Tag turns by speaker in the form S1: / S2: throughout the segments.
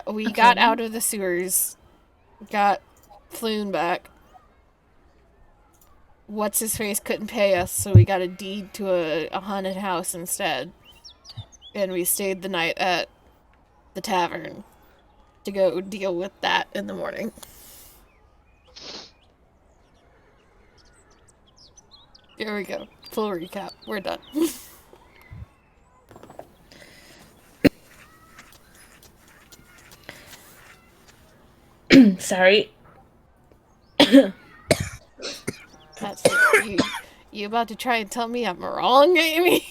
S1: We got out of the sewers, got flown back. What's his face couldn't pay us, so we got a deed to a haunted house instead, and we stayed the night at the tavern to go deal with that in the morning. Here we go. Full recap. We're done.
S2: Sorry.
S1: That's it. You about to try and tell me I'm wrong, Amy?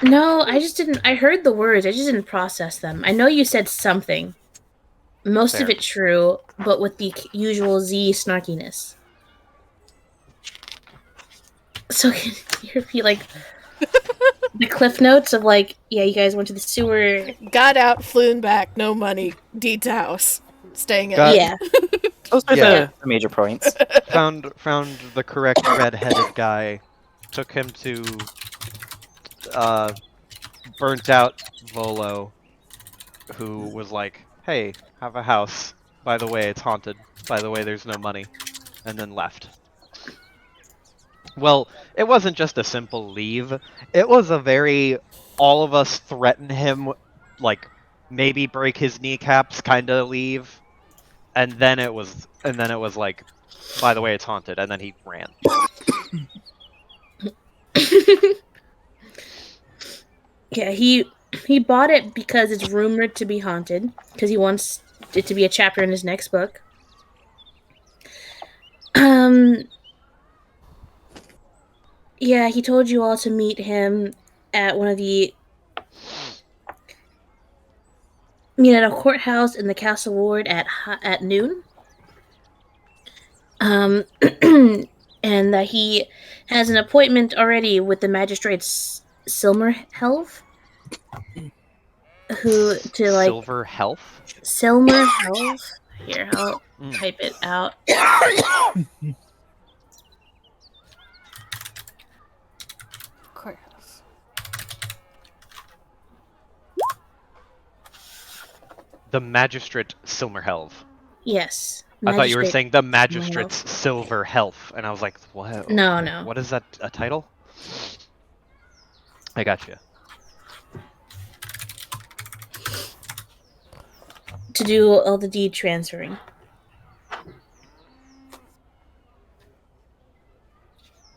S2: No, I just didn't. I heard the words. I just didn't process them. I know you said something. Most of it true, but with the usual Z snarkiness. So can you repeat, like, the cliff notes of, like, yeah, you guys went to the sewer.
S1: Got out, flown back, no money, deed to house. Staying in.
S2: Yeah.
S3: Those are the major points.
S4: Found the correct red-headed guy. Took him to burnt out Volo, who was like, "Hey, have a house. By the way, it's haunted. By the way, there's no money," and then left. Well, it wasn't just a simple leave. It was a very all of us threaten him, like maybe break his kneecaps kind of leave, and then it was like, by the way, it's haunted, and then he ran.
S2: Yeah, he bought it because it's rumored to be haunted, because he wants it to be a chapter in his next book. Yeah, he told you all to meet him at one of the at a courthouse in the castle ward at noon. And that he has an appointment already with the magistrate's Silmerhelf, who to like
S4: Silver Health?
S2: Silmerhelf. Here, I'll type it out.
S1: Courthouse.
S4: The Magistrate Silmerhelv.
S2: Yes.
S4: I thought you were saying the Magistrate's Silver Health, and I was like, what?
S2: No.
S4: What is that, a title? I got you.
S2: To do all the deed transferring.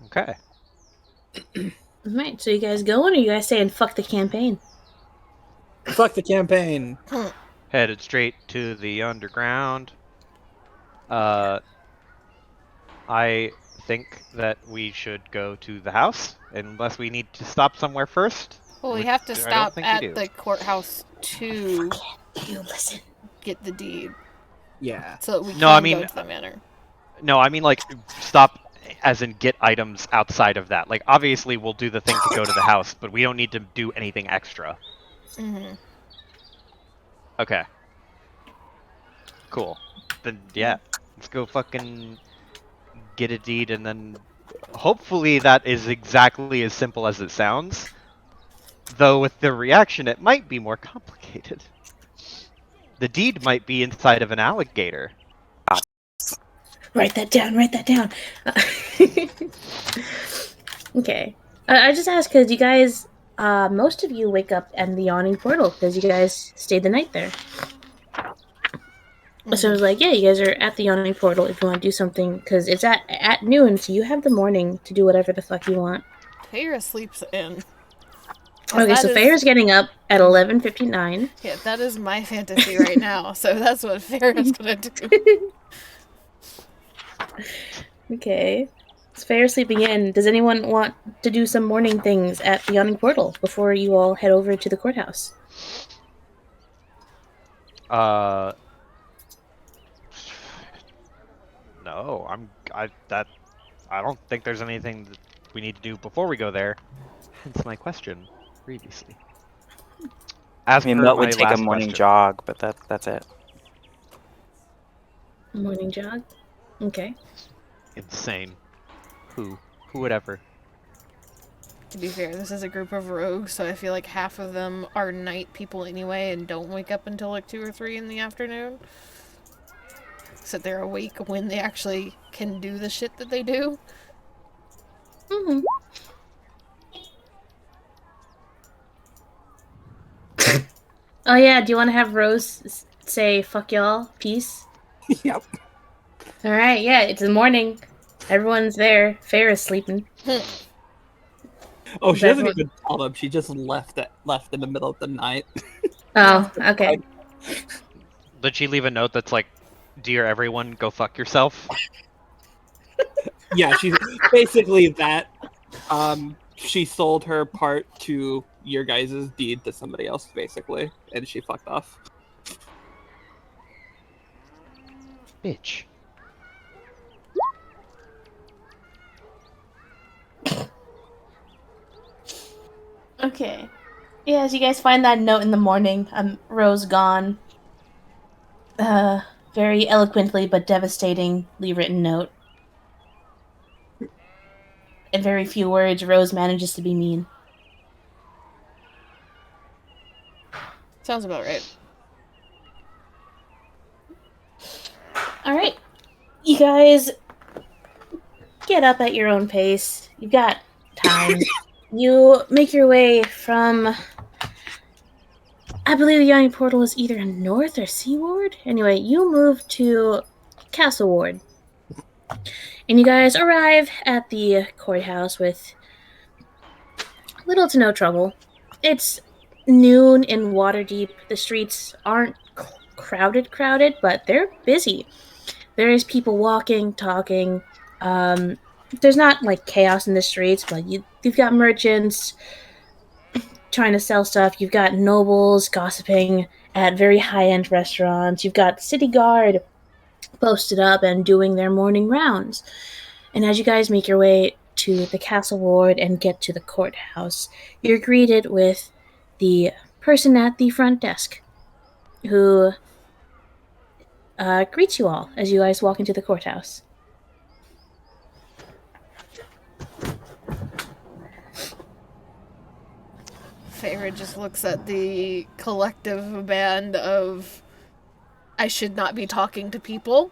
S4: Okay.
S2: Alright, so you guys going, or you guys saying fuck the campaign?
S5: Fuck the campaign.
S4: Headed straight to the underground. I think that we should go to the house, unless we need to stop somewhere first.
S1: Well, we have to stop at the courthouse to get the deed.
S5: Yeah.
S1: So we can go to the manor.
S4: No, I mean, like, stop as in get items outside of that. Like, obviously we'll do the thing to go to the house, but we don't need to do anything extra.
S1: Mm-hmm.
S4: Okay. Cool. Then, yeah. Let's go fucking get a deed, and then hopefully that is exactly as simple as it sounds. Though with the reaction, it might be more complicated. The deed might be inside of an alligator.
S2: Write that down. Okay. I just asked because you guys, most of you wake up in the yawning portal because you guys stayed the night there. So I was like, yeah, you guys are at the yawning portal if you want to do something, because it's at noon, so you have the morning to do whatever the fuck you want.
S1: Feyre sleeps in.
S2: Okay, so Feyre's getting up at 11:59.
S1: Yeah, that is my fantasy right now, so that's what Feyre's gonna do.
S2: Okay. Is Feyre sleeping in? Does anyone want to do some morning things at the yawning portal before you all head over to the courthouse?
S4: No, I don't think there's anything that we need to do before we go there. Hence my question previously.
S3: I mean, Melt would take a morning jog, but that's it.
S2: Morning jog? Okay.
S4: Insane. Who would ever?
S1: To be fair, this is a group of rogues, so I feel like half of them are night people anyway and don't wake up until like 2 or 3 in the afternoon. So they're awake when they actually can do the shit that they do.
S2: Mm-hmm. Oh yeah, do you want to have Rose say "fuck y'all, peace"?
S5: Yep.
S2: All right, yeah, it's the morning. Everyone's there. Fair is sleeping.
S5: Oh,
S2: Is
S5: she doesn't
S2: everyone-
S5: even tell them. She just left in the middle of the night.
S2: Oh, okay.
S4: Did she leave a note that's like, "Dear everyone, go fuck yourself"?
S5: Yeah, she's basically that. She sold her part to your guys' deed to somebody else, basically, and she fucked off.
S4: Bitch.
S2: Okay. Yeah, as you guys find that note in the morning, Rose gone. Very eloquently but devastatingly written note. In very few words, Rose manages to be mean.
S1: Sounds about right.
S2: Alright. You guys get up at your own pace. You've got time. You make your way from. I believe the Yawning Portal is either North or Sea Ward. Anyway, you move to Castle Ward. And you guys arrive at the courthouse with little to no trouble. It's noon in Waterdeep. The streets aren't crowded, but they're busy. There's people walking, talking. There's not like chaos in the streets, but you've got merchants trying to sell stuff. You've got nobles gossiping at very high-end restaurants. You've got city guard posted up and doing their morning rounds. And as you guys make your way to the castle ward and get to the courthouse, you're greeted with the person at the front desk who greets you all as you guys walk into the courthouse.
S1: Feyre just looks at the collective band of I should not be talking to people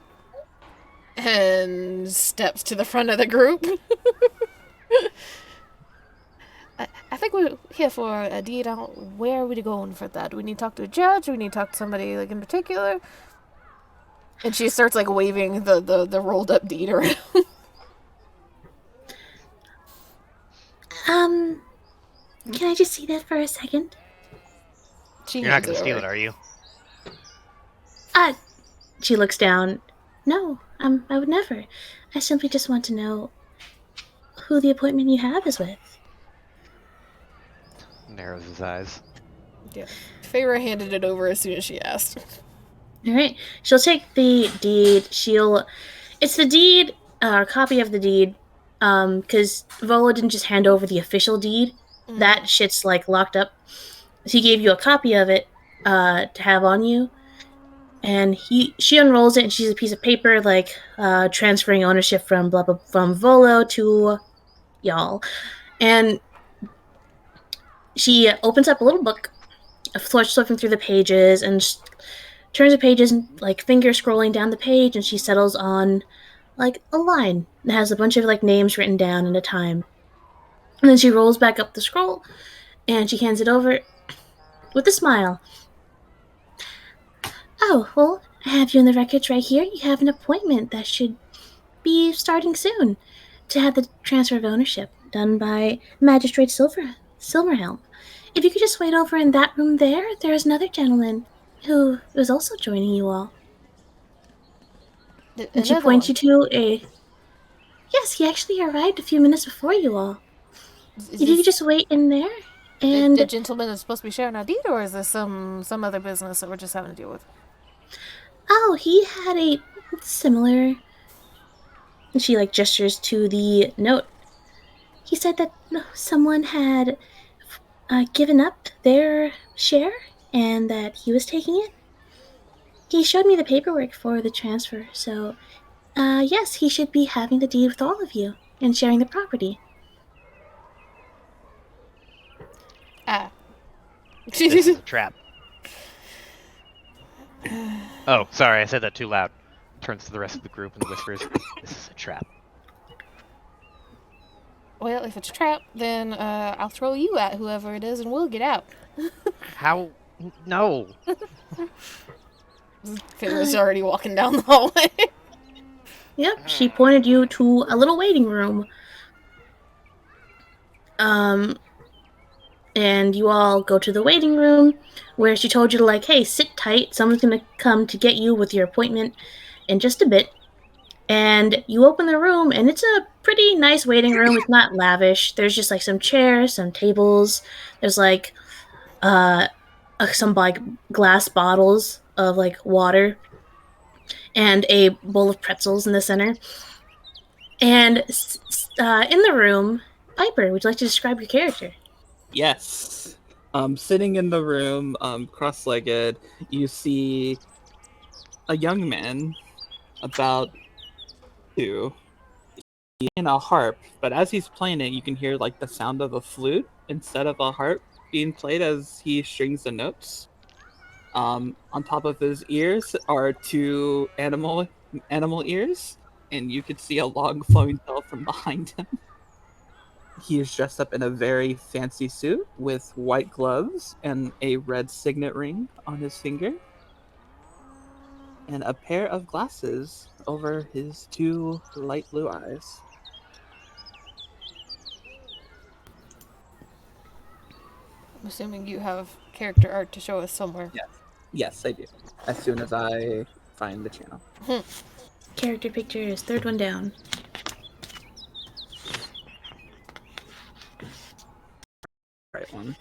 S1: and steps to the front of the group. I think we're here for a deed. Where are we going for that? Do we need to talk to a judge? Do we need to talk to somebody like in particular? And she starts like waving the rolled up deed around.
S2: Can I just see that for a second?
S4: You're not gonna steal it, are you?
S2: She looks down. No, I would never. I simply just want to know who the appointment you have is with.
S4: Narrows his eyes.
S1: Yeah. Feyre handed it over as soon as she asked.
S2: Alright. She'll take the deed. It's the deed, copy of the deed, because Vola didn't just hand over the official deed. Mm. That shit's, like, locked up. So he gave you a copy of it, to have on you. And she unrolls it and she's a piece of paper, like, transferring ownership from from Volo to y'all. And she opens up a little book, flipping through the pages, and turns the pages, like, finger scrolling down the page, and she settles on, like, a line that has a bunch of, like, names written down and a time. And then she rolls back up the scroll, and she hands it over with a smile. Oh, well, I have you in the records right here. You have an appointment that should be starting soon to have the transfer of ownership done by Magistrate Silverhelm. If you could just wait over in that room there's another gentleman who is also joining you all. And she points you to a... Yes, he actually arrived a few minutes before you all. If you could just wait in there, and...
S1: The gentleman is supposed to be sharing our deed, or is this some other business that we're just having to deal with?
S2: Oh, he had a similar... And she, like, gestures to the note. He said that someone had given up their share and that he was taking it. He showed me the paperwork for the transfer, so yes, he should be having the deed with all of you and sharing the property.
S4: This is a trap. Oh, sorry, I said that too loud. Turns to the rest of the group and whispers, "This is a trap."
S1: Well, if it's a trap, then I'll throw you at whoever it is and we'll get out.
S4: How? No.
S1: Feyre's already walking down the hallway.
S2: Yep, she pointed you to a little waiting room. And you all go to the waiting room where she told you to, like, hey, sit tight. Someone's going to come to get you with your appointment in just a bit. And you open the room, and it's a pretty nice waiting room. It's not lavish. There's just, like, some chairs, some tables. There's, like, some, like, glass bottles of, like, water. And a bowl of pretzels in the center. And in the room, Piper, would you like to describe your character?
S5: Yes. Sitting in the room, cross-legged, you see a young man, about 2, playing a harp. But as he's playing it, you can hear like the sound of a flute instead of a harp being played as he strings the notes. On top of his ears are 2 animal ears, and you could see a long flowing tail from behind him. He is dressed up in a very fancy suit with white gloves and a red signet ring on his finger, and a pair of glasses over his 2 light blue eyes.
S1: I'm assuming you have character art to show us somewhere.
S5: Yes, I do. As soon as I find the channel.
S2: Character pictures, third one down.
S5: Right one.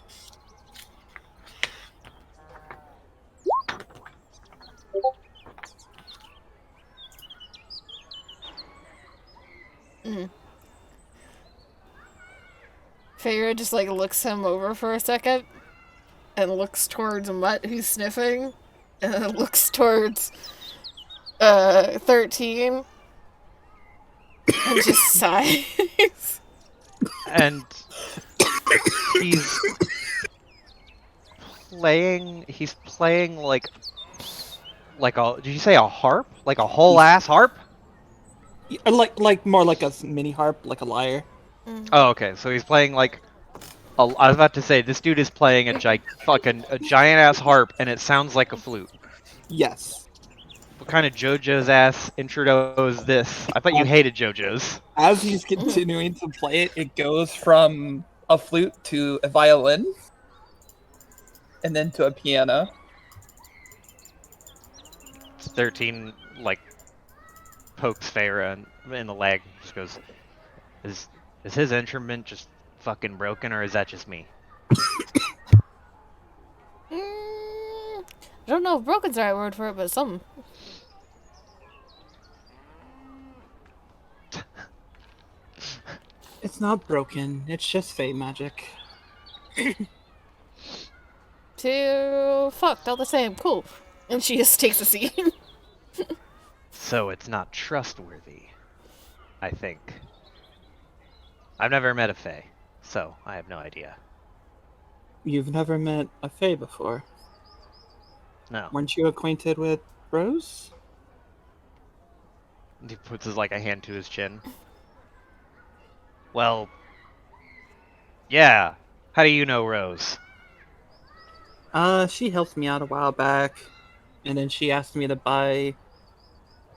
S1: Feyre just like looks him over for a second and looks towards Mutt who's sniffing and then looks towards 13 and just sighs.
S4: And he's playing like a, did you say a harp? Like a whole ass harp?
S5: Like more like a mini harp, like a lyre.
S4: Oh, okay. So he's playing like I was about to say this dude is playing a giant ass harp, and it sounds like a flute.
S5: Yes.
S4: What kind of JoJo's ass intro is this? I thought you hated JoJo's.
S5: As he's continuing to play it, it goes from a flute to a violin, and then to a piano.
S4: 13 like pokes Feyre in the leg. Just goes, is his instrument just fucking broken, or is that just me?
S1: I don't know if broken's the right word for it, but something.
S5: It's not broken. It's just fey magic.
S1: Fucked, all the same. Cool. And she just takes a seat.
S4: So it's not trustworthy, I think. I've never met a Fae, so I have no idea.
S5: You've never met a fey before?
S4: No.
S5: Weren't you acquainted with Rose?
S4: He puts his like a hand to his chin. Well, yeah. How do you know Rose?
S5: She helped me out a while back, and then she asked me to buy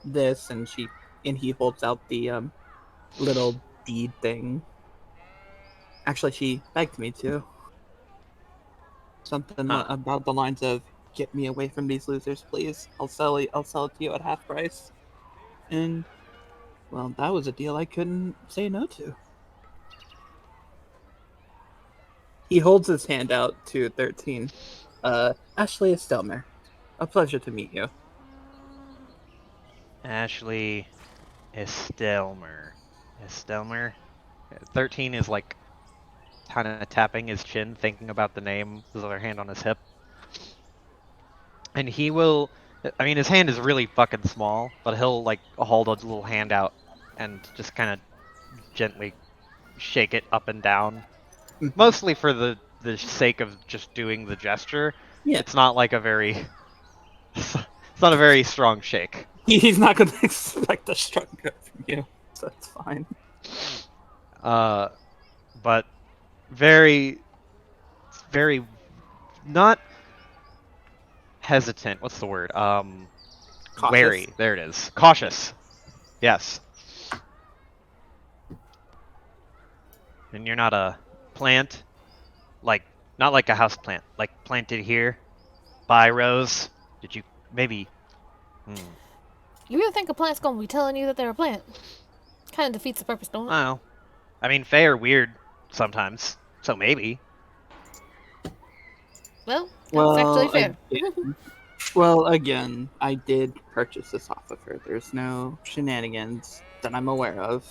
S5: this, and he holds out the little deed thing. Actually, she begged me to. Something about the lines of, "Get me away from these losers, please. I'll sell it to you at half price." And well, that was a deal I couldn't say no to. He holds his hand out to 13. Ashley Estelmer. A pleasure to meet you.
S4: Ashley Estelmer. 13 is like kind of tapping his chin, thinking about the name, his other hand on his hip. And he will, I mean, his hand is really fucking small, but he'll like hold a little hand out and just kind of gently shake it up and down. Mostly for the the sake of just doing the gesture,
S5: Yeah.
S4: it's not like a very it's not a very strong shake.
S5: He's not going to expect a strong go from you, so it's fine.
S4: But very, very not hesitant. What's the word?
S5: Cautious.
S4: Wary. There it is. Cautious. Yes. And you're not a plant, like not like a house plant, like planted here by Rose. Did you maybe?
S1: You really think a plant's gonna be telling you that they're a plant? Kind of defeats the purpose, don't it?
S4: I don't know. I mean, Fae are weird sometimes, so maybe.
S1: Well, that's actually fair.
S5: Again, I did purchase this off of her. There's no shenanigans that I'm aware of.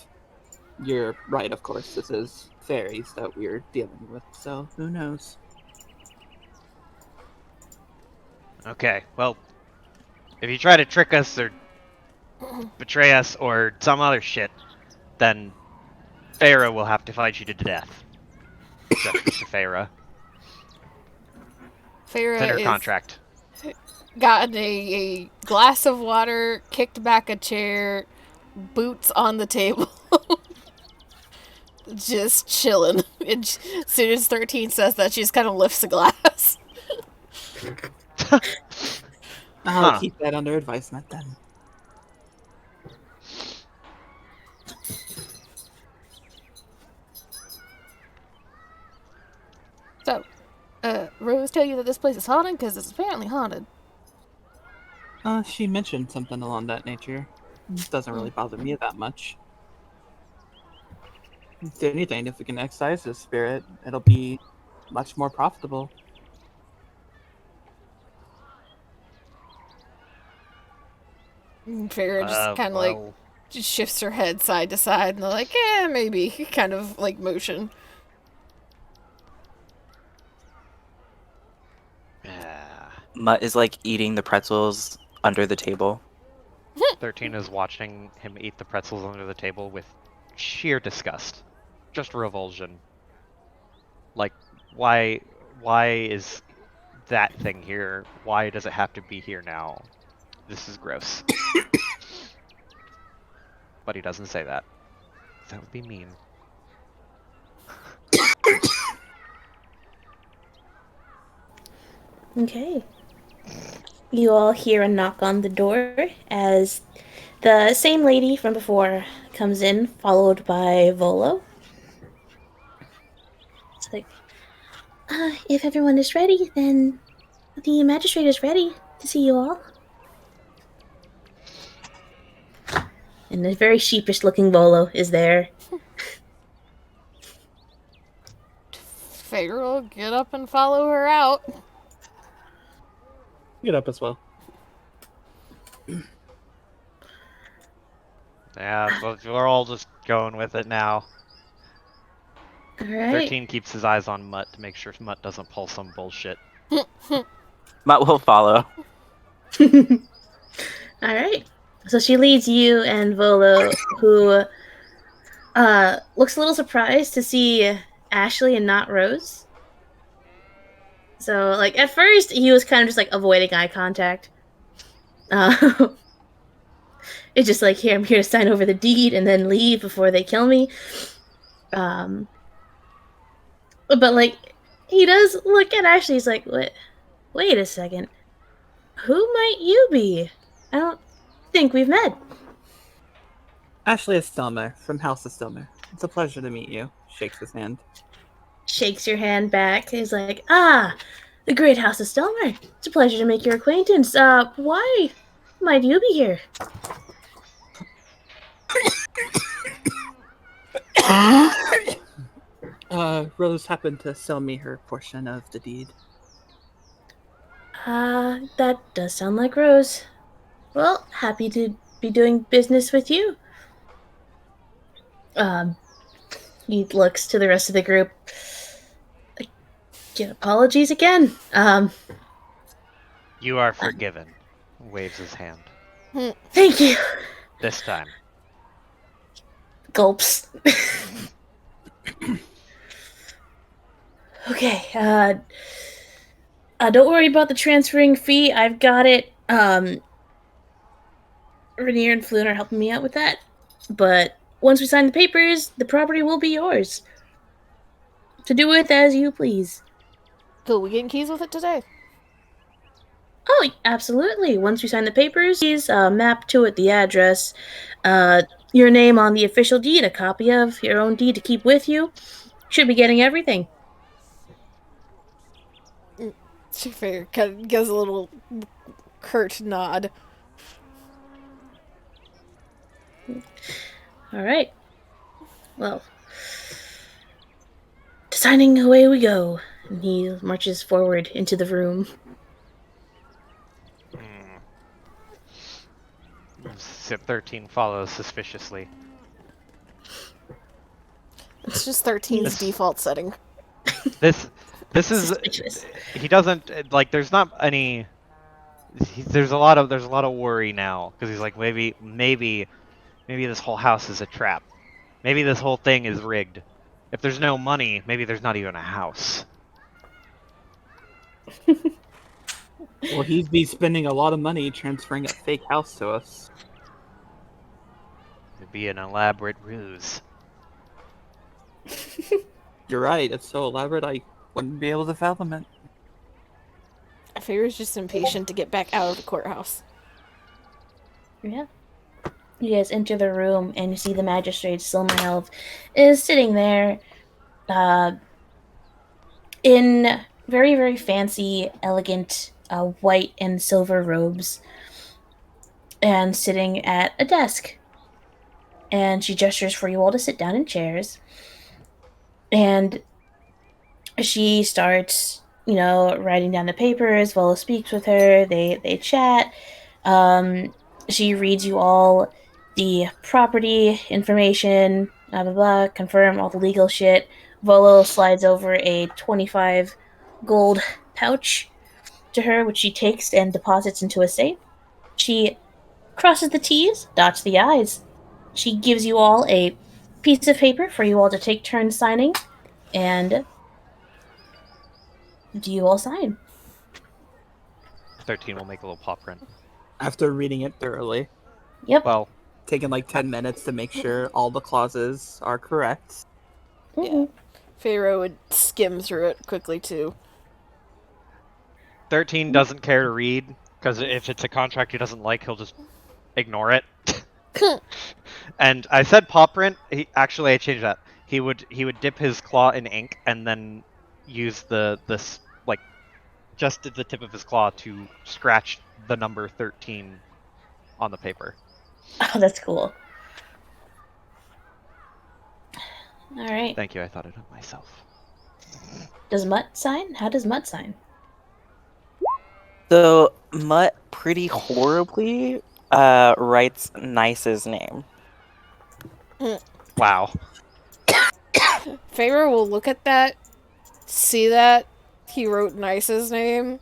S5: You're right, of course. This is fairies that we're dealing with, so who knows?
S4: Okay, well, if you try to trick us or betray us or some other shit, then Farah will have to fight you to death. Gestures to Farah. It's in her
S1: Farah
S4: contract.
S1: gotten a glass of water, kicked back a chair, boots on the table. Just chilling. As soon as 13 says that, she just kind of lifts a glass.
S5: I'll keep that under advisement then.
S1: So, Rose tell you that this place is haunted? Because it's apparently haunted.
S5: She mentioned something along that nature. It doesn't really bother me that much. If anything, if we can excise this spirit, it'll be much more profitable.
S1: Farah just kind of just shifts her head side to side, and they're like, maybe. Kind of like motion.
S3: Mutt is like eating the pretzels under the table.
S4: 13 is watching him eat the pretzels under the table with sheer disgust. Just revulsion. Like, why is that thing here? Why does it have to be here now? This is gross. But he doesn't say that. That would be mean.
S2: Okay. You all hear a knock on the door as the same lady from before comes in, followed by Volo. It's like, if everyone is ready, then the magistrate is ready to see you all. And a very sheepish-looking Volo is there.
S1: Farah will get up and follow her out.
S5: Get up as well.
S4: Yeah, but we're all just going with it now.
S2: All right.
S4: 13 keeps his eyes on Mutt to make sure Mutt doesn't pull some bullshit.
S3: Mutt will follow.
S2: All right. So she leads you and Volo, who looks a little surprised to see Ashley and not Rose. So, like, at first, he was kind of just, like, avoiding eye contact. It's just like, here, I'm here to sign over the deed and then leave before they kill me. But, like, he does look at Ashley. He's like, wait a second. Who might you be? I don't think we've met.
S5: Ashley Estelmer from House Estelmer. It's a pleasure to meet you. Shakes his hand.
S2: Shakes your hand back. He's like, the great House Estelmer. It's a pleasure to make your acquaintance. Why might you be here?
S5: Rose happened to sell me her portion of the deed.
S2: That does sound like Rose. Well, happy to be doing business with you. He looks to the rest of the group. Apologies again.
S4: You are forgiven. Waves his hand.
S2: Thank you.
S4: This time.
S2: Gulps. Okay, don't worry about the transferring fee. I've got it. Rainier and Floon are helping me out with that. But once we sign the papers, the property will be yours. To do with as you please.
S1: Cool, we getting keys with it today?
S2: Oh, absolutely. Once we sign the papers, please map to it the address, your name on the official deed, a copy of your own deed to keep with you. Should be getting everything.
S1: Fair kind of gives a little curt nod.
S2: All right. Well, signing away we go. And he marches forward into the room.
S4: Sip 13 follows suspiciously.
S1: It's just 13's default setting.
S4: This is
S2: Suspicious.
S4: he doesn't like. There's not any. There's a lot of worry now because he's like maybe this whole house is a trap. Maybe this whole thing is rigged. If there's no money, maybe there's not even a house.
S5: Well, he'd be spending a lot of money transferring a fake house to us.
S4: It'd be an elaborate ruse.
S5: You're right, it's so elaborate I wouldn't be able to fathom it.
S1: Favor's just impatient to get back out of the courthouse.
S2: Yeah. You guys enter the room and you see the magistrate, Silmerhelv, is sitting there in very, very fancy, elegant white and silver robes and sitting at a desk. And she gestures for you all to sit down in chairs. And she starts, writing down the papers. Volo speaks with her. They chat. She reads you all the property information, blah, blah, blah, confirm all the legal shit. Volo slides over a 25 gold pouch to her, which she takes and deposits into a safe. She crosses the T's, dots the I's. She gives you all a piece of paper for you all to take turns signing, and do you all sign?
S4: 13 will make a little paw print.
S5: After reading it thoroughly,
S2: Yep.
S4: Well,
S5: taking like 10 minutes to make sure all the clauses are correct.
S1: Yeah. Pharaoh would skim through it quickly too.
S4: 13 doesn't care to read because if it's a contract he doesn't like, he'll just ignore it. And I said paw print. I changed that. He would dip his claw in ink and then use just the tip of his claw to scratch the number 13 on the paper.
S2: Oh, that's cool. All right.
S4: Thank you. I thought it up myself.
S2: Does Mutt sign? How does Mutt sign?
S3: So Mutt pretty horribly writes Nice's name.
S4: Wow.
S1: Pharaoh will look at that, see that he wrote Nice's name,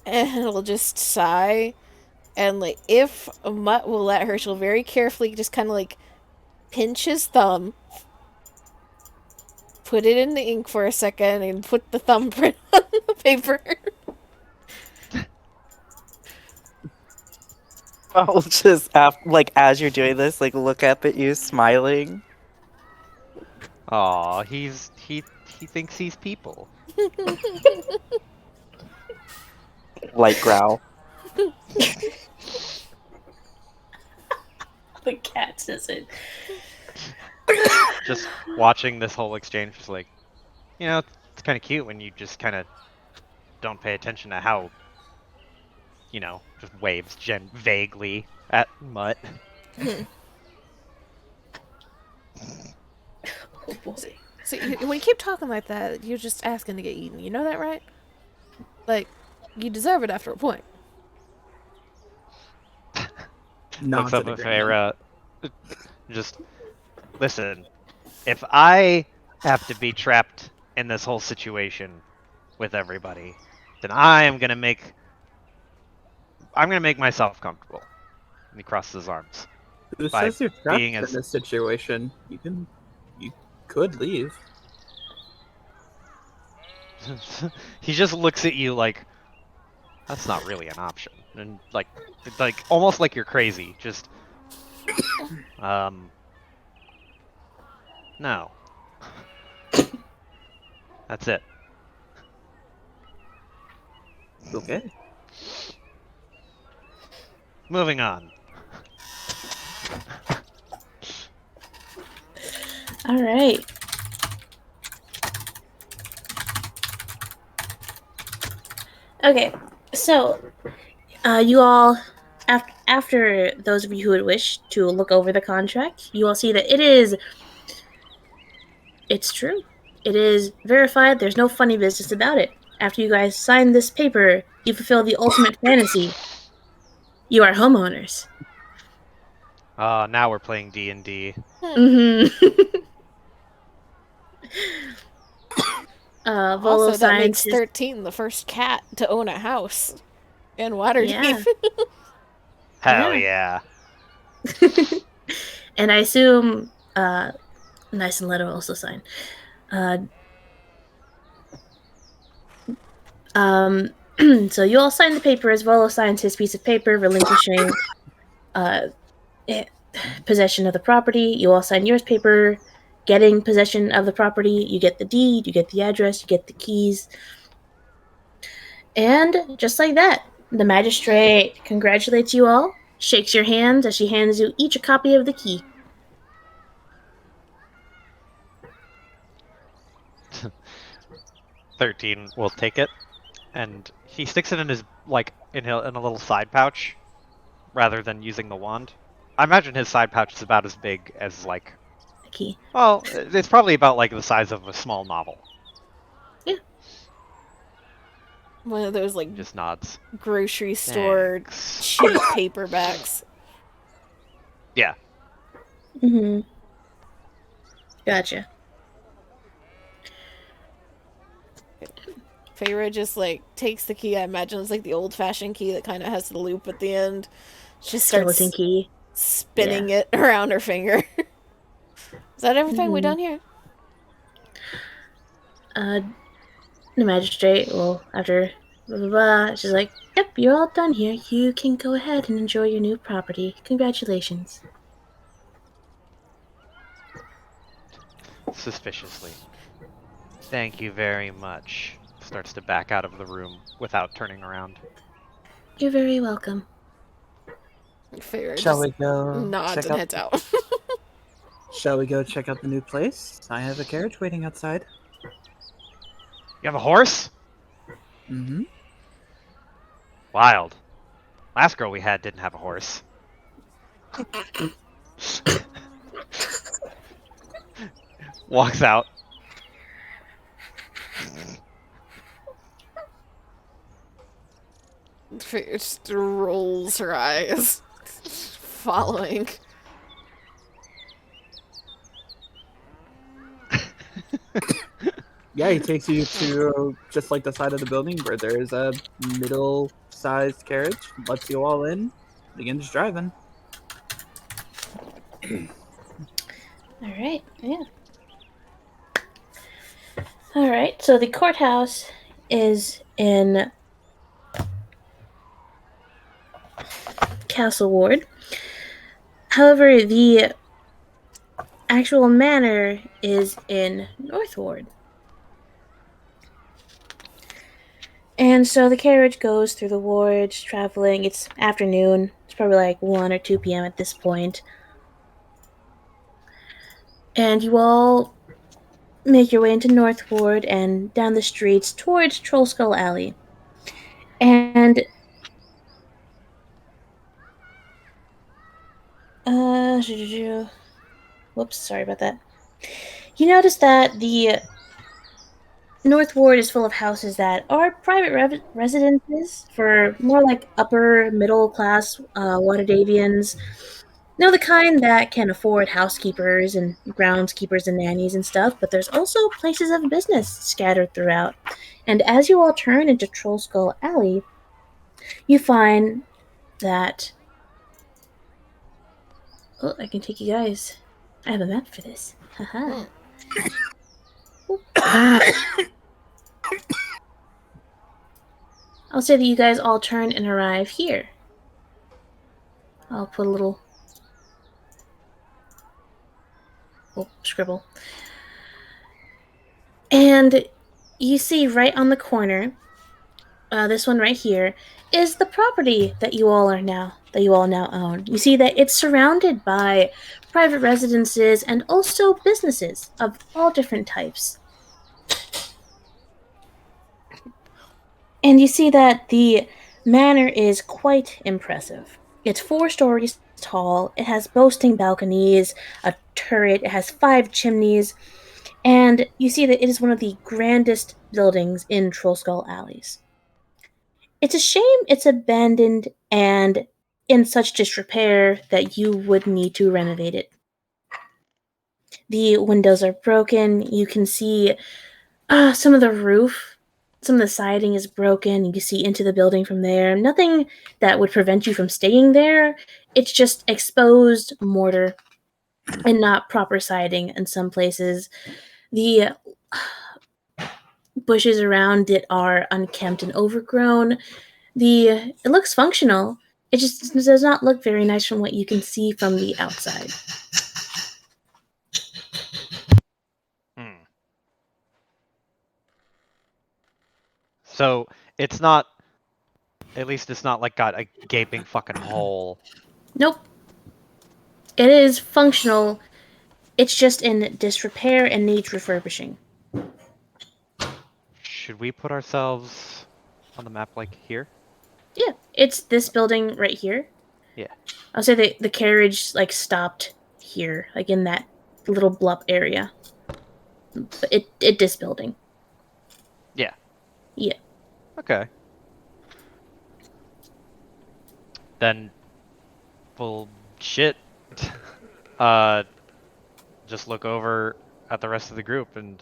S1: and he'll just sigh. And like, if Mutt will let her, she'll very carefully just kind of pinch his thumb, put it in the ink for a second, and put the thumbprint on the paper.
S3: I'll just as you're doing this, look up at you smiling.
S4: Aw, he thinks he's people.
S3: Light growl.
S2: The cat says it.
S4: Just watching this whole exchange was it's kind of cute when you just kind of don't pay attention to how, just waves vaguely at Mutt.
S2: Oh boy.
S1: See, when you keep talking like that, you're just asking to get eaten. You know that, right? You deserve it after a point.
S4: Looks up at Farah. Just listen. If I have to be trapped in this whole situation with everybody, then I'm gonna make myself comfortable. And he crosses his arms.
S5: Who says you're trapped in
S4: as-
S5: this situation? You could leave.
S4: He just looks at you like, that's not really an option, and like almost like you're crazy. Just, no. That's it.
S5: Okay.
S4: Moving on.
S2: All right. Okay, so you all, after those of you who would wish to look over the contract, you all see that it's true. It is verified. There's no funny business about it. After you guys sign this paper, you fulfill the ultimate fantasy. You are homeowners.
S4: Now we're playing D&D.
S2: Mm-hmm. Volo
S1: Also, that makes
S2: Science is
S1: 13 the first cat to own a house in Waterdeep.
S2: Yeah.
S4: Hell yeah.
S2: And I assume nice and letter also sign. So you all sign the paper as Volo signs his piece of paper relinquishing possession of the property. You all sign yours paper getting possession of the property. You get the deed, you get the address, you get the keys. And just like that, the magistrate congratulates you all, shakes your hands as she hands you each a copy of the key.
S4: "13 will take it, and he sticks it in his, like, in a little side pouch, rather than using the wand. I imagine his side pouch is about as big as, like,
S2: The key.
S4: well, it's probably about, like, the size of a small novel.
S2: Yeah.
S1: One of those, like,
S4: Just nods.
S1: grocery store
S4: Thanks.
S1: cheap paperbacks.
S4: Yeah.
S2: Mm-hmm. Gotcha.
S1: Feyre just, like, takes the key. I imagine it's, like, the old-fashioned key that kind of has the loop at the end. She starts
S2: Skeleton key.
S1: spinning it around her finger. Is that everything we done here?
S2: The magistrate, well, after blah, blah, blah, she's like, yep, you're all done here. You can go ahead and enjoy your new property. Congratulations.
S4: Suspiciously. Thank you very much. Starts to back out of the room without turning around.
S2: You're very welcome.
S1: Feyre
S5: Shall
S1: just
S5: we go
S1: nods
S5: check
S1: and
S5: out?
S1: heads out.
S5: Shall we go check out the new place? I have a carriage waiting outside.
S4: You have a horse?
S5: Mm-hmm.
S4: Wild. Last girl we had didn't have a horse. Walks out.
S1: Feyre just rolls her eyes, following.
S5: Yeah, he takes you to just like the side of the building where there's a middle-sized carriage. Lets you all in. Begins driving.
S2: All right, yeah. All right, so the courthouse is in Castle Ward. However, the actual manor is in North Ward. And so the carriage goes through the wards, traveling. It's afternoon. It's probably like 1 or 2 p.m. at this point. And you all make your way into North Ward and down the streets towards Troll Skull Alley. And whoops, sorry about that. You notice that the North Ward is full of houses that are private residences for more like upper middle class Watadavians. You know, the kind that can afford housekeepers and groundskeepers and nannies and stuff, but there's also places of business scattered throughout. And as you all turn into Troll Skull Alley, you find that. Oh, I can take you guys. I have a map for this. Haha. I'll say that you guys all turn and arrive here. I'll put a little scribble. And you see right on the corner, this one right here, is the property that you all now own. You see that it's surrounded by private residences and also businesses of all different types. And you see that the manor is quite impressive. It's 4 stories tall, it has boasting balconies, a turret, it has 5 chimneys, and you see that it is one of the grandest buildings in Trollskull Alleys. It's a shame it's abandoned and in such disrepair that you would need to renovate it. The windows are broken, you can see some of the roof, some of the siding is broken. You can see into the building from there. Nothing that would prevent you from staying there. It's just exposed mortar and not proper siding in some places. The bushes around it are unkempt and overgrown. It looks functional. It just does not look very nice from what you can see from the outside.
S4: So it's not. At least it's not like got a gaping fucking hole.
S2: Nope. It is functional. It's just in disrepair and needs refurbishing.
S4: Should we put ourselves on the map like here?
S2: Yeah, it's this building right here.
S4: Yeah.
S2: I'll say the carriage like stopped here, like in that little blup area. But it this building.
S4: Yeah.
S2: Yeah.
S4: Okay. Then, well, shit. Just look over at the rest of the group and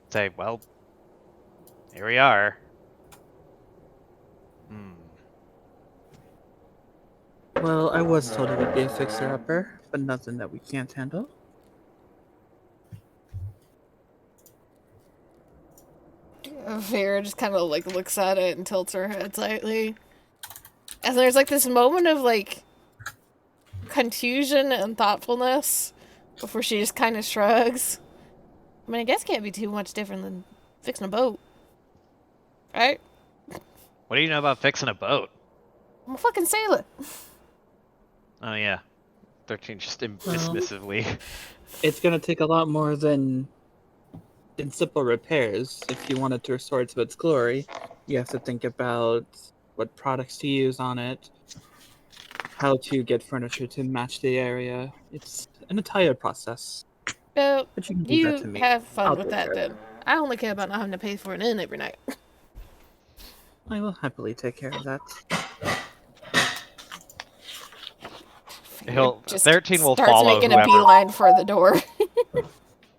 S4: say, well, here we are.
S5: Well, I was told it would be a fixer-upper, but nothing that we can't handle.
S1: Vera just kind of like looks at it and tilts her head slightly. And there's like this moment of like confusion and thoughtfulness before she just kind of shrugs. I mean, I guess it can't be too much different than fixing a boat. Right?
S4: What do you know about fixing a boat?
S1: I'm a fucking sailor.
S4: Oh, yeah. 13 just dismissively.
S5: It's gonna take a lot more than simple repairs. If you want it to restore it to its glory, you have to think about what products to use on it, how to get furniture to match the area. It's an entire process.
S1: Well,
S5: But you can do that to
S1: you
S5: me.
S1: have fun
S5: I'll
S1: with
S5: take
S1: that
S5: care of
S1: then. I only care about not having to pay for an inn every night.
S5: I will happily take care of that.
S1: Just
S4: 13 will
S1: starts
S4: follow
S1: making
S4: whoever.
S1: a beeline for the door.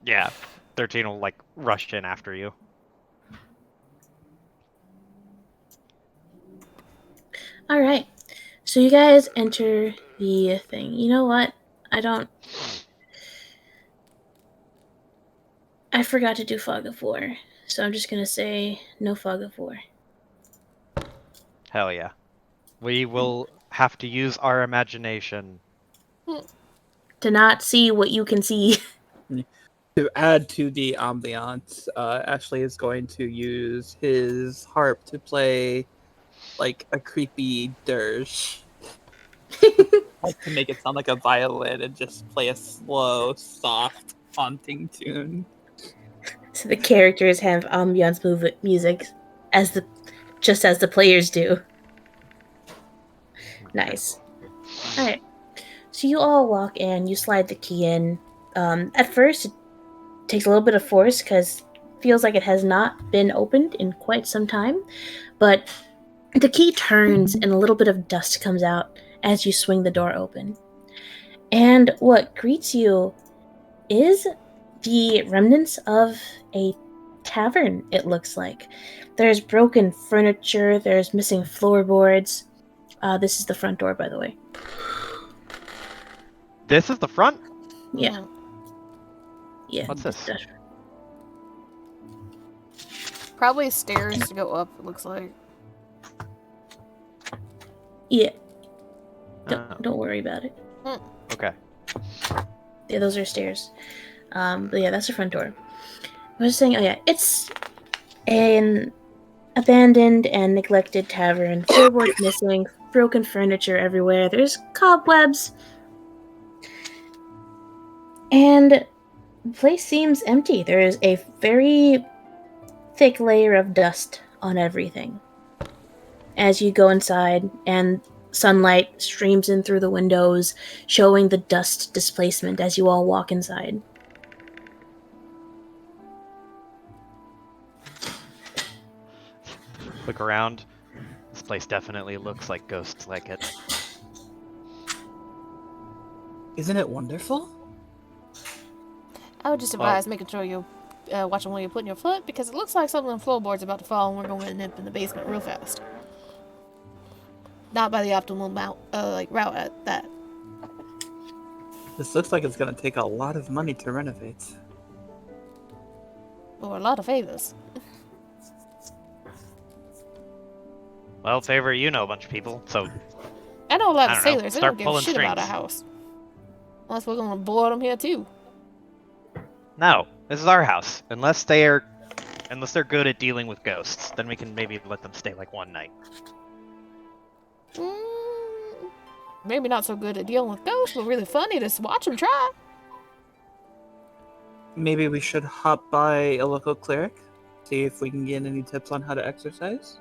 S4: Yeah, 13 will like rush in after you.
S2: All right. So you guys enter the thing. You know what? I forgot to do fog of war. So I'm just going to say no fog of war.
S4: Hell yeah. We will have to use our imagination.
S2: To not see what you can see.
S5: To add to the ambiance, Ashley is going to use his harp to play like a creepy dirge. Like to make it sound like a violin and just play a slow, soft, haunting tune.
S2: So the characters have ambiance music as the players do. Nice. All right. So you all walk in, you slide the key in. At first, it takes a little bit of force because it feels like it has not been opened in quite some time. But the key turns and a little bit of dust comes out as you swing the door open. And what greets you is the remnants of a tavern, it looks like. There's broken furniture, there's missing floorboards. This is the front door, by the way.
S4: This is the front?
S2: Yeah. Yeah.
S4: What's this?
S1: Probably stairs to go up, it looks like.
S2: Yeah.
S4: Oh,
S2: Don't worry about it.
S4: okay.
S2: Yeah, those are stairs. But yeah, that's the front door. I was saying, oh yeah, it's an abandoned and neglected tavern. Floorboards missing, broken furniture everywhere. There's cobwebs. And the place seems empty. There is a very thick layer of dust on everything. As you go inside, and sunlight streams in through the windows, showing the dust displacement as you all walk inside.
S4: Look around. This place definitely looks like ghosts like it.
S5: Isn't it wonderful?
S1: I would just advise making sure you watching where you're putting your foot, because it looks like something on the floorboard's about to fall and we're going to end up in the basement real fast. Not by the optimal route at that.
S5: This looks like it's gonna take a lot of money to renovate.
S1: Or a lot of favors.
S4: Well, Favor, you know a bunch of people, so
S1: I know a lot
S4: I
S1: of
S4: don't know,
S1: sailors. They
S4: start
S1: don't give a
S4: pulling
S1: shit about a
S4: strings.
S1: house. Unless we're going to board them here too.
S4: no, this is our house. Unless they're good at dealing with ghosts, then we can maybe let them stay like one night.
S1: Maybe not so good at dealing with ghosts, but really funny to watch them try.
S5: Maybe we should hop by a local cleric, see if we can get any tips on how to exercise.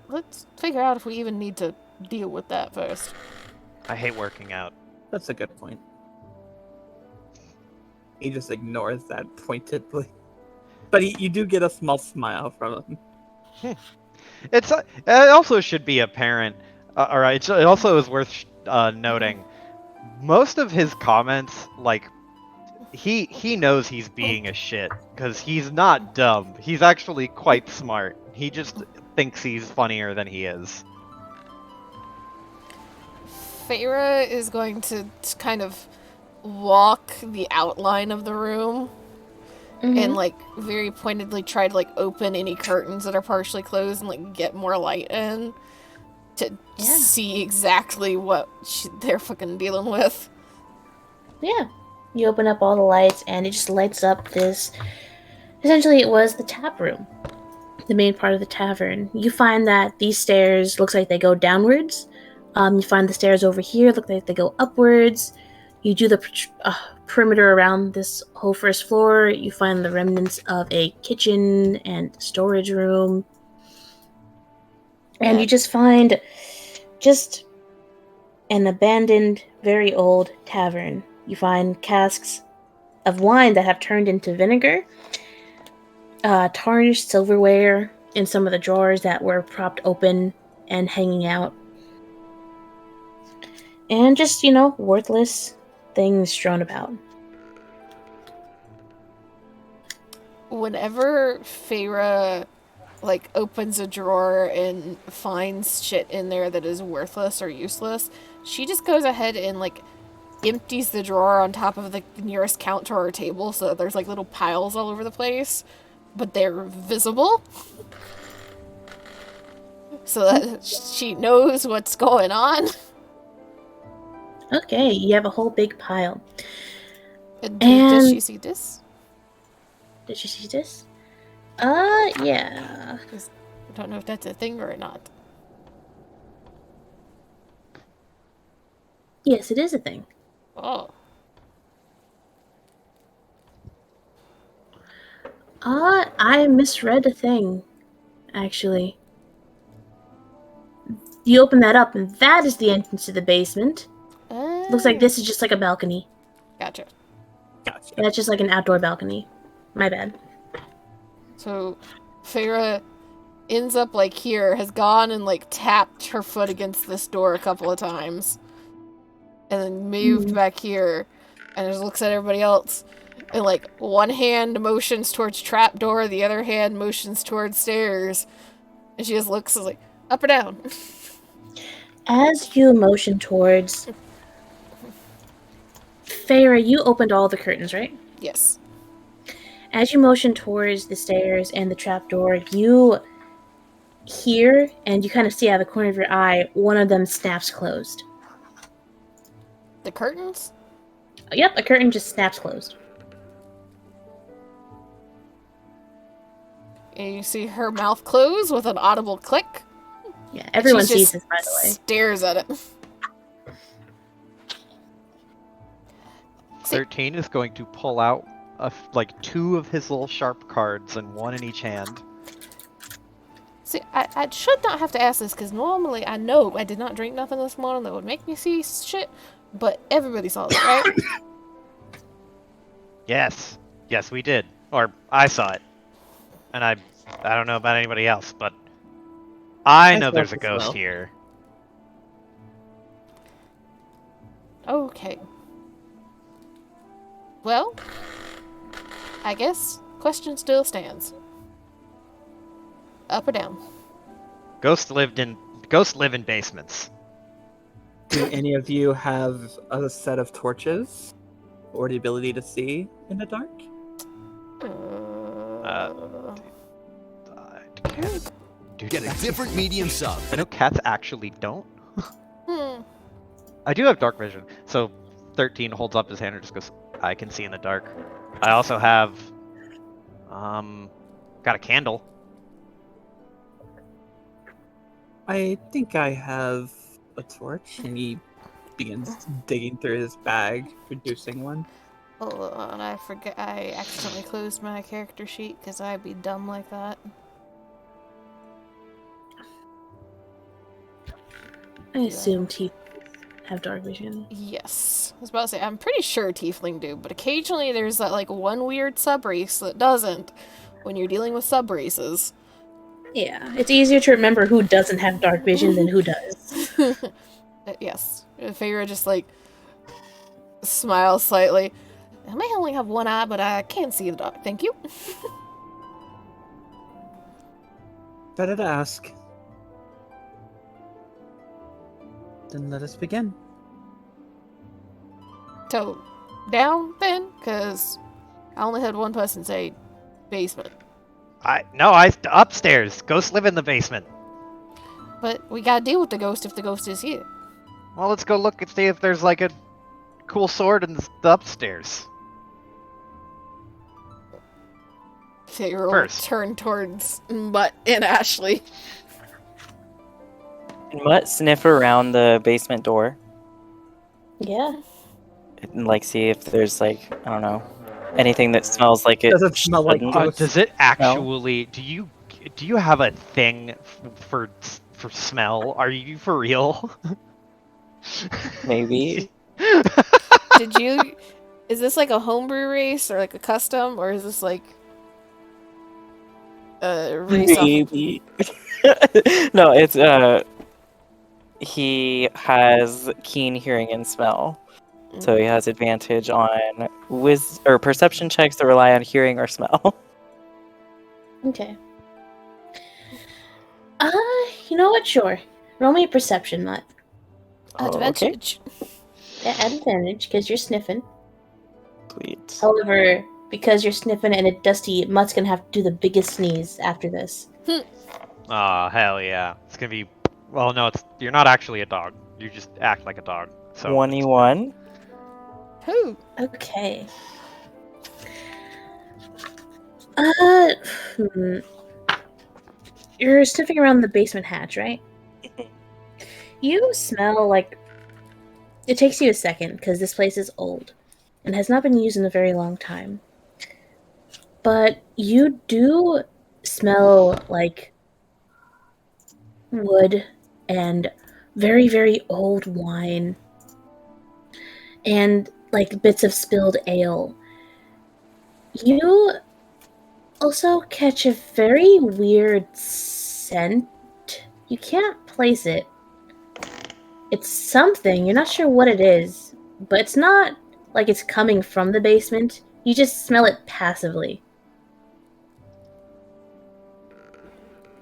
S1: Let's figure out if we even need to deal with that first.
S4: I hate working out.
S5: That's a good point. He just ignores that pointedly. But you do get a small smile from him.
S4: It also should be apparent. Alright, it also is worth noting. Most of his comments, like, he knows he's being a shit because he's not dumb. He's actually quite smart. He just thinks he's funnier than he is.
S1: Feyre is going to kind of walk the outline of the room and like very pointedly try to like open any curtains that are partially closed and like get more light in to see exactly what they're fucking dealing with.
S2: Yeah. You open up all the lights and it just lights up this. Essentially, it was the tap room, the main part of the tavern. You find that these stairs looks like they go downwards. You find the stairs over here look like they go upwards. You do the perimeter around this whole first floor. You find the remnants of a kitchen and storage room. And you just find just an abandoned, very old tavern. You find casks of wine that have turned into vinegar, tarnished silverware in some of the drawers that were propped open and hanging out, and just, worthless things strewn about.
S1: Whenever Feyre like opens a drawer and finds shit in there that is worthless or useless, she just goes ahead and like empties the drawer on top of the nearest counter or table, so that there's like little piles all over the place, but they're visible, so that she knows what's going on.
S2: Okay, you have a whole big pile.
S1: And does she see this?
S2: Did you see this? Yeah.
S1: I don't know if that's a thing or not.
S2: Yes, it is a thing.
S1: Oh.
S2: I misread a thing, actually. You open that up, and that is the entrance to the basement. Looks like this is just like a balcony.
S1: Gotcha.
S2: That's just like an outdoor balcony. My bad.
S1: So, Feyre ends up like here, has gone and like tapped her foot against this door a couple of times, and then moved back here, and just looks at everybody else, and like one hand motions towards trapdoor, the other hand motions towards stairs, and she just looks like up or down.
S2: As you motion towards Feyre, you opened all the curtains, right?
S1: Yes.
S2: As you motion towards the stairs and the trapdoor, you hear, and you kind of see out of the corner of your eye, one of them snaps closed.
S1: The curtains?
S2: Yep, a curtain just snaps closed.
S1: And you see her mouth close with an audible click.
S2: Yeah, everyone
S1: and she
S2: sees
S1: just
S2: this, by the way.
S1: Stares at it.
S4: 13 is going to pull out like 2 of his little sharp cards and 1 in each hand.
S1: See, I should not have to ask this because normally I know I did not drink nothing this morning that would make me see shit, but everybody saw it, right?
S4: Yes. Yes, we did. Or I saw it. And I don't know about anybody else, but I know
S5: saw
S4: there's
S5: it
S4: a
S5: as
S4: ghost
S5: well.
S4: here.
S1: Okay. Well, I guess question still stands. Up or down?
S4: Ghosts live in basements.
S5: Do any of you have a set of torches or the ability to see in the dark?
S6: Get a different medium sub.
S4: I know cats actually don't.
S1: Hmm.
S4: I do have dark vision, so 13 holds up his hand and just goes, I can see in the dark. I also have, got a candle.
S5: I think I have a torch, and he begins digging through his bag, producing one.
S1: Hold on, I forget. I accidentally closed my character sheet because I'd be dumb like that.
S2: I assume teeth have dark vision.
S1: Yes. I was about to say, I'm pretty sure Tiefling do, but occasionally there's that, like, one weird sub-race that doesn't when you're dealing with sub-races.
S2: Yeah, it's easier to remember who doesn't have dark vision than who does.
S1: Yes. Feyre just, like, smiles slightly. I may only have one eye, but I can see the dark. Thank you.
S5: Better to ask. Then let us begin.
S1: So, down then? Because I only had one person say basement.
S4: No, upstairs. Ghosts live in the basement.
S1: But we gotta deal with the ghost if the ghost is here.
S4: Well, let's go look and see if there's like a cool sword in the upstairs.
S1: Feyre will
S4: First.
S1: turn towards Mutt and Ashley.
S3: Can Mutt sniff around the basement door
S2: Yeah.
S3: and like see if there's like, I don't know, anything that smells like it?
S5: Does it smell like
S3: shouldn't?
S5: ghost?
S4: Does it actually? Do you have a thing for smell? Are you for real?
S3: Maybe.
S1: Did you... Is this like a homebrew race or like a custom? Or is this like... a race off...
S3: Maybe. No, it's he has keen hearing and smell. So he has advantage on perception checks that rely on hearing or smell.
S2: Okay. You know what? Sure. Roll me a perception, Mutt.
S1: Advantage.
S2: Yeah, at advantage, because you're sniffing.
S3: Please.
S2: However, because you're sniffing and it's dusty, Mutt's gonna have to do the biggest sneeze after this.
S4: Oh, hell yeah. It's gonna be... Well, no, you're not actually a dog. You just act like a dog. So
S3: 21.
S1: Who?
S2: Okay. You're sniffing around the basement hatch, right? You smell like... It takes you a second, because this place is old, and has not been used in a very long time. But you do smell like wood and very, very old wine. And like bits of spilled ale. You also catch a very weird scent. You can't place it. It's something, you're not sure what it is, but it's not like it's coming from the basement. You just smell it passively.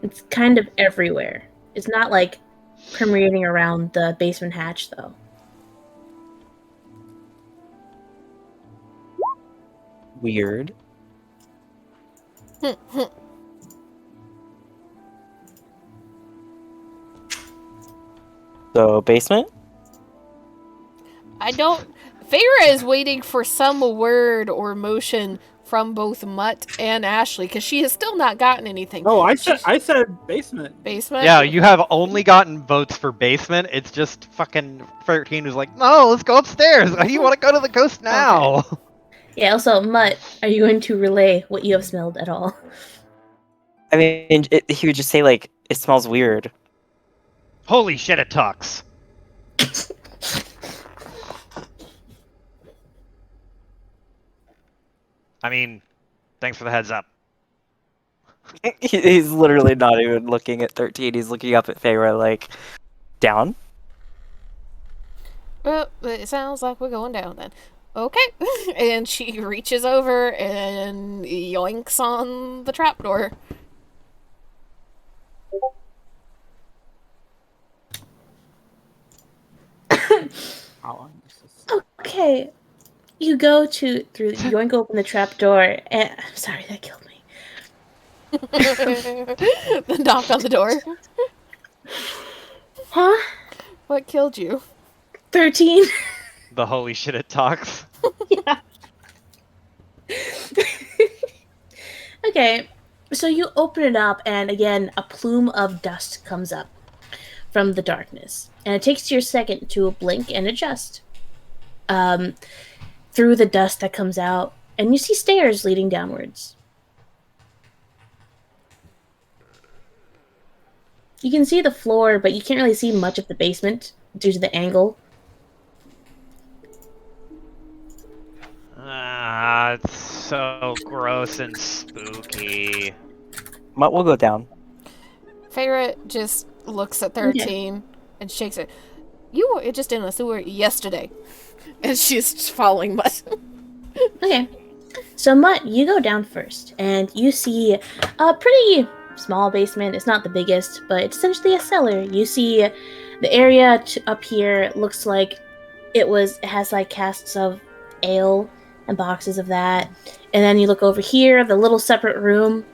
S2: It's kind of everywhere. It's not like permeating around the basement hatch, though.
S3: Weird. So basement.
S1: I don't. Feyre is waiting for some word or motion from both Mutt and Ashley because she has still not gotten anything.
S5: Oh, I
S1: She-
S5: said basement.
S1: basement.
S4: Yeah, you have only gotten votes for basement. It's just fucking 13 who's like, no, let's go upstairs. You want to go to the coast now?
S2: Yeah, also, Mutt, are you going to relay what you have smelled at all?
S3: I mean, he would just say like, "It smells weird."
S4: Holy shit, it talks. I mean, thanks for the heads up.
S3: He's literally not even looking at 13. He's looking up at Feyre like, down.
S1: Well, it sounds like we're going down then. Okay. And she reaches over and yoinks on the trapdoor.
S5: How long is this?
S2: Okay. You go to you're going to open the trap door, and I'm sorry, that killed me.
S1: The knock on the door.
S2: Huh?
S1: What killed you?
S2: 13.
S4: The holy shit, it talks.
S2: Yeah. Okay, so you open it up, and again, a plume of dust comes up from the darkness, and it takes you a second to blink and adjust. Through the dust that comes out, and you see stairs leading downwards. You can see the floor, but you can't really see much of the basement due to the angle.
S4: Ah, it's so gross and spooky.
S3: Mutt will go down.
S1: Feyre just looks at 13 and shakes it. You were just in a sewer yesterday. And she's just following Mutt.
S2: Okay. So, Mutt, you go down first, and you see a pretty small basement. It's not the biggest, but it's essentially a cellar. You see the area up here looks like it has like casks of ale and boxes of that. And then you look over here, the little separate room.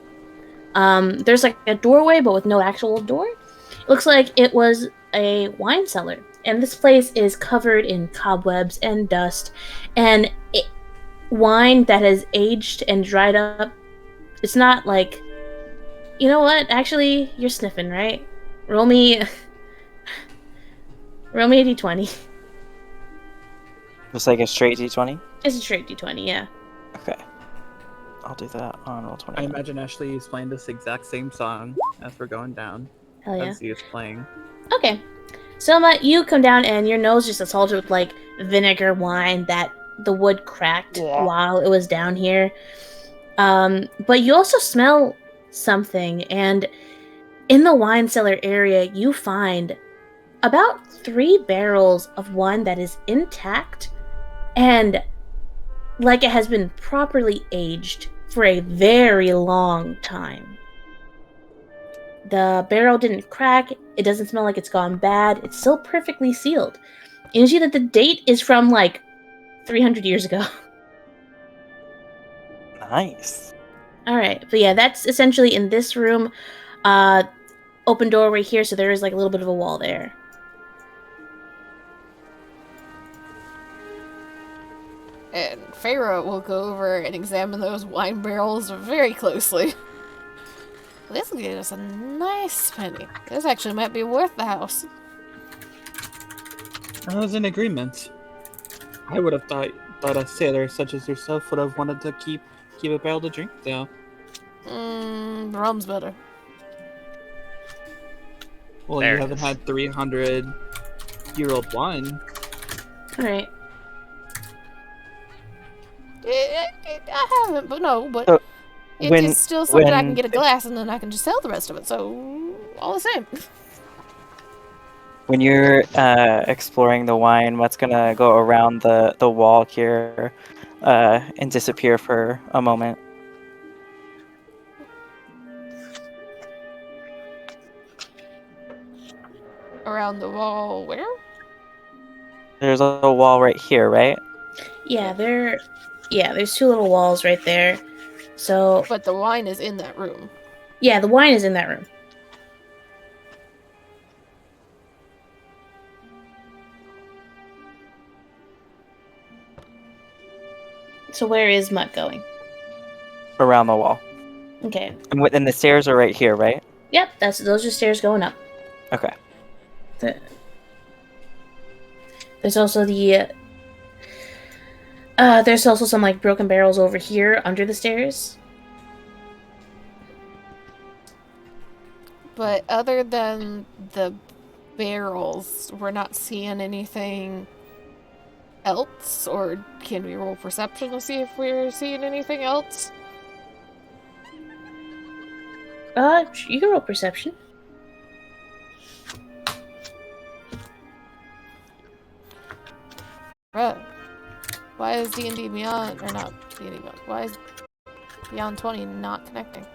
S2: There's like a doorway, but with no actual door. It looks like it was a wine cellar. And this place is covered in cobwebs and dust and wine that has aged and dried up. It's not like... You know what? Actually, you're sniffing, right? Roll me a d20.
S3: Just like a straight D20.
S2: It's a straight d20, yeah.
S3: Okay. I'll do that on roll 20.
S5: I imagine Ashley is playing this exact same song as we're going down.
S2: Hell yeah.
S5: As he is playing.
S2: Okay. Selma, you come down and your nose just assaulted with like vinegar wine that the wood cracked while it was down here. But you also smell something, and in the wine cellar area, you find about 3 barrels of wine that is intact and like it has been properly aged for a very long time. The barrel didn't crack, it doesn't smell like it's gone bad, it's still perfectly sealed. And you see that the date is from like 300 years ago.
S3: Nice.
S2: Alright, but yeah, that's essentially in this room. Open door right here, so there is like a little bit of a wall there.
S1: And Feyre will go over and examine those wine barrels very closely. This will get us a nice penny. This actually might be worth the house.
S5: I was in agreement. I would have thought a sailor such as yourself would have wanted to keep a barrel to drink, though.
S1: Rum's better.
S5: Well,
S4: There
S5: you
S4: it
S5: haven't
S4: is.
S5: had 300-year-old wine.
S2: Alright.
S1: I haven't, but no, but
S3: So,
S1: it's still something I can
S3: when-
S1: get a glass and then I can just sell the rest of it, so all the same.
S3: When you're exploring the wine, Mutt's gonna go around the wall here and disappear for a moment.
S1: Around the wall, where?
S3: There's a wall right here, right?
S2: Yeah, there's 2 little walls right there. So,
S1: But the wine is in that room.
S2: yeah, the wine is in that room. So where is Mutt going?
S3: Around the wall.
S2: Okay.
S3: And the stairs are right here, right?
S2: Yep, those are stairs going up.
S3: Okay.
S2: There's also there's also some like broken barrels over here under the stairs.
S1: But other than the barrels, we're not seeing anything else? Or can we roll perception to see if we're seeing anything else?
S2: You can roll perception.
S1: Bruh. Why is D&D Beyond, or not D&D Beyond, why is Beyond 20 not connecting?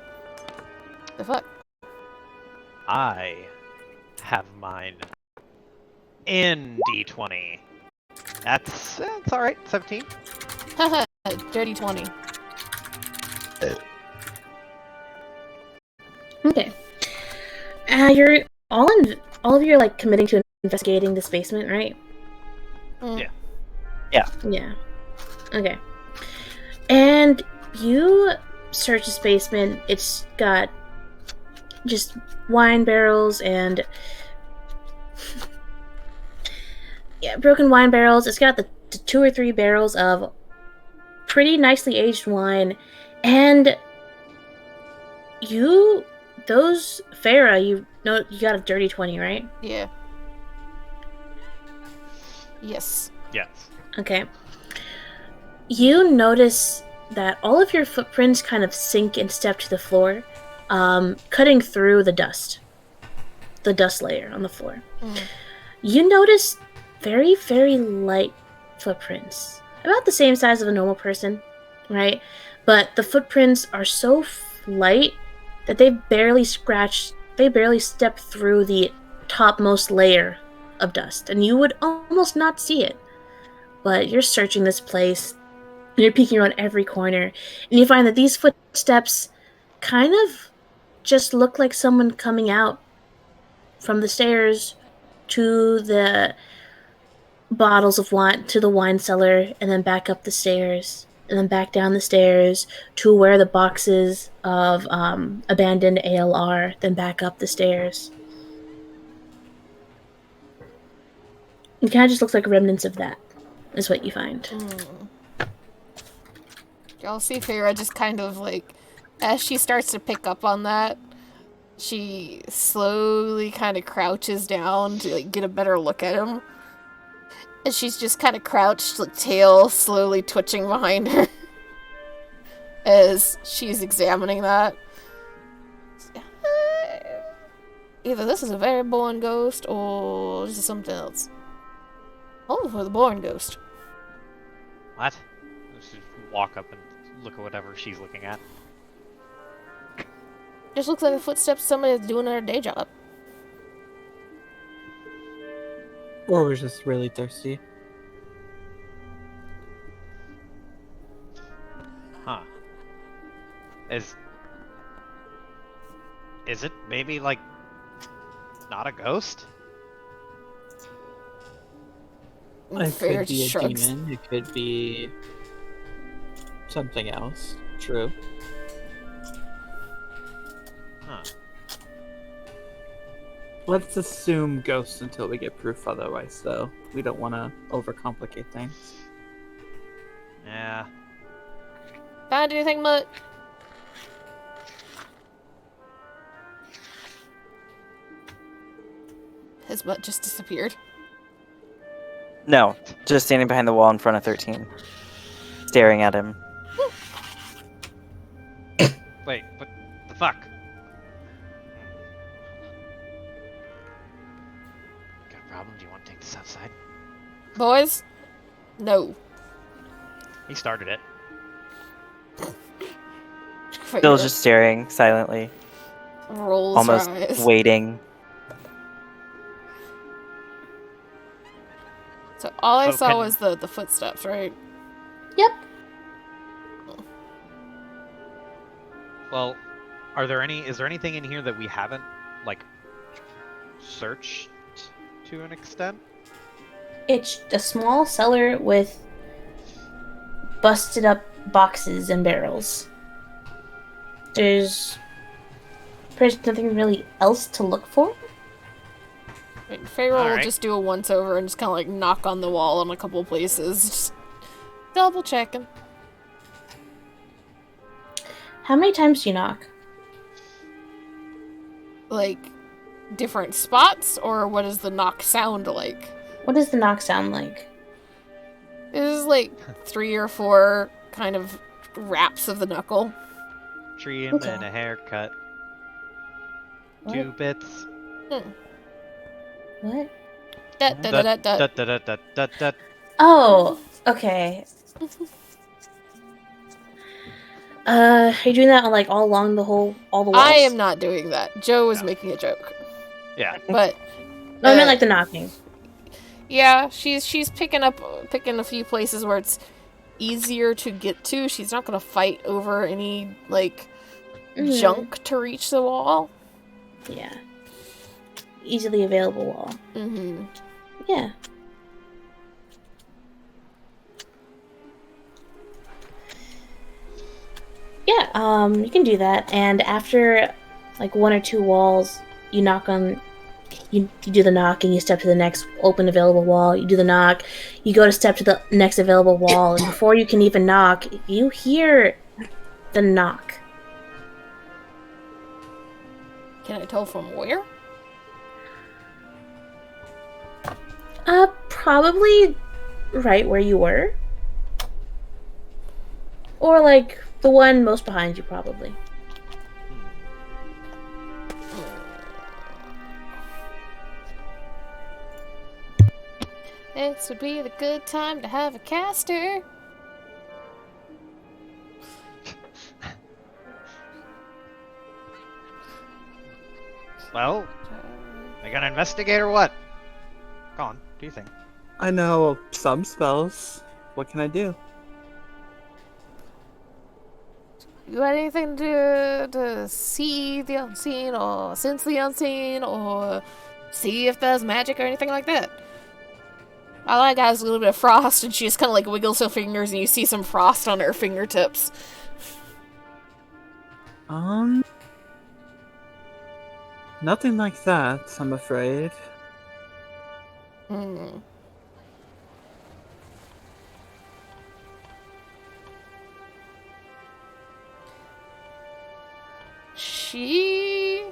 S1: The fuck?
S4: I have mine in D20. That's alright, 17.
S1: Haha, dirty 20.
S2: Okay. You're all of you are like committing to investigating this basement, right?
S1: Mm.
S2: Yeah. Okay. And you search this basement. It's got just wine barrels and broken wine barrels. It's got the 2 or 3 barrels of pretty nicely aged wine, and Farah, you know you got a dirty 20, right?
S1: Yeah. Yes.
S4: Yes.
S2: Okay. You notice that all of your footprints kind of sink and step to the floor, cutting through the dust layer on the floor.
S1: Mm.
S2: You notice very, very light footprints, about the same size of a normal person, right? But the footprints are so light that they barely step through the topmost layer of dust, and you would almost not see it. But you're searching this place, and you're peeking around every corner, and you find that these footsteps kind of just look like someone coming out from the stairs to the bottles of wine, to the wine cellar, and then back up the stairs, and then back down the stairs to where the boxes of abandoned ale are, then back up the stairs. It kind of just looks like remnants of that, is what you find.
S1: Y'all see Farah just kind of like, as she starts to pick up on that, she slowly kind of crouches down to like get a better look at him. And she's just kind of crouched, like tail slowly twitching behind her as she's examining that. Either this is a very born ghost or this is something else. Oh, for the born ghost.
S4: What? Let's just walk up and look at whatever she's looking at.
S1: Just looks like the footsteps of somebody that's doing their day job.
S5: Or we're just really thirsty.
S4: Huh. Is it maybe like not a ghost?
S5: It
S1: Farah
S5: could be
S1: just
S5: a
S1: shrugs.
S5: demon. It could be something else. True.
S4: Huh.
S5: Let's assume ghosts until we get proof otherwise, though. We don't want to overcomplicate things.
S4: Yeah.
S1: Found anything, Mutt? His butt just disappeared.
S3: No, just standing behind the wall in front of 13. Staring at him.
S4: Wait, what the fuck? Got a problem? Do you want to take this outside?
S1: Boys? No.
S4: He started it.
S3: Still just staring silently,
S1: rolls
S3: almost
S1: her eyes.
S3: waiting.
S1: So all I
S4: So
S1: saw
S4: can-
S1: was the footsteps, right?
S2: Yep.
S4: Well, is there anything in here that we haven't, like, searched to an extent?
S2: It's a small cellar with busted up boxes and barrels. There's nothing really else to look for.
S1: Pharaoh will
S4: Alright.
S1: just do a once over and just kind of like knock on the wall in a couple places, just double checking.
S2: How many times do you knock?
S1: Like different spots, or what does the knock sound like?
S2: What does the knock sound like?
S1: It is like 3 or 4 kind of raps of the knuckle.
S4: Trim
S2: Okay.
S4: and a haircut.
S2: What?
S4: 2 bits.
S2: What?
S1: Da, da, da, da, da.
S4: Da, da, da, da, da, da.
S2: Oh, okay. Are you doing that like all along all the walls?
S1: I am not doing that. Joe was making a joke,
S4: Yeah.
S1: but
S2: No, I meant like the knocking.
S1: yeah, she's picking a few places where it's easier to get to. She's not gonna fight over any like junk to reach the wall.
S2: Yeah. Easily available wall.
S1: Mm-hmm.
S2: Yeah. Yeah, you can do that. And after like 1 or 2 walls, you do the knock and you step to the next open available wall. You do the knock, you go to step to the next available wall, and before you can even knock, you hear the knock.
S1: Can I tell from where?
S2: Probably right where you were. Or like the one most behind you, probably.
S1: This would be the good time to have a caster.
S4: Well, I gonna investigate or what? Go on, do you think?
S5: I know some spells. What can I do?
S1: You got anything to see the unseen, or sense the unseen, or see if there's magic or anything like that? All I got is a little bit of frost, and she just kind of like wiggles her fingers, and you see some frost on her fingertips.
S5: Nothing like that, I'm afraid.
S1: Hmm. She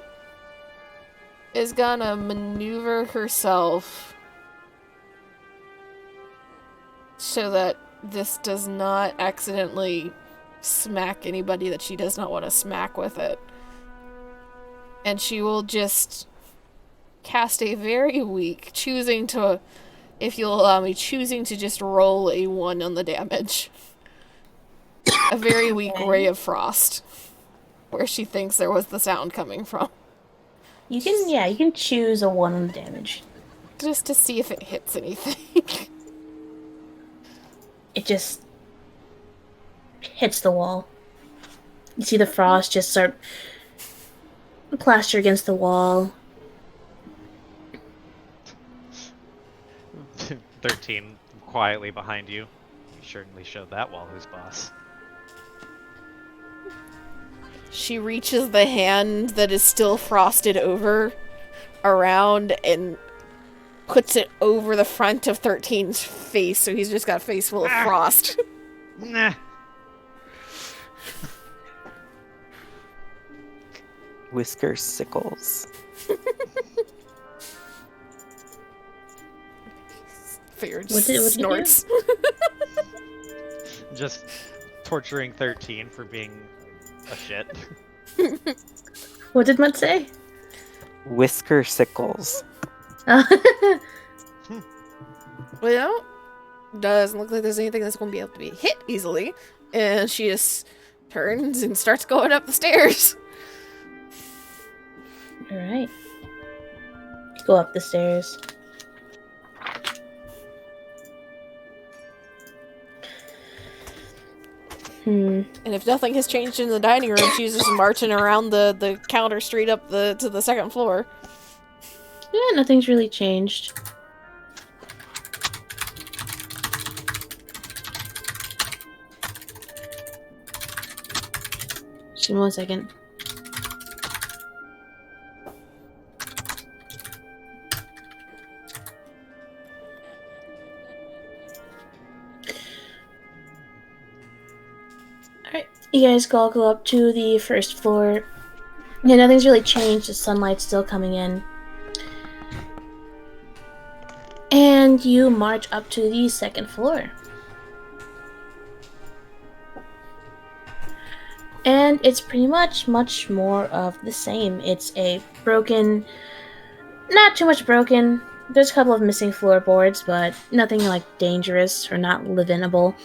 S1: is gonna maneuver herself so that this does not accidentally smack anybody that she does not want to smack with it. And she will just cast a very weak, choosing to, if you'll allow me, choosing to just roll a 1 on the damage. A very weak ray of frost, where she thinks there was the sound coming from.
S2: You can choose a 1 on the damage.
S1: Just to see if it hits anything.
S2: It just hits the wall. You see the frost just start plaster against the wall.
S4: 13 quietly behind you. You certainly showed that wall who's boss.
S1: She reaches the hand that is still frosted over around and puts it over the front of 13's face, so he's just got a face full of frost.
S4: Nah.
S3: Whisker sickles.
S1: Figure
S2: What did you
S1: snorts.
S4: Just torturing 13 for being a shit.
S2: What did Mutt say?
S3: Whisker sickles.
S1: Well, doesn't look like there's anything that's going to be able to be hit easily. And she just turns and starts going up the stairs.
S2: Alright. Go up the stairs.
S1: And if nothing has changed in the dining room, she's just marching around the counter straight up to the second floor.
S2: Yeah, nothing's really changed. Give me 1 second. Alright, you guys all go up to the first floor. Yeah, nothing's really changed. The sunlight's still coming in. And you march up to the second floor. And it's pretty much more of the same. It's a broken, not too much broken. There's a couple of missing floorboards, but nothing like dangerous or not livable.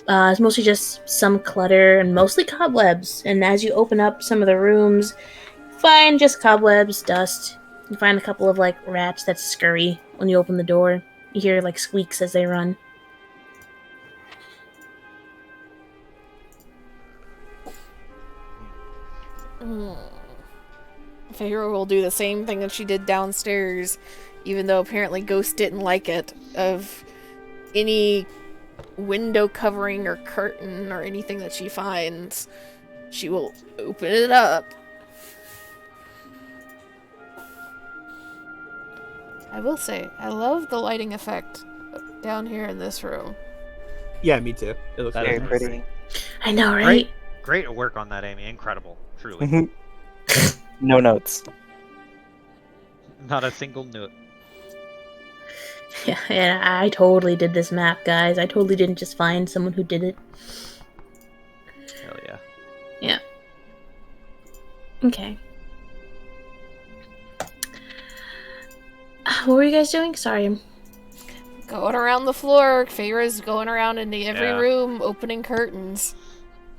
S2: It's mostly just some clutter and mostly cobwebs. And as you open up some of the rooms, you find just cobwebs, dust. You find a couple of like rats that scurry when you open the door. You hear like squeaks as they run.
S1: Feyre will do the same thing that she did downstairs, even though apparently Ghost didn't like it, of any window covering or curtain or anything that she finds, she will open it up. I will say, I love the lighting effect down here in this room.
S5: Yeah, me too. It looks
S4: That
S3: Very
S4: is
S5: very
S3: pretty.
S2: I know, right?
S4: Great work on that, Amy. Incredible. Truly.
S3: No notes.
S4: Not a single note.
S2: Yeah, and I totally did this map, guys. I totally didn't just find someone who did it.
S4: Hell yeah.
S2: Yeah. Okay. What were you guys doing? Sorry.
S1: Going around the floor, Feyre's going around into every
S4: Yeah.
S1: room, opening curtains.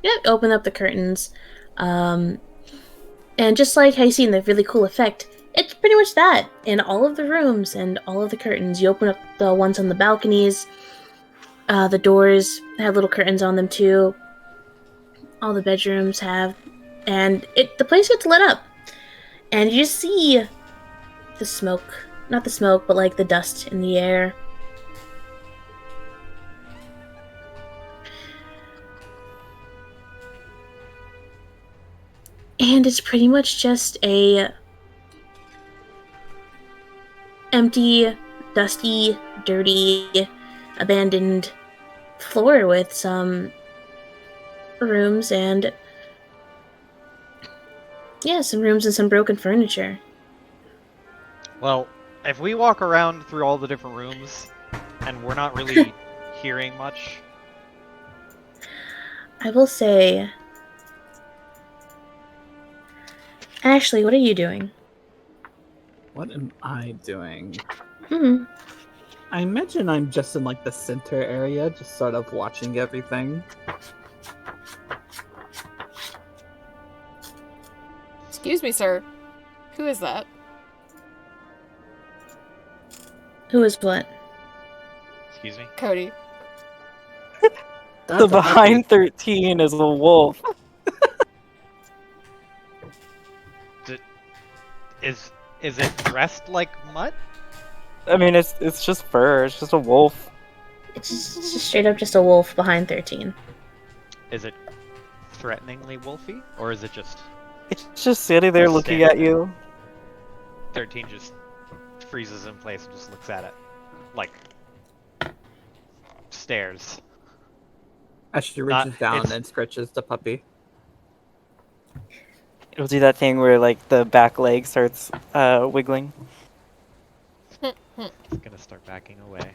S2: Yep, open up the curtains. And just like how you seen the really cool effect, it's pretty much that in all of the rooms and all of the curtains. You open up the ones on the balconies. The doors have little curtains on them too. All the bedrooms have, and the place gets lit up, and you just see the smoke. Not the smoke, but like the dust in the air. And it's pretty much just a empty, dusty, dirty, abandoned floor with some rooms and some rooms and some broken furniture.
S4: Well, if we walk around through all the different rooms and we're not really hearing much,
S2: I will say, Ashley, what are you doing?
S5: What am I doing?
S2: Hmm.
S5: I imagine I'm just in like the center area, just sort of watching everything.
S1: Excuse me, sir. Who is that?
S2: Who is what?
S4: excuse me.
S1: Cody.
S5: That's
S3: The
S5: a
S3: behind
S5: puppy.
S3: 13 is a wolf.
S4: Is it dressed like mutt?
S3: I mean, it's just fur. It's just a wolf.
S2: It's just straight up just a wolf behind 13.
S4: Is it threateningly wolfy, or is it just
S3: It's just sitting there
S4: Just
S3: looking
S4: standing
S3: at you.
S4: 13 just freezes in place and just looks at it, like stares?
S5: Ashley
S4: Not-
S5: reaches down
S4: it's-
S5: and scratches the puppy.
S3: It'll do that thing where like the back leg starts wiggling.
S4: It's gonna start backing away.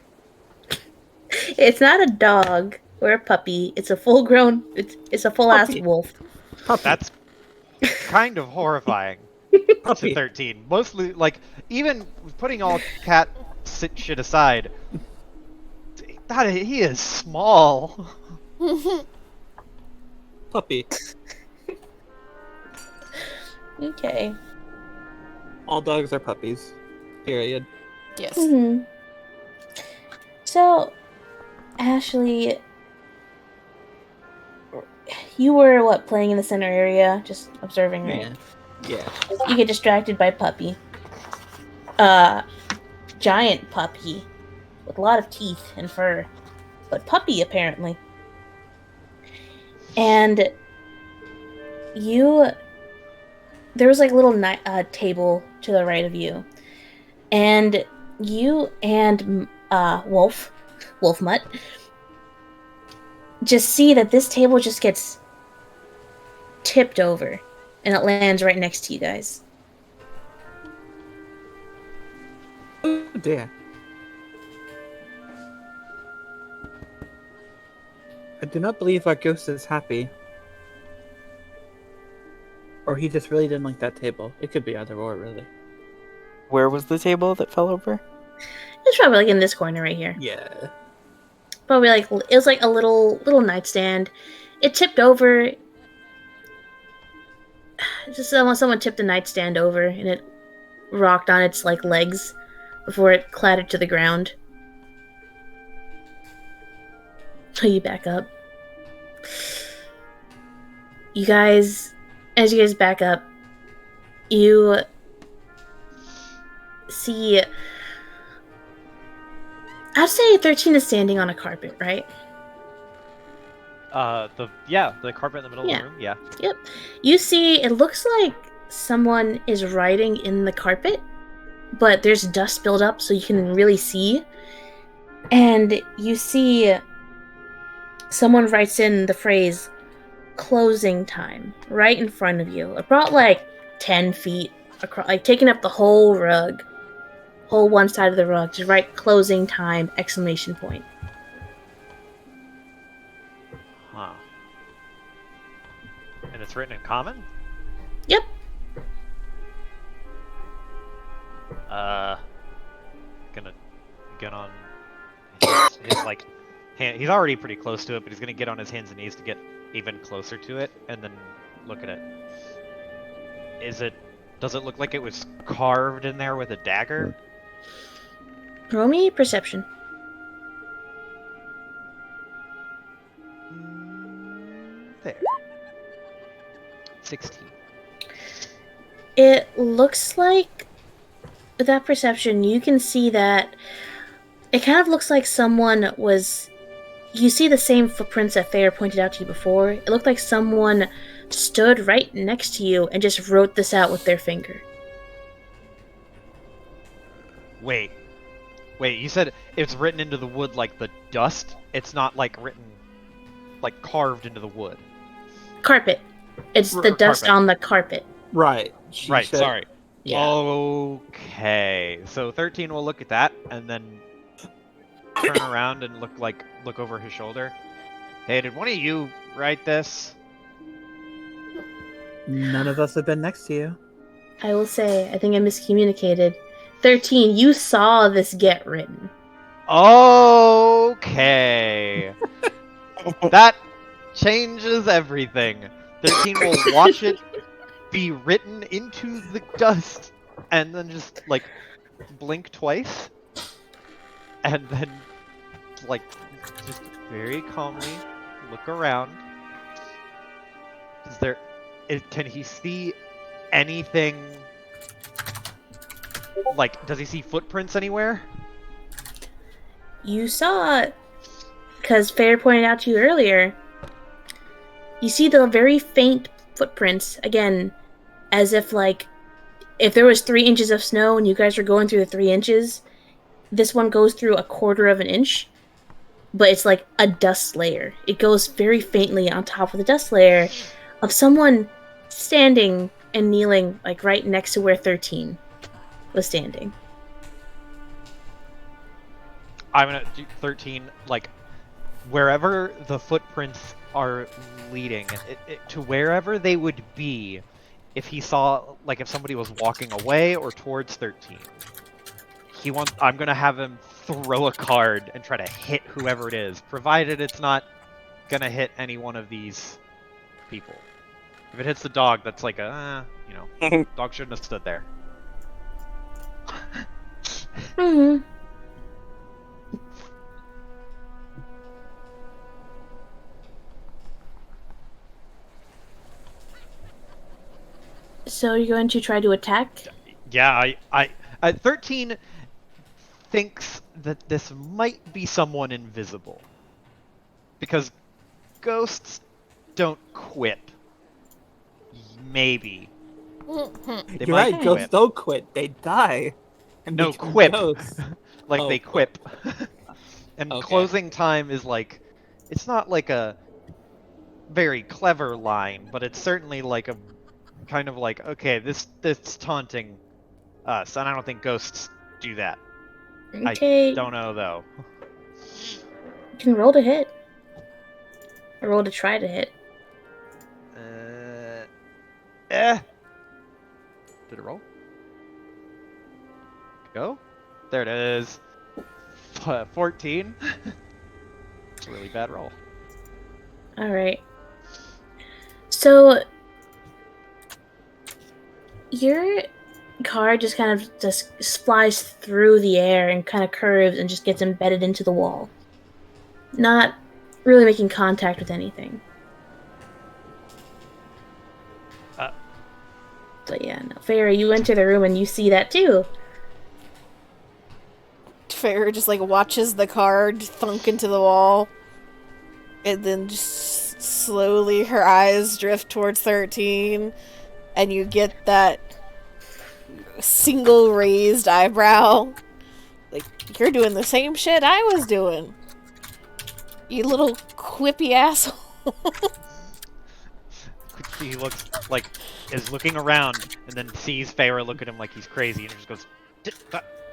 S2: It's not a dog or a puppy. It's a full-grown. It's a full-ass
S5: Puppy.
S2: wolf.
S5: Puppy.
S4: That's kind of horrifying to
S5: puppy.
S4: 13. Mostly, like, even putting all cat shit aside, he is small.
S5: Puppy.
S2: Okay.
S5: All dogs are puppies. Period.
S1: Yes.
S2: Hmm. So, Ashley, you were playing in the center area, just observing, right?
S5: Yeah.
S2: You get distracted by Puppy. Giant Puppy with a lot of teeth and fur, but Puppy apparently. And there was like a little table to the right of you, and you and Wolf Mutt, just see that this table just gets tipped over, and it lands right next to you guys.
S5: Oh dear. I do not believe our ghost is happy. Or he just really didn't like that table. It could be either or, really.
S3: Where was the table that fell over?
S2: It's probably like in this corner right here.
S5: Yeah.
S2: Probably like it was like a little nightstand. It tipped over. Just someone tipped the nightstand over, and it rocked on its like legs before it clattered to the ground. So you back up. You guys, as you guys back up, you see. I'd say 13 is standing on a carpet, right?
S4: The carpet in the middle
S2: Yeah.
S4: of the room. Yeah.
S2: Yep. You see, it looks like someone is writing in the carpet, but there's dust buildup, so you can really see. And you see someone writes in the phrase closing time right in front of you. About like 10 feet across, like taking up the whole rug, whole one side of the rug, just write closing time, exclamation point.
S4: Huh. And it's written in common?
S2: Yep.
S4: Gonna get on his like hand. He's already pretty close to it, but he's gonna get on his hands and knees to get even closer to it, and then look at it. Does it look like it was carved in there with a dagger?
S2: Roll me perception.
S4: There. 16.
S2: It looks like, with that perception, you can see that it kind of looks like someone was. You see the same footprints that Fair pointed out to you before. It looked like someone stood right next to you and just wrote this out with their finger.
S4: Wait, you said it's written into the wood like the dust? It's not like written, like carved into the wood.
S2: Carpet. It's the dust
S4: carpet.
S2: on the carpet.
S5: Right.
S4: Right, sorry.
S2: Yeah.
S4: Okay, so 13 will look at that and then turn around and look over his shoulder. Hey, did one of you write this?
S5: None of us have been next to you.
S2: I will say, I think I miscommunicated. 13, you saw this get written.
S4: Okay. That changes everything. 13 will watch it be written into the dust and then just like blink twice and then like just very calmly look around. Can he see anything? Like, does he see footprints anywhere?
S2: You saw, because Fair pointed out to you earlier, you see the very faint footprints, again, as if like, if there was 3 inches of snow and you guys were going through the 3 inches, this one goes through a quarter of an inch, but it's like a dust layer. It goes very faintly on top of the dust layer of someone standing and kneeling like right next to where 13 was standing.
S4: I'm gonna do 13, like, wherever the footprints are leading, to wherever they would be if he saw, like, if somebody was walking away or towards 13. I'm gonna have him throw a card and try to hit whoever it is, provided it's not gonna hit any one of these people. If it hits the dog, that's like dog shouldn't have stood there.
S2: Mm-hmm. So you're going to try to attack?
S4: Yeah, I 13 thinks that this might be someone invisible. Because ghosts don't quip. Maybe. They
S5: You're
S4: might
S5: right, ghosts
S4: quip.
S5: don't quit. They die. And
S4: No,
S5: become
S4: quip.
S5: ghosts.
S4: Like
S5: Oh,
S4: they quip. And
S5: Okay.
S4: closing time is like, it's not like a very clever line, but it's certainly like a kind of like, okay, this taunting us, and I don't think ghosts do that.
S2: Okay,
S4: I don't know though.
S2: you can roll to hit. Or roll to try to hit.
S4: Eh. Did it roll? Go. There it is. 14. It's a really bad roll.
S2: Alright. So, your car just kind of just flies through the air and kind of curves and just gets embedded into the wall. Not really making contact with anything. But yeah, no. Fairy, you enter the room and you see that too.
S1: Farrah just like watches the card thunk into the wall, and then just slowly her eyes drift towards 13, and you get that single raised eyebrow. Like, you're doing the same shit I was doing. You little quippy asshole.
S4: He looks like is looking around and then sees Feyre look at him like he's crazy and just goes,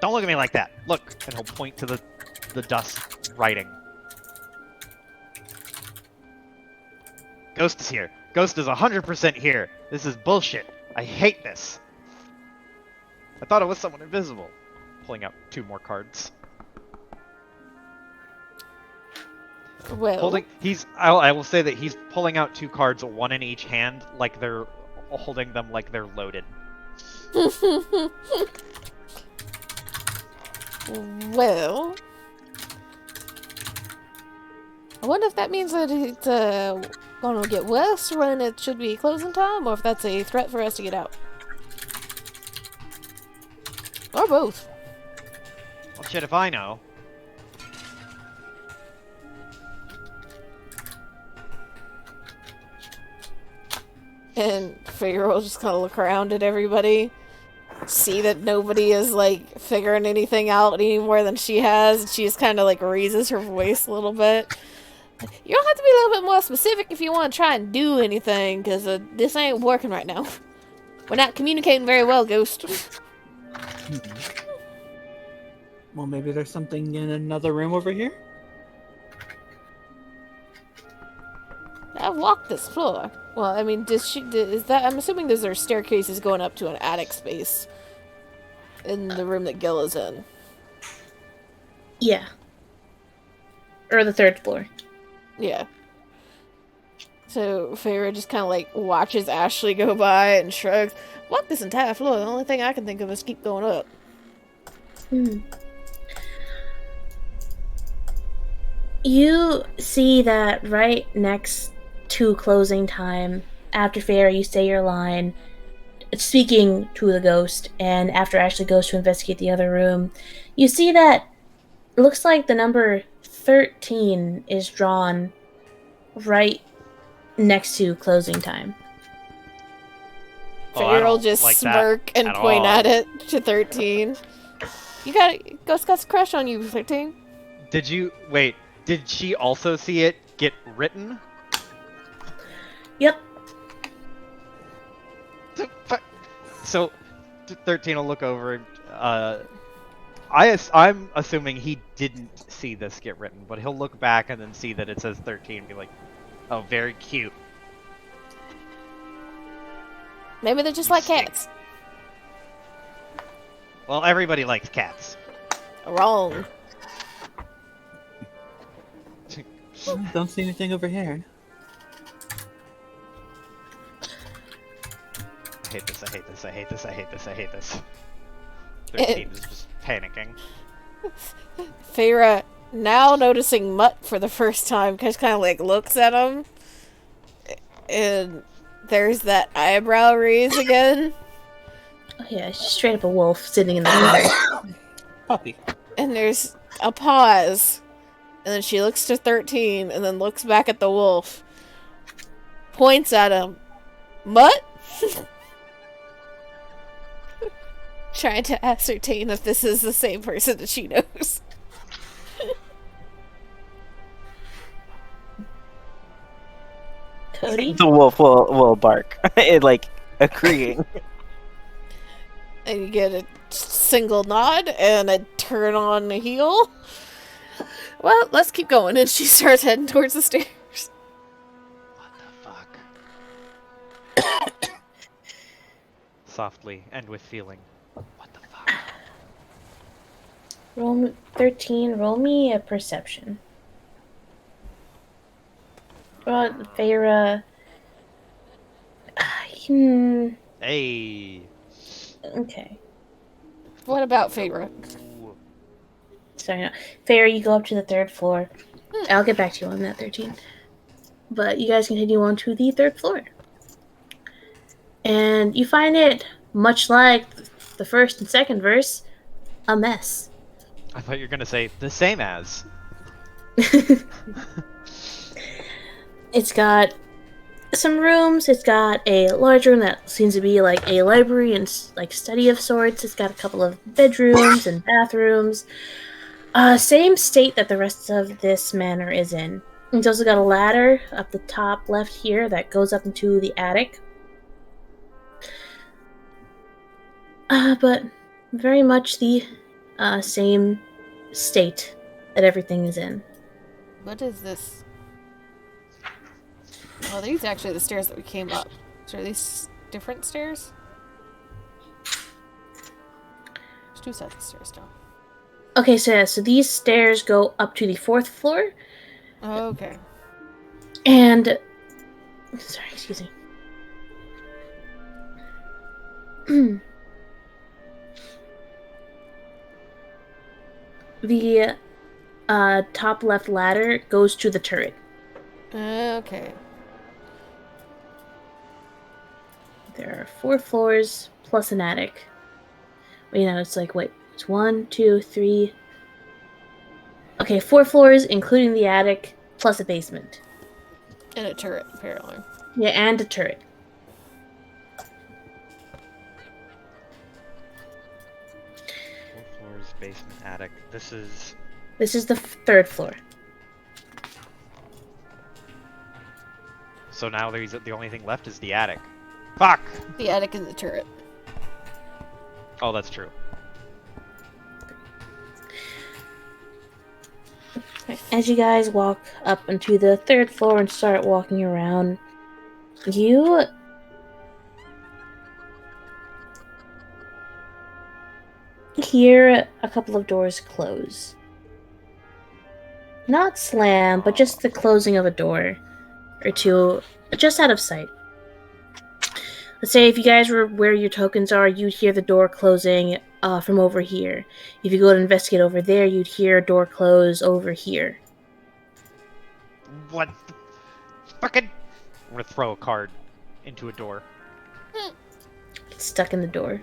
S4: "Don't look at me like that. Look," and he'll point to the dust writing. Ghost is here. Ghost is 100% here. This is bullshit. I hate this. I thought it was someone invisible. Pulling out 2 more cards.
S1: Well,
S4: I will say that he's pulling out 2 cards, 1 in each hand, like they're holding them like they're loaded.
S1: well, I wonder if that means that it's going to get worse when it should be closing time, or if that's a threat for us to get out. Or both.
S4: Well, shit if I know.
S1: And Figure will just kind of look around at everybody, see that nobody is like figuring anything out any more than she has. She just kind of like raises her voice a little bit. You don't have to be a little bit more specific if you want to try and do anything, because this ain't working right now. We're not communicating very well, Ghost.
S5: Well, maybe there's something in another room over here?
S1: I've walked this floor. Well, I mean, is that? I'm assuming those are staircases going up to an attic space in the room that Gil is in.
S2: Yeah. Or the 3rd floor.
S1: Yeah. So Feyre just kind of like watches Ashley go by and shrugs. Walk this entire floor. The only thing I can think of is keep going up.
S2: You see that right next to closing time, after Feyre, you say your line, speaking to the ghost, and after Ashley goes to investigate the other room, you see that it looks like the number 13 is drawn right next to closing time.
S1: Feyre will just
S4: like
S1: smirk and
S4: at
S1: point
S4: all.
S1: at it to 13. Ghost got a crush on you, 13.
S4: Did she also see it get written?
S2: Yep.
S4: So 13 will look over. I'm assuming he didn't see this get written, but he'll look back and then see that it says 13 and be like, "Oh, very cute."
S1: Maybe they're just like cats.
S4: Well, everybody likes cats.
S1: Wrong.
S5: Don't see anything over here.
S4: I hate this, I hate this, I hate this, I hate this, I hate this. 13 is just panicking.
S1: Feyre, now noticing Mutt for the first time, just kind of like looks at him. And there's that eyebrow raise again.
S2: Oh yeah, it's just straight up a wolf sitting in the corner.
S5: Puppy.
S1: And there's a pause. And then she looks to 13 and then looks back at the wolf. Points at him. What? Trying to ascertain if this is the same person that she knows.
S2: Cody?
S3: The wolf will bark. It like agreeing.
S1: And you get a single nod and a turn on the heel. Well, let's keep going. And she starts heading towards the stairs.
S4: What the fuck? Softly and with feeling. What the fuck?
S2: Roll 13. Roll me a perception. Well, Feyre.
S4: Hey.
S2: Okay.
S1: What about Feyre?
S2: Sorry, no. Feyre, you go up to the 3rd floor. I'll get back to you on that 13. But you guys continue on to the 3rd floor. And you find it, much like the 1st and 2nd verse, a mess.
S4: I thought you were gonna say the same as.
S2: It's got some rooms. It's got a large room that seems to be like a library and like study of sorts. It's got a couple of bedrooms and bathrooms. Same state that the rest of this manor is in. It's also got a ladder up the top left here that goes up into the attic. But very much the same state that everything is in.
S1: What is this? Oh, these are actually the stairs that we came up. So are these different stairs? There's 2 sets of stairs still.
S2: Okay, so these stairs go up to the 4th floor.
S1: Oh, okay.
S2: And sorry, excuse me. The top left ladder goes to the turret.
S1: Okay.
S2: There are 4 floors plus an attic. You know, it's like, wait, it's 1, 2, 3. Okay, 4 floors, including the attic, plus a basement.
S1: And a turret, apparently.
S2: Yeah, and a turret.
S4: 4 floors, basement, attic. This is
S2: This is the 3rd floor.
S4: so now the only thing left is the attic. Fuck!
S1: The attic and the turret.
S4: Oh, that's true.
S2: As you guys walk up into the 3rd floor and start walking around, you hear a couple of doors close. Not slam, but just the closing of a door or two, just out of sight. Let's say if you guys were where your tokens are, you'd hear the door closing from over here. If you go to investigate over there, you'd hear a door close over here.
S4: What the fucking... I'm gonna throw a card into a door.
S2: It's stuck in the door.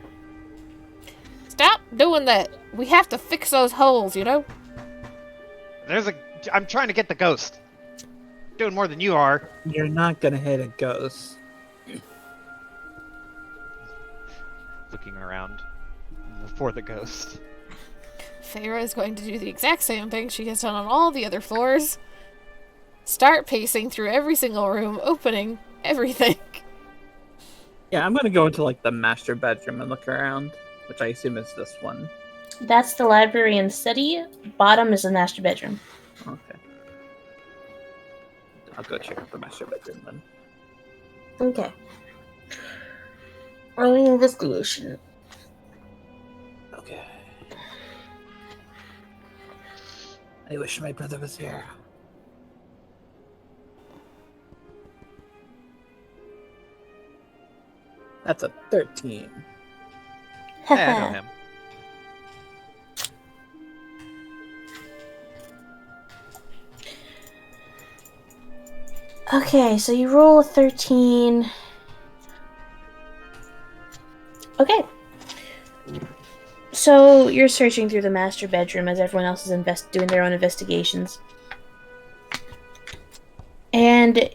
S1: Stop doing that. We have to fix those holes, you know?
S4: I'm trying to get the ghost. Doing more than you are.
S5: You're not gonna hit a ghost.
S4: Looking around for the ghost.
S1: Feyre is going to do the exact same thing she has done on all the other floors. Start pacing through every single room, opening everything.
S5: Yeah, I'm gonna go into like the master bedroom and look around, which I assume is this one.
S2: That's the library and study. Bottom is the master bedroom.
S5: Okay. I'll go check out the master bedroom then.
S2: Okay. Rolling investigation.
S5: Okay. I wish my brother was here. That's a 13.
S4: Yeah, I know him.
S2: Okay, so you roll a 13. Okay. So you're searching through the master bedroom as everyone else is doing their own investigations. And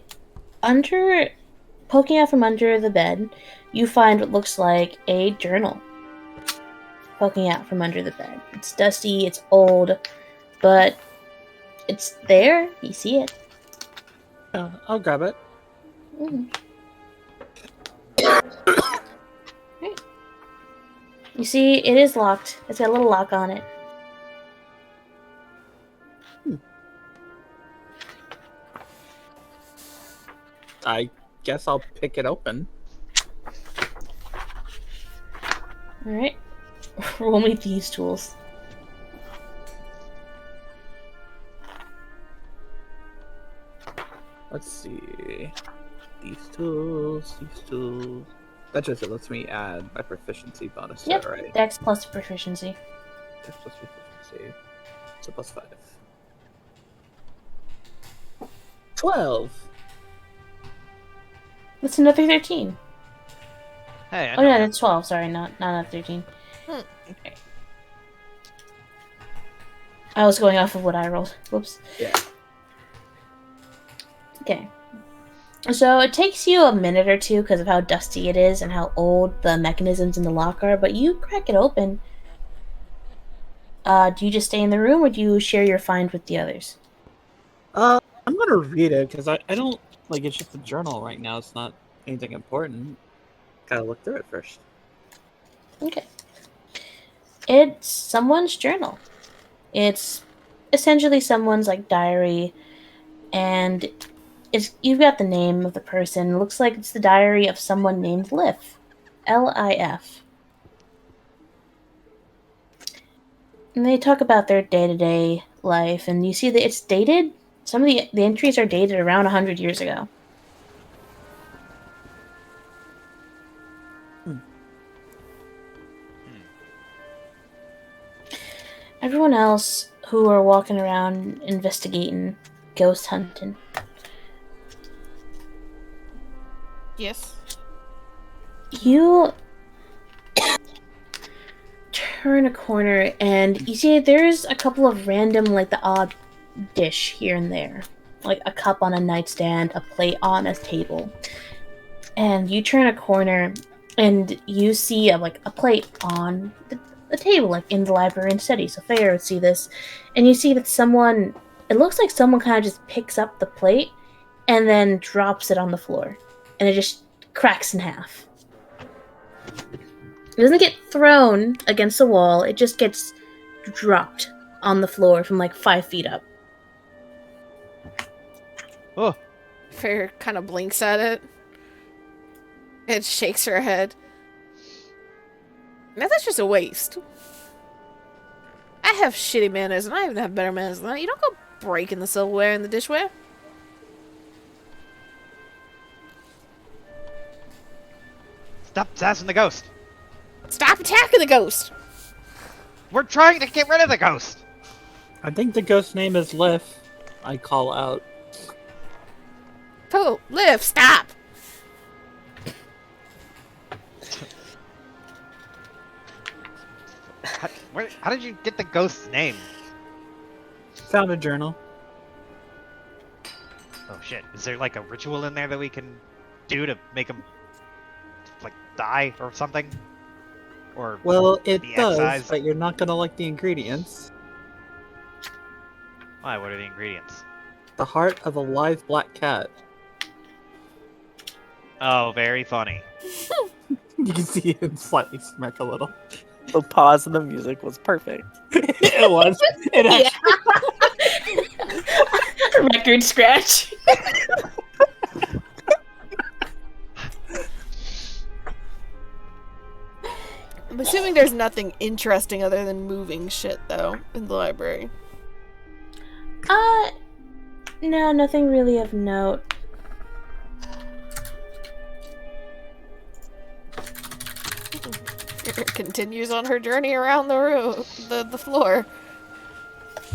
S2: under poking out from under the bed, you find what looks like a journal poking out from under the bed. It's dusty, it's old, but it's there. You see it.
S5: I'll grab it.
S2: Mhm. Right. You see, it is locked. It's got a little lock on it.
S5: I guess I'll pick it open.
S2: Alright. Roll me these tools.
S5: Let's see. These tools. That just lets me add my proficiency bonus to
S2: Yep.
S5: it, right?
S2: Dex plus proficiency.
S5: Dex plus proficiency. So plus 5. 12.
S2: That's another 13.
S4: Hey, I
S2: Oh
S4: know
S2: no,
S4: him.
S2: that's 12. Sorry, not a 13.
S1: Hmm.
S2: Okay. I was going off of what I rolled. Whoops.
S5: Yeah.
S2: Okay. So it takes you a minute or two because of how dusty it is and how old the mechanisms in the lock are, but you crack it open. Do you just stay in the room or do you share your find with the others?
S5: I'm gonna read it because I don't like it's just a journal right now. It's not anything important. Gotta look through it first.
S2: Okay. It's someone's journal. It's essentially someone's like diary, and you've got the name of the person. It looks like it's the diary of someone named Lif. Lif. And they talk about their day-to-day life, and you see that it's dated. Some of the entries are dated around 100 years ago. Everyone else who are walking around investigating, ghost hunting.
S1: Yes.
S2: You turn a corner and you see there's a couple of random, like the odd dish here and there. Like a cup on a nightstand, a plate on a table. And you turn a corner and you see a plate on the table, like in the library and study. So Fair would see this. And you see that it looks like someone kind of just picks up the plate and then drops it on the floor. And it just cracks in half. It doesn't get thrown against the wall, it just gets dropped on the floor from like 5 feet up.
S4: Oh,
S1: Fair kind of blinks at it and shakes her head. Now that's just a waste. I have shitty manners, and I even have better manners than that. You don't go breaking the silverware and the dishware.
S4: stop sassing the ghost.
S1: Stop attacking the ghost!
S4: We're trying to get rid of the ghost.
S5: I think the ghost name is Lif. I call out.
S1: Oh, Liv, stop!
S4: How did you get the ghost's name?
S5: Found a journal.
S4: Oh shit! Is there like a ritual in there that we can do to make him like die or something? Or
S5: Well, it
S4: be
S5: does,
S4: excised?
S5: but you're not gonna like the ingredients.
S4: Why? What are the ingredients?
S5: The heart of a live black cat.
S4: Oh, very funny.
S5: You can see him slightly smirk a little.
S3: The pause in the music was perfect.
S5: It was. It actually.
S2: Record scratch.
S1: I'm assuming there's nothing interesting other than moving shit, though, in the library.
S2: No, nothing really of note.
S1: Continues on her journey around the room, the floor.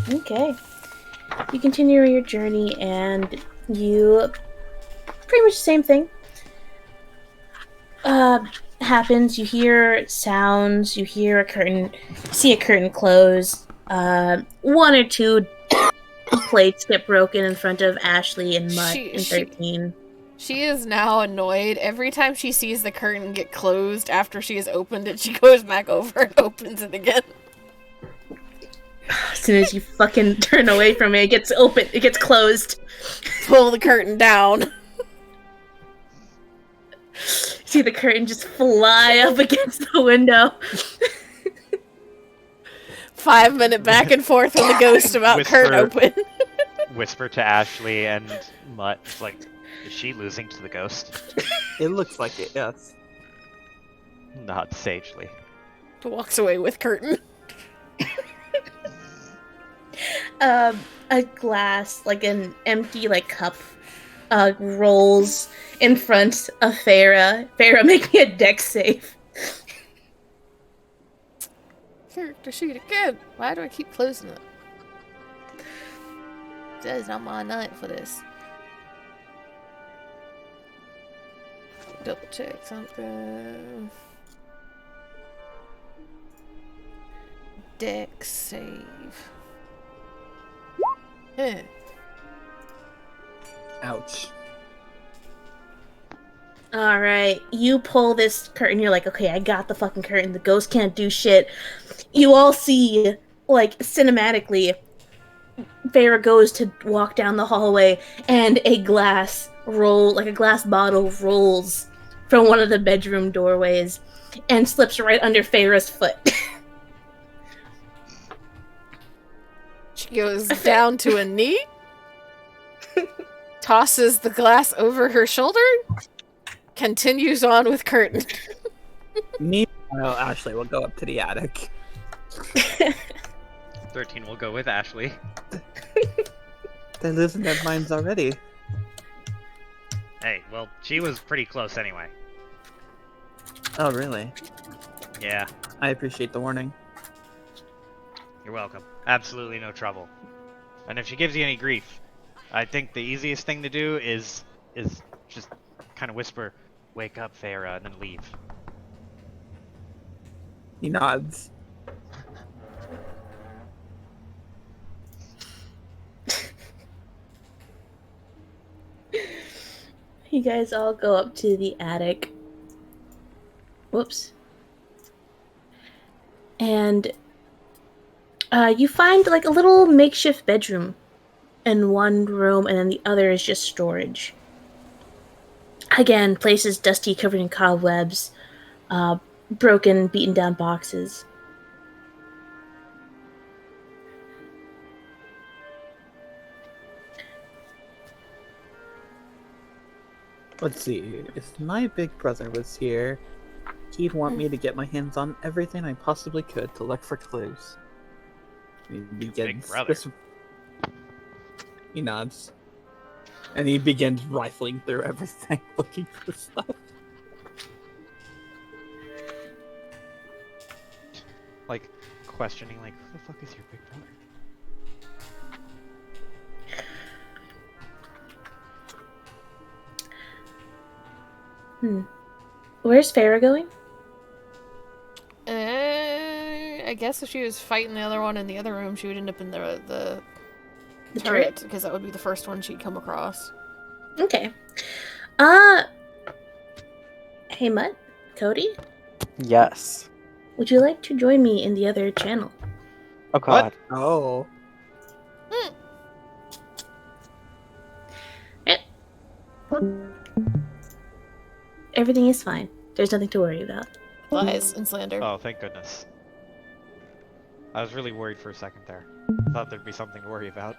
S2: Okay. You continue your journey and you pretty much the same thing. Happens, you hear sounds, you hear a curtain, see a curtain close. One or two plates get broken in front of Ashley and Mutt in 13.
S1: She is now annoyed. Every time she sees the curtain get closed after she has opened it, she goes back over and opens it again.
S2: As soon as you fucking turn away from it, it gets open. It gets closed.
S1: Pull the curtain down.
S2: See the curtain just fly up against the window.
S1: 5-minute back and forth with the ghost about curtain open.
S4: Whisper to Ashley and Mutt. It's like, is she losing to the ghost?
S5: It looks like it, yes.
S4: Not sagely.
S1: Walks away with curtain.
S2: A glass, like an empty cup, rolls in front of Farah. Farah, make me a dex save.
S1: Character sheet again. Why do I keep closing it? That is not my night for this. Double check something. Dex save.
S5: Ouch.
S2: Alright, you pull this curtain, you're like, okay, I got the fucking curtain, the ghost can't do shit. You all see, cinematically, Farah goes to walk down the hallway, and a glass bottle rolls from one of the bedroom doorways, and slips right under Farah's foot.
S1: She goes down to a knee, tosses the glass over her shoulder, continues on with curtain.
S5: Meanwhile, Ashley will go up to the attic.
S4: 13 will go with Ashley.
S5: They're losing their minds already.
S4: Hey, well, she was pretty close anyway.
S5: Oh, really?
S4: Yeah,
S5: I appreciate the warning.
S4: you're welcome. Absolutely no trouble. And if she gives you any grief, I think the easiest thing to do is just kind of whisper, "Wake up, Farah," and then leave.
S5: He nods.
S2: You guys all go up to the attic. Whoops. And you find a little makeshift bedroom in one room, and then the other is just storage. Again, place is dusty, covered in cobwebs, broken, beaten down boxes.
S5: Let's see. If my big brother was here, he'd want me to get my hands on everything I possibly could to look for clues. He begins.
S4: brother.
S5: He nods. And he begins rifling through everything, looking for stuff.
S4: Like, questioning, like, who the fuck is your big brother?
S2: Where's Farah going?
S1: I guess if she was fighting the other one in the other room, she would end up in the
S2: turret?
S1: because that would be the first one she'd come across.
S2: Okay. Hey, Mutt? Cody?
S3: Yes.
S2: Would you like to join me in the other channel?
S3: Oh god.
S5: Oh.
S2: Everything is fine. There's nothing to worry about.
S1: Lies and slander.
S4: Oh, thank goodness. I was really worried for a second there. Thought there'd be something to worry about.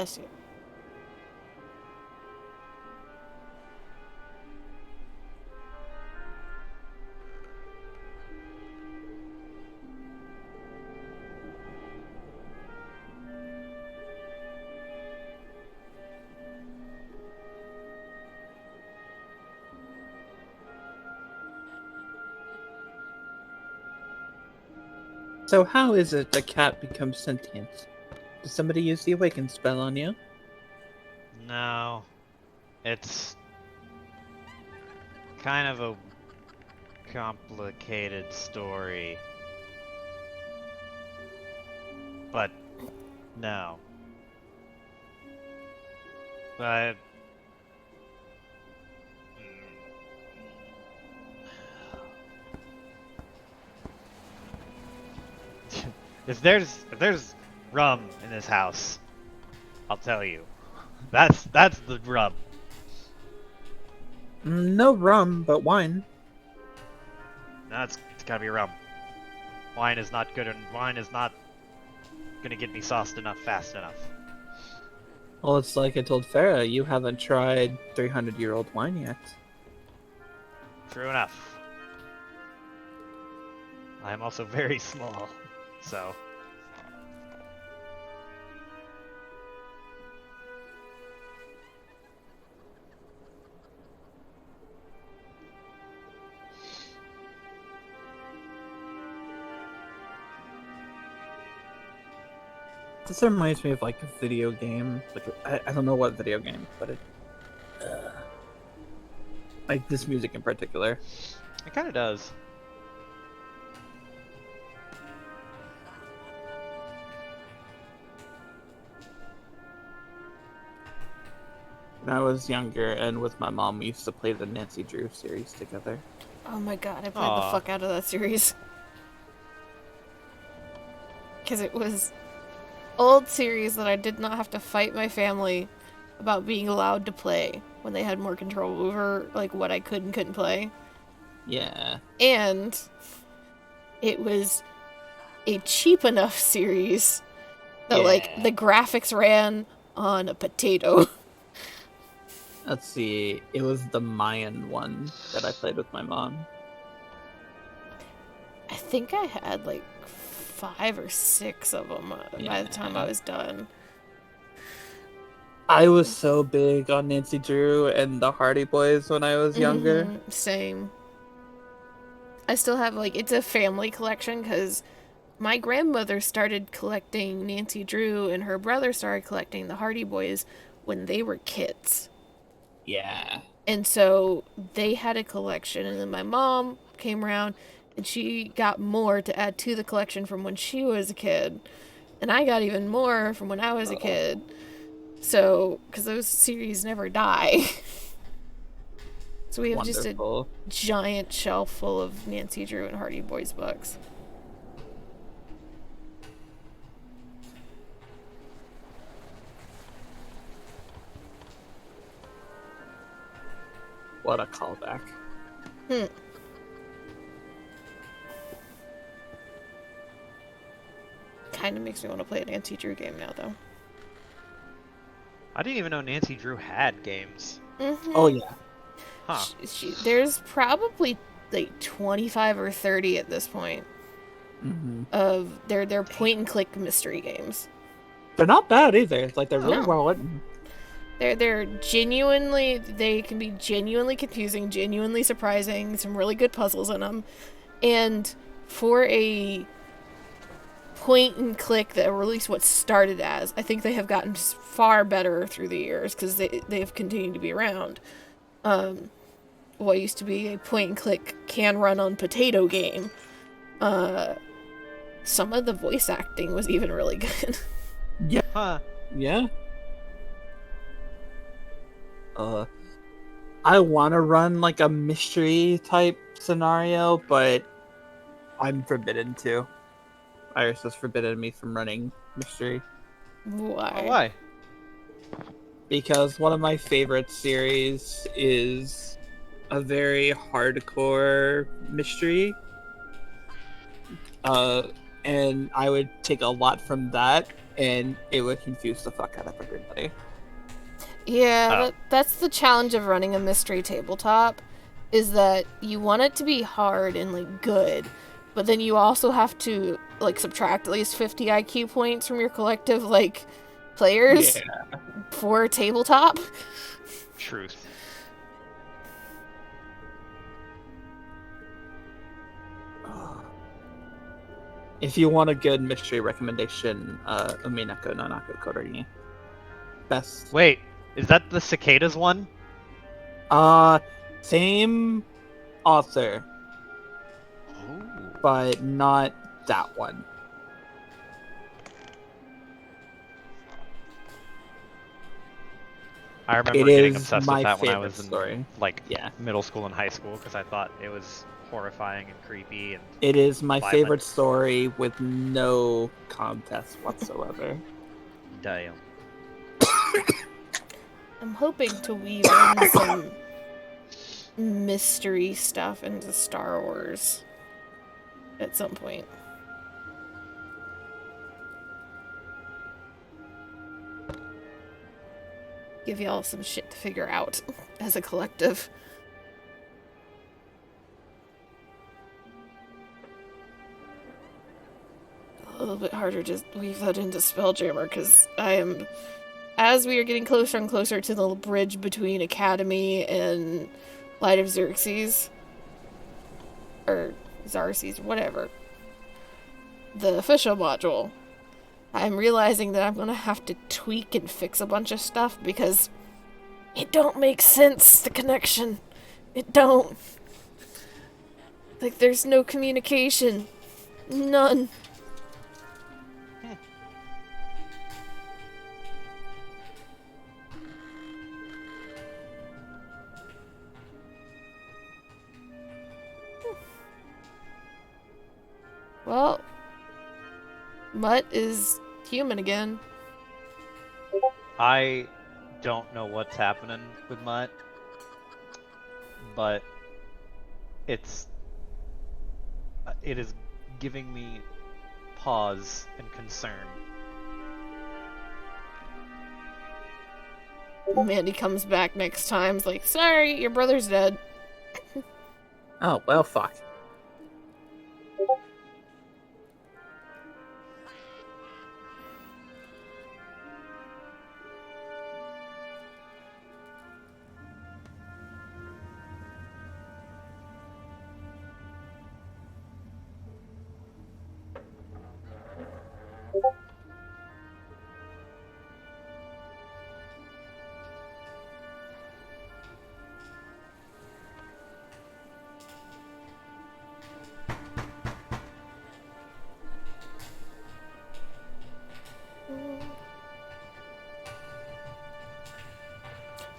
S1: Bless you.
S5: So how is it the cat becomes sentient? Did somebody use the awaken spell on you?
S4: No. It's kind of a complicated story. But no. But if there's rum in this house, I'll tell you. That's the rub.
S5: No rum, but wine.
S4: No, it's gotta be rum. Wine is not good, and wine is not gonna get me sauced enough fast enough.
S5: Well, it's like I told Farah, you haven't tried 300-year-old wine yet.
S4: True enough. I am also very small, so.
S5: This reminds me of like a video game. Like I don't know what video game, but it like this music in particular.
S4: It kind of does.
S5: When I was younger and with my mom, we used to play the Nancy Drew series together.
S1: Oh my god, I played
S4: Aw.
S1: the fuck out of that series. Because it was old series that I did not have to fight my family about being allowed to play when they had more control over like what I could and couldn't play.
S5: Yeah.
S1: And it was a cheap enough series that like the graphics ran on a potato.
S5: Let's see. It was the Mayan one that I played with my mom.
S1: I think I had like 5 or 6 of them by the time I was done.
S5: I was so big on Nancy Drew and the Hardy Boys when I was younger.
S1: Same. I still have like, it's a family collection because my grandmother started collecting Nancy Drew and her brother started collecting the Hardy Boys when they were kids.
S5: Yeah.
S1: And so they had a collection, and then my mom came around and she got more to add to the collection from when she was a kid. And I got even more from when I was a kid. So, because those series never die. So we have
S5: Wonderful.
S1: just a giant shelf full of Nancy Drew and Hardy Boys books.
S5: What a callback.
S1: Kind of makes me want to play a Nancy Drew game now, though.
S4: I didn't even know Nancy Drew had games.
S5: Oh yeah.
S4: Huh.
S1: There's probably like 25 or 30 at this point of their point and click mystery games.
S5: They're not bad either. It's like they're really
S1: No.
S5: well written.
S1: They're genuinely, they can be genuinely confusing, genuinely surprising, some really good puzzles in them. And for a point and click that, or at least what started as, I think they have gotten far better through the years because they've continued to be around. What used to be a point and click can run on potato game. Some of the voice acting was even really good.
S5: Yeah.
S4: Huh.
S5: Yeah. I want to run like a mystery type scenario, but I'm forbidden to. Iris has forbidden me from running mystery
S1: Why?
S4: Oh, why?
S5: because one of my favorite series is a very hardcore mystery. And I would take a lot from that and it would confuse the fuck out of everybody.
S1: Yeah,
S4: Oh.
S1: that's the challenge of running a mystery tabletop, is that you want it to be hard and like good, but then you also have to like subtract at least 50 IQ points from your collective like players for tabletop.
S4: Truth.
S5: If you want a good mystery recommendation, Umineko no Naku Koroni. Best.
S4: Wait, is that the cicadas one?
S5: Same author,
S4: Oh.
S5: but not that one.
S4: I remember
S5: It
S4: getting
S5: is
S4: obsessed
S5: my
S4: with that when I
S5: favorite
S4: was in
S5: story. Yeah.
S4: middle school and high school because I thought it was horrifying and creepy and
S5: It is my
S4: violent.
S5: favorite story with no contest whatsoever.
S4: Damn.
S1: I'm hoping to weave in some mystery stuff into Star Wars at some point. Give y'all some shit to figure out as a collective. A little bit harder to weave that into Spelljammer because as we are getting closer and closer to the bridge between Academy and Light of Xerxes, or Xarxes, whatever, the official module, I'm realizing that I'm gonna have to tweak and fix a bunch of stuff because it don't make sense, the connection. It don't. Like, there's no communication. None. Well, Mutt is human again.
S4: I don't know what's happening with Mutt, but it is giving me pause and concern.
S1: Mandy comes back next time, is like, sorry, your brother's dead.
S5: Oh, well, fuck.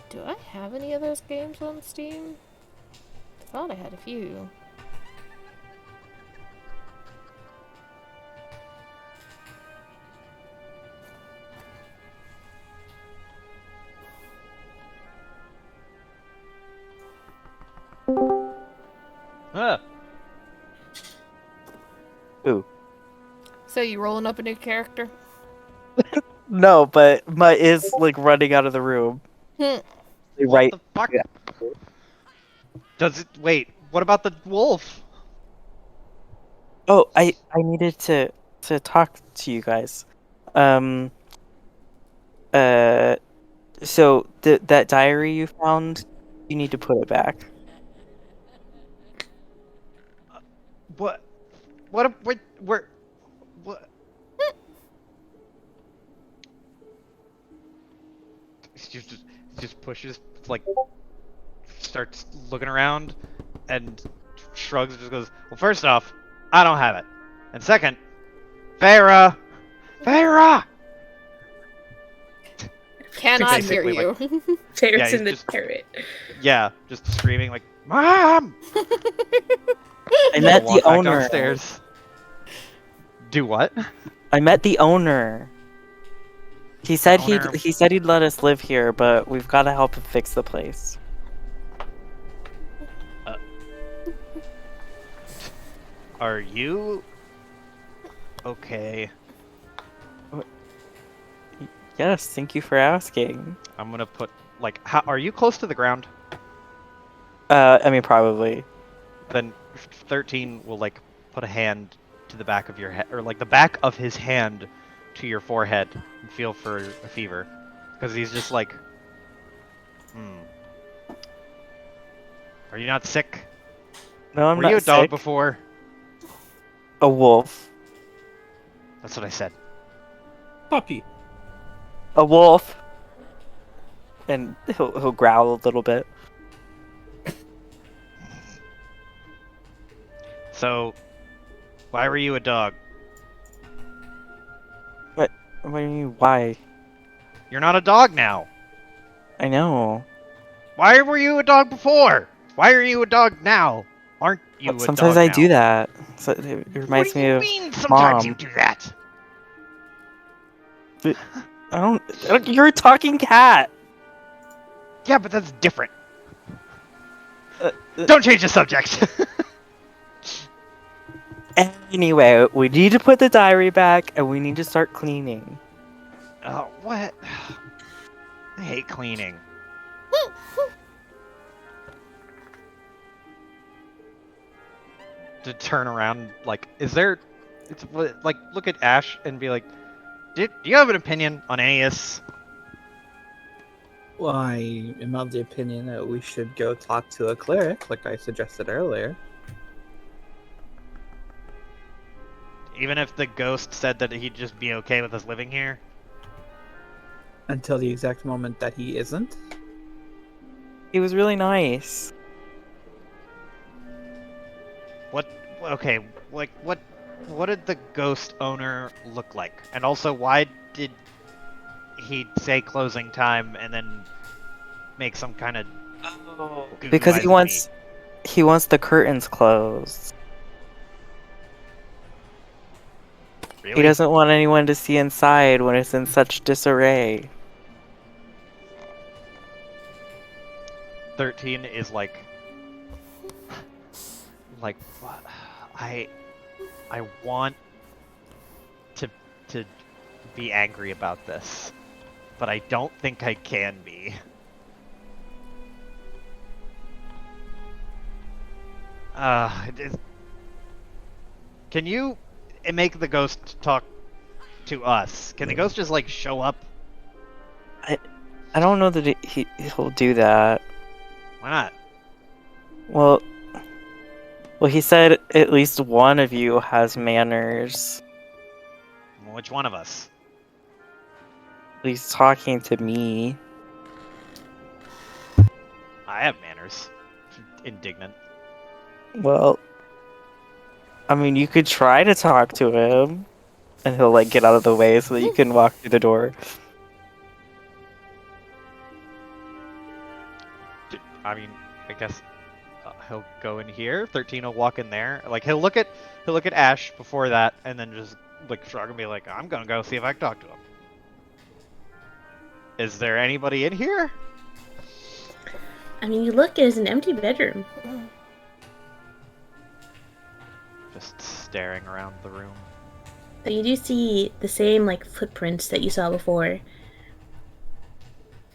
S1: Do I have any of those games on Steam? I thought I had a few.
S4: Ah,
S3: Ooh.
S1: So you rolling up a new character?
S3: No, but Mutt is like running out of the room.
S1: Hmm.
S4: what
S3: Right.
S4: the fuck?
S3: Yeah.
S4: Does it? Wait, what about the wolf?
S3: Oh, I needed to talk to you guys. Um. So that diary you found, you need to put it back.
S4: What? What? Where? What? She just pushes, like, starts looking around, and shrugs and just goes, well, first off, I don't have it. And second, Farah! Farah!
S1: Cannot hear
S4: Basically,
S1: you.
S2: Terrence
S4: he's
S2: in the
S4: just-
S2: turret.
S4: Yeah, just screaming like, Mom!
S3: I met the
S4: Walk back
S3: owner.
S4: downstairs. Do what?
S3: I met the owner. He said
S4: Owner?
S3: he said he'd let us live here, but we've got to help him fix the place.
S4: Are you okay?
S3: Yes, thank you for asking.
S4: I'm gonna put like, how are you close to the ground?
S3: I mean, probably.
S4: Then 13 will like put a hand to the back of your head, or like the back of his hand to your forehead, and feel for a fever, because he's just like, hmm. Are you not sick?
S3: No, I'm
S4: Were you
S3: not
S4: a dog
S3: sick.
S4: before?
S3: A wolf.
S4: That's what I said.
S5: Puppy.
S3: A wolf. And he'll growl a little bit.
S4: So, why were you a dog?
S3: What do you mean, why?
S4: You're not a dog now.
S3: I know.
S4: Why were you a dog before? Why are you a dog now? Aren't
S3: But
S4: you a
S3: sometimes
S4: dog
S3: I do
S4: now?
S3: that. So it
S4: What
S3: reminds
S4: do
S3: me
S4: you
S3: of
S4: mean sometimes you
S3: mom.
S4: do that?
S3: But I don't. You're a talking cat.
S4: Yeah, but that's different.
S3: Uh, uh,
S4: Don't change the subject.
S3: Anyway, we need to put the diary back, and we need to start cleaning.
S4: Oh, what? I hate cleaning. To turn around, like, is there? It's like, look at Ash and be like, do you have an opinion on any of this?
S5: Well, I am of the opinion that we should go talk to a cleric, like I suggested earlier.
S4: Even if the ghost said that he'd just be okay with us living here?
S5: Until the exact moment that he isn't.
S3: He was really nice.
S4: What? Okay, like, what did the ghost owner look like? And also, why did he say closing time and then make some kind of goo goo
S3: Because
S4: eyes at me?
S3: he wants the curtains closed. He
S4: Really?
S3: doesn't want anyone to see inside when it's in such disarray.
S4: 13 is like, what? I want to to be angry about this, but I don't think I can be. Can you make the ghost talk to us? Can the ghost just like show up?
S3: I don't know that he'll do that.
S4: Why not?
S3: Well, he said at least one of you has manners.
S4: Which one of us?
S3: He's talking to me.
S4: I have manners. Indignant.
S3: Well, I mean, you could try to talk to him, and he'll like get out of the way so that you can walk through the door.
S4: I mean, I guess he'll go in here. 13 will walk in there. Like he'll look at Ash before that, and then just like shrug and be like, "I'm gonna go see if I can talk to him." Is there anybody in here?
S2: I mean, you look, it is an empty bedroom.
S4: Just staring around the room.
S2: But you do see the same like footprints that you saw before.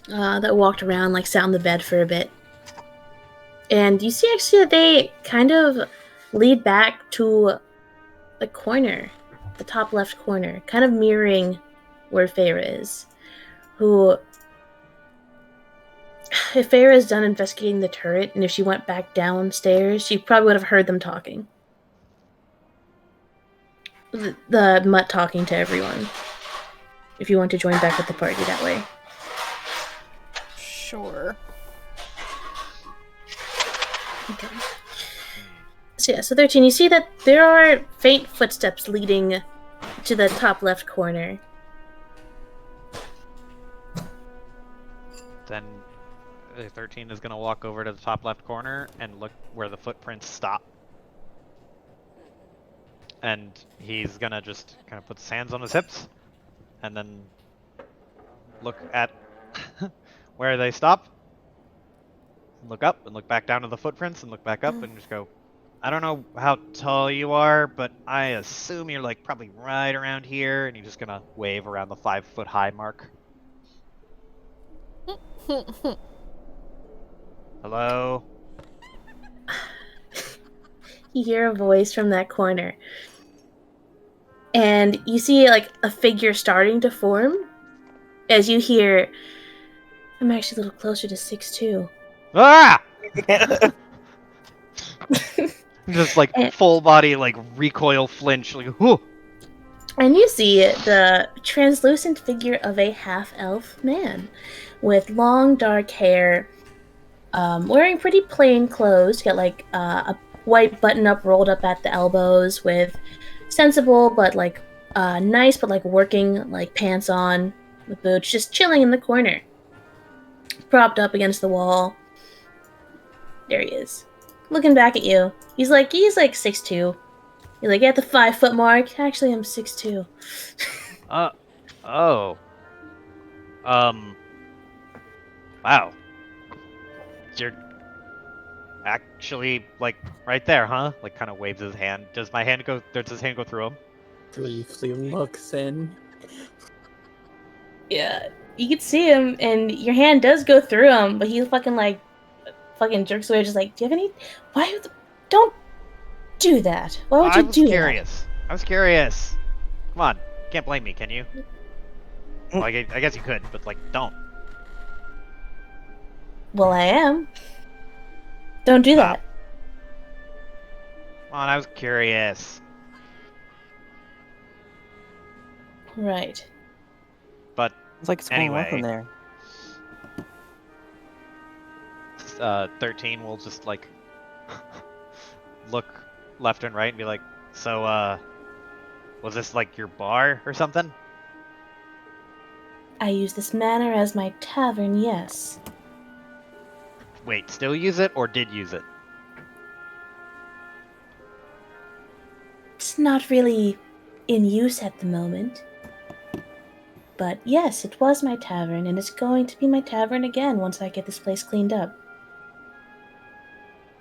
S2: That walked around, like sat on the bed for a bit. And you see actually that they kind of lead back to the corner, the top left corner, kind of mirroring where Feyre is. Who, if Feyre is done investigating the turret, and if she went back downstairs, she probably would have heard them talking. The mutt talking to everyone. If you want to join back with the party that way.
S1: Sure.
S2: Okay. So yeah, so 13, you see that there are faint footsteps leading to the top left corner.
S4: Then 13 is gonna walk over to the top left corner and look where the footprints stop. And he's gonna just kind of put his hands on his hips and then look at where they stop. Look up and look back down to the footprints and look back up and just go, I don't know how tall you are, but I assume you're like probably right around here. And he's just gonna wave around the 5 foot high mark. Hello?
S2: You hear a voice from that corner. And you see like a figure starting to form as you hear, I'm actually a little closer to 6'2".
S4: Ah! Just like
S2: And,
S4: full body, like recoil flinch, like whoo.
S2: and you see the translucent figure of a half-elf man with long dark hair, wearing pretty plain clothes. Got like a white button-up rolled up at the elbows with sensible but like nice but like working like pants on with boots, just chilling in the corner, propped up against the wall. There he is, looking back at you. He's like 6'2". You're like at the 5 foot mark. Actually, I'm 6'2".
S4: Oh. Wow. You're actually, like, right there, huh? Like, kind of waves his hand. Does his hand go through him?
S5: Briefly looks in.
S2: Yeah, you can see him, and your hand does go through him, but he fucking jerks away, just like, do you have any? Don't do that. Why would
S4: I
S2: you
S4: was
S2: do
S4: curious. I was curious. Come on. Can't blame me, can you? Well, I guess you could, but, like, don't.
S2: that? Well, I am. Don't do
S4: Stop.
S2: that.
S4: Come on, I was curious.
S2: Right.
S4: But
S3: It's like it's going off in
S4: anyway,
S3: there.
S4: 13 will just, like, look left and right and be like, so, was this, like, your bar or something?
S2: I use this manor as my tavern, yes.
S4: Wait, still use it or did use it?
S2: It's not really in use at the moment. But yes, it was my tavern, and it's going to be my tavern again once I get this place cleaned up.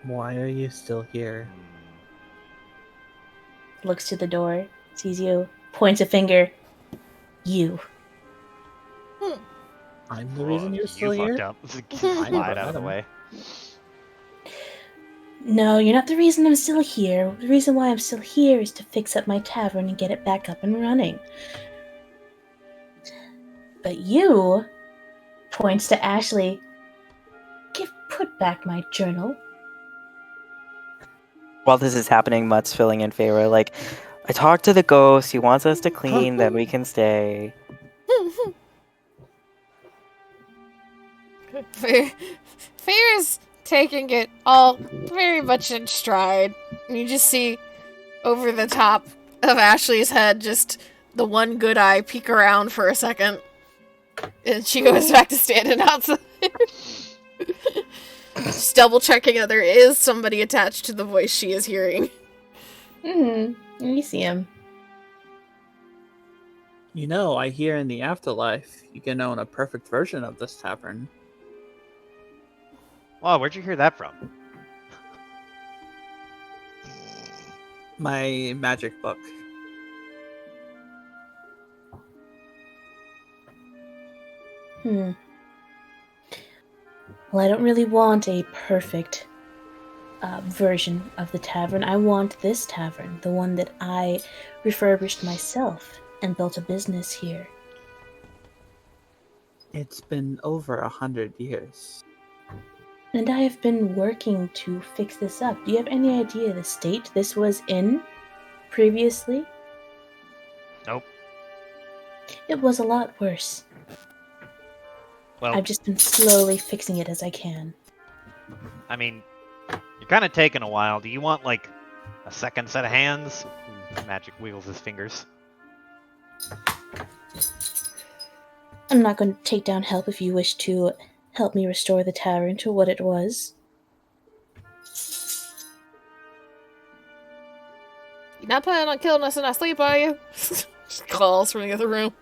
S5: Why are you still here?
S2: Looks to the door, sees you, points a finger. You.
S5: I'm the
S4: Oh,
S5: reason you're still
S4: you fucked
S5: here?
S4: up.
S5: I never
S4: Slide out of
S5: met
S4: the
S5: him.
S4: way.
S2: No, you're not the reason I'm still here. The reason why I'm still here is to fix up my tavern and get it back up and running. But you, points to Ashley, put back my journal.
S3: While this is happening, Mutt's filling in favor. Like, I talked to the ghost. He wants us to clean, then we can stay.
S1: Fear's taking it all very much in stride. You just see over the top of Ashley's head just the one good eye peek around for a second. And she goes back to standing outside. Just double checking that there is somebody attached to the voice she is hearing.
S2: You see him.
S5: You know, I hear in the afterlife you can own a perfect version of this tavern.
S4: Oh, where'd you hear that from?
S5: My magic book.
S2: Well, I don't really want a perfect version of the tavern. I want this tavern, the one that I refurbished myself and built a business here.
S5: It's been over 100 years.
S2: And I have been working to fix this up. Do you have any idea the state this was in previously?
S4: Nope.
S2: It was a lot worse.
S4: Well,
S2: I've just been slowly fixing it as I can.
S4: I mean, you're kind of taking a while. Do you want, like, a second set of hands? Magic wiggles his fingers.
S2: I'm not going to take down help if you wish to help me restore the tavern to what it was.
S1: You're not planning on killing us in our sleep, are you? Just calls from the other room.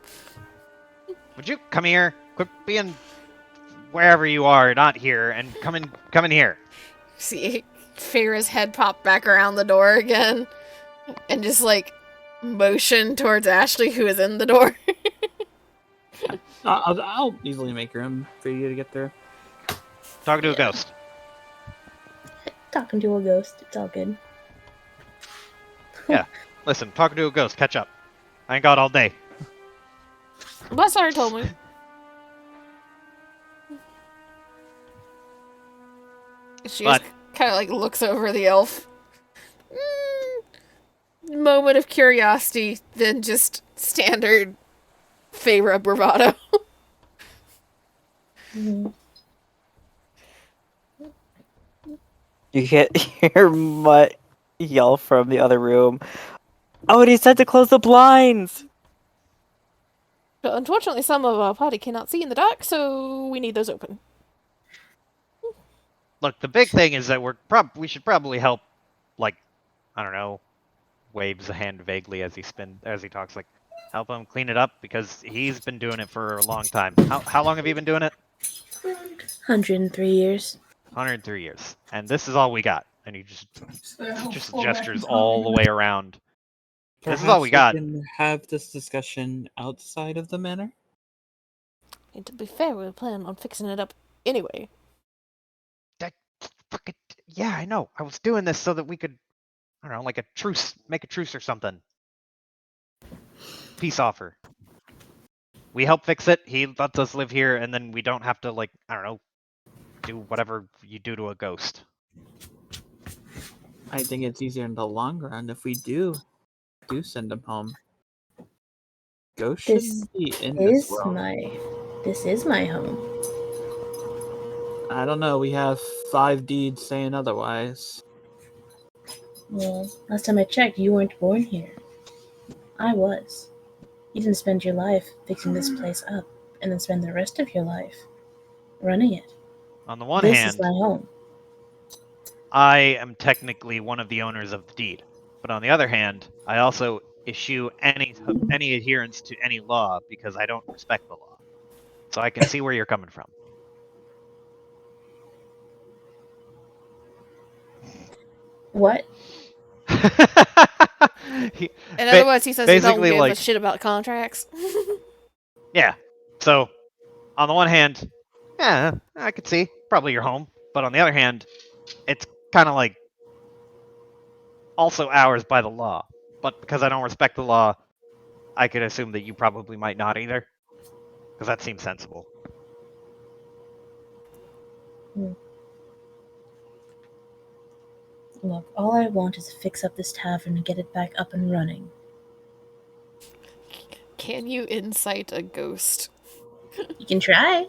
S4: Would you come here? Quit being wherever you are, not here, and come in here.
S1: See Feyre's head pop back around the door again and just like motion towards Ashley, who is in the door.
S5: I'll easily make room for you to get there.
S4: Talking to a
S2: Yeah.
S4: ghost.
S2: Talking to a ghost. It's all good.
S4: Yeah. Listen, talking to a ghost. Catch up. I ain't got all day.
S1: Bless already told me. She just
S4: But
S1: kind of like looks over the elf. Moment of curiosity, then just standard Feyre bravado.
S2: Mhm.
S3: You hear Mutt yell from the other room. Oh, and he said to close the blinds!
S1: But unfortunately, some of our party cannot see in the dark, so we need those open.
S4: look, the big thing is that we should probably help, like, I don't know, waves a hand vaguely as he talks, like, help him clean it up because he's been doing it for a long time. How long have you been doing it?
S2: 103 years.
S4: 103 years. And this is all we got. And he just gestures all the way around. This is all we got.
S5: Can have this discussion outside of the manor.
S1: And to be fair, we were planning on fixing it up anyway.
S4: Fucking yeah, I know. I was doing this so that we could, I don't know, like make a truce or something. Peace offer. We help fix it. He lets us live here, and then we don't have to, like, I don't know, do whatever you do to a ghost.
S5: I think it's easier in the long run if we do send him home. Ghosts shouldn't be in this world.
S2: This is my home.
S5: I don't know. We have 5 deeds saying otherwise.
S2: Well, last time I checked, you weren't born here. I was. You didn't spend your life fixing this place up, and then spend the rest of your life running it.
S4: On the one
S2: This
S4: hand,
S2: is my home.
S4: I am technically one of the owners of the deed. But on the other hand, I also issue any adherence to any law because I don't respect the law. So I can see where you're coming from.
S2: What?
S1: In other words, he says he don't
S4: basically,
S1: give
S4: like,
S1: a shit about contracts.
S4: yeah. So, on the one hand, yeah, I could see probably your home. But on the other hand, it's kind of like also ours by the law. But because I don't respect the law, I could assume that you probably might not either. Because that seems sensible.
S2: Look, all I want is to fix up this tavern and get it back up and running.
S1: Can you incite a ghost?
S2: You can try.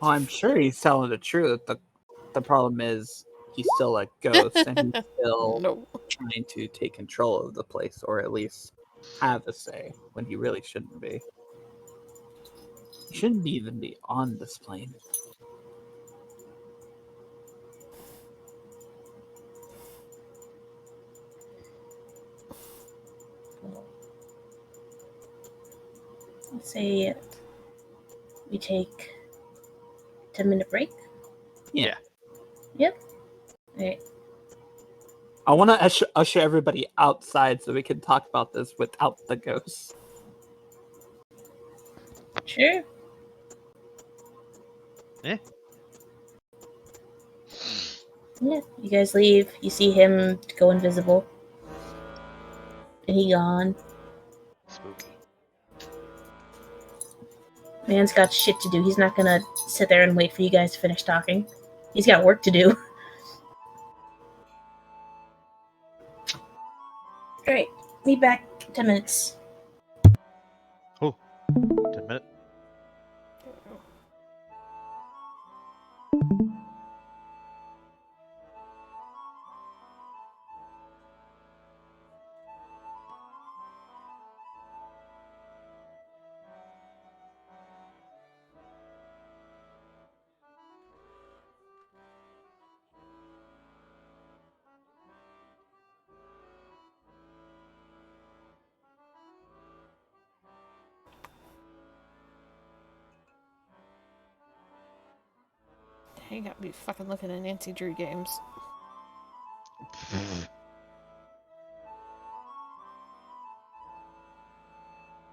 S5: Well, I'm sure he's telling the truth. The problem is he's still a ghost and he's still
S1: No.
S5: trying to take control of the place, or at least have a say when he really shouldn't be. He shouldn't even be on this plane.
S2: Well, let's say we take 10-minute break.
S5: Yeah.
S2: Yep. Alright.
S5: I want to usher everybody outside so we can talk about this without the ghosts.
S2: Sure.
S4: Yeah.
S2: Yeah. You guys leave. You see him go invisible. And he gone.
S4: Spooky.
S2: Man's got shit to do. He's not gonna sit there and wait for you guys to finish talking. He's got work to do. Alright. Meet back 10 minutes.
S4: Oh, 10 minutes.
S1: You got me fucking looking at Nancy Drew games.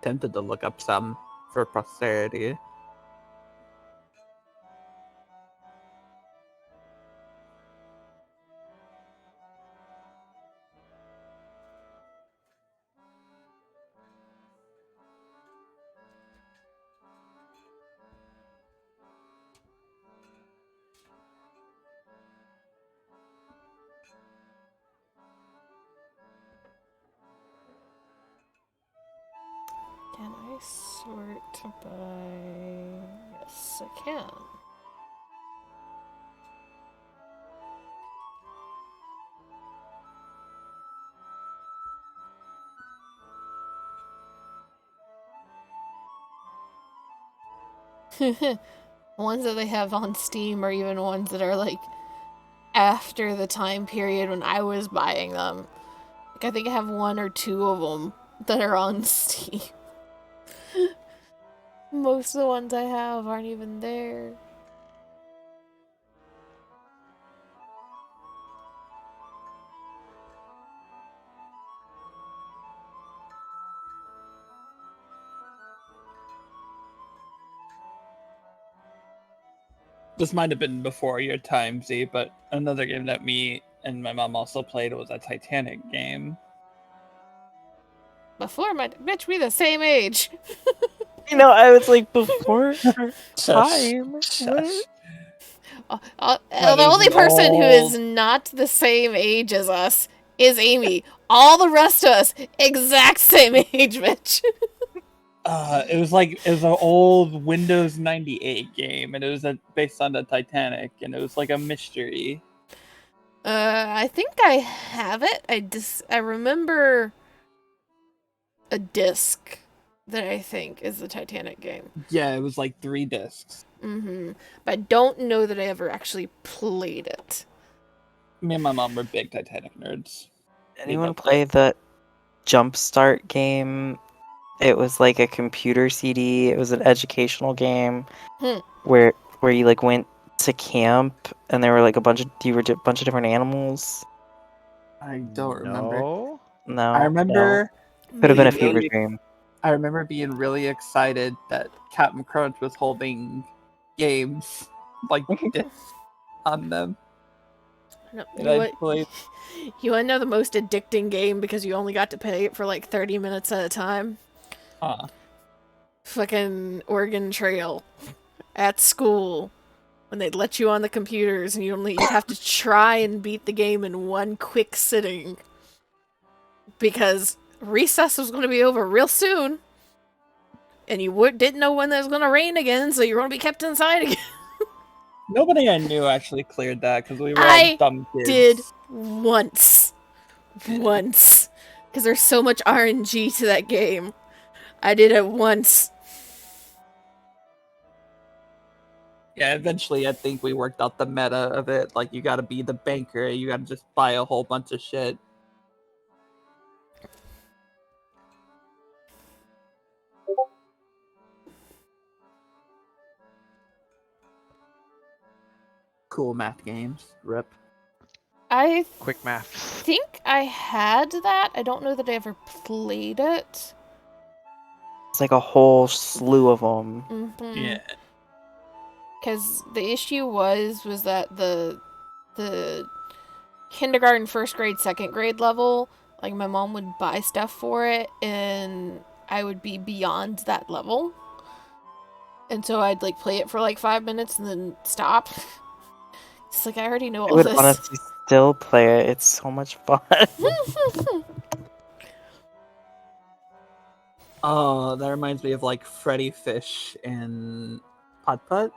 S5: tempted to look up some for posterity.
S1: Can I sort by... Yes, I can. Ones that they have on Steam are even ones that are like after the time period when I was buying them. Like, I think I have 1 or 2 of them that are on Steam. Most of the ones I have aren't even there.
S5: This might have been before your time, Z, but another game that me and my mom also played was a Titanic game.
S1: Before my bitch, we the same age.
S3: I was like, before our
S5: Shush.
S3: time.
S5: Shush.
S3: What?
S5: That
S1: The
S5: is
S1: only
S5: an
S1: person who is
S5: old-
S1: not the same age as us is Amy. All the rest of us, exact same age, bitch.
S5: It was an old Windows 98 game, and it was based on the Titanic, and it was like a mystery.
S1: I think I have it. I remember a disc that I think is the Titanic game.
S5: Yeah, it was like 3 discs.
S1: But I don't know that I ever actually played it.
S5: Me and my mom were big Titanic nerds.
S3: Anyone play the Jumpstart game? It was like a computer CD. It was an educational game where you like went to camp and there were like a bunch of different animals.
S5: I don't remember.
S4: No.
S3: No,
S5: I remember
S3: could have been a
S5: being
S3: fever
S5: really-
S3: dream.
S5: I remember being really excited that Captain Crunch was holding games like discs on them.
S1: No,
S5: And I played.
S1: you want to know the most addicting game because you only got to play it for like 30 minutes at a time? Fucking Oregon Trail at school when they'd let you on the computers and you'd have to try and beat the game in one quick sitting because recess was going to be over real soon and you didn't know when it was going to rain again, so you're going to be kept inside again.
S5: Nobody I knew actually cleared that because we were all
S1: I
S5: dumb kids.
S1: did once because there's so much RNG to that game. I did it once.
S5: Yeah, eventually I think we worked out the meta of it. Like, you gotta be the banker, you gotta just buy a whole bunch of shit. Cool math games. Rip.
S1: I
S4: Quick maths.
S1: think I had that. I don't know that I ever played it.
S3: It's like a whole slew of them.
S5: Yeah.
S1: Because the issue was that the kindergarten, first grade, second grade level, like my mom would buy stuff for it, and I would be beyond that level, and so I'd like play it for like 5 minutes and then stop. It's like I already know
S3: I
S1: all
S3: would
S1: this.
S3: honestly still play it. It's so much fun.
S5: Oh, that reminds me of like Freddy Fish and Putt Putt.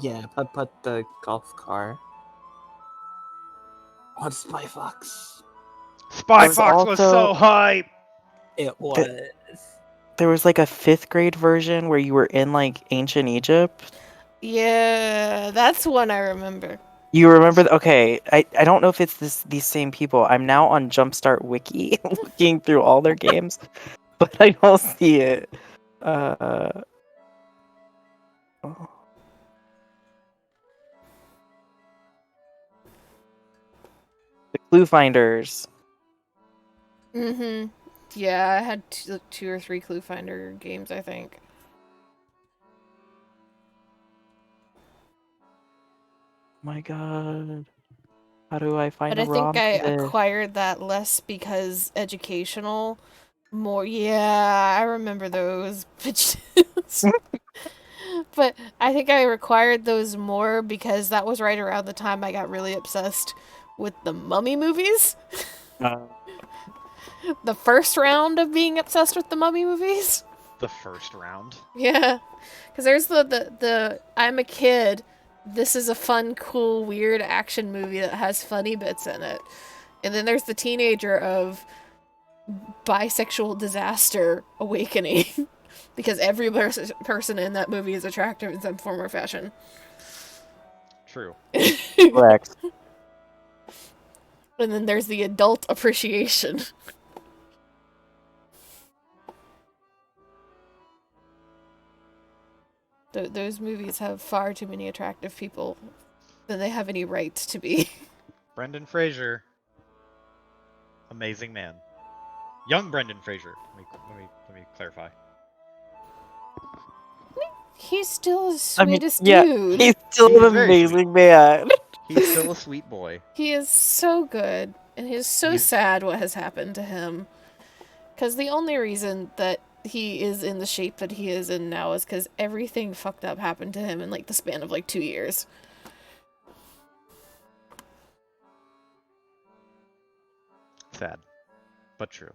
S5: Yeah, Putt Putt the golf car. What's Spy Fox?
S4: Spy
S3: was
S4: Fox was
S3: also-
S4: so hype.
S5: It was.
S3: There was like a 5th grade version where you were in like ancient Egypt.
S1: Yeah, that's one I remember.
S3: You remember? Okay, I don't know if it's these same people. I'm now on Jumpstart Wiki looking through all their games, but I don't see it. Oh. The Clue Finders.
S1: Yeah, I had two or three Clue Finder games, I think.
S3: My God. How do I find
S1: But
S3: a
S1: I think
S3: ROM
S1: I
S3: for this?
S1: acquired that less because educational. More, yeah, I remember those bitches. But I think I required those more because that was right around the time I got really obsessed with the Mummy movies.
S3: Uh,
S1: The first round of being obsessed with the Mummy movies.
S4: The first round.
S1: Yeah, because there's the I'm a kid. This is a fun, cool, weird action movie that has funny bits in it. And then there's the teenager of bisexual disaster awakening. Because every person in that movie is attractive in some form or fashion.
S4: True.
S3: correct.
S1: And then there's the adult appreciation. Those movies have far too many attractive people than they have any right to be.
S4: Brendan Fraser. Amazing man. Young Brendan Fraser. Let me clarify.
S1: He's still the
S3: I mean,
S1: sweetest
S3: yeah,
S1: dude.
S3: he's still
S4: He's
S3: an
S4: very
S3: amazing man.
S4: He's still a sweet boy.
S1: He is so good, and it's so
S4: He's-
S1: sad what has happened to him. Because the only reason that he is in the shape that he is in now is because everything fucked up happened to him in like the span of like 2 years.
S4: Sad, but true.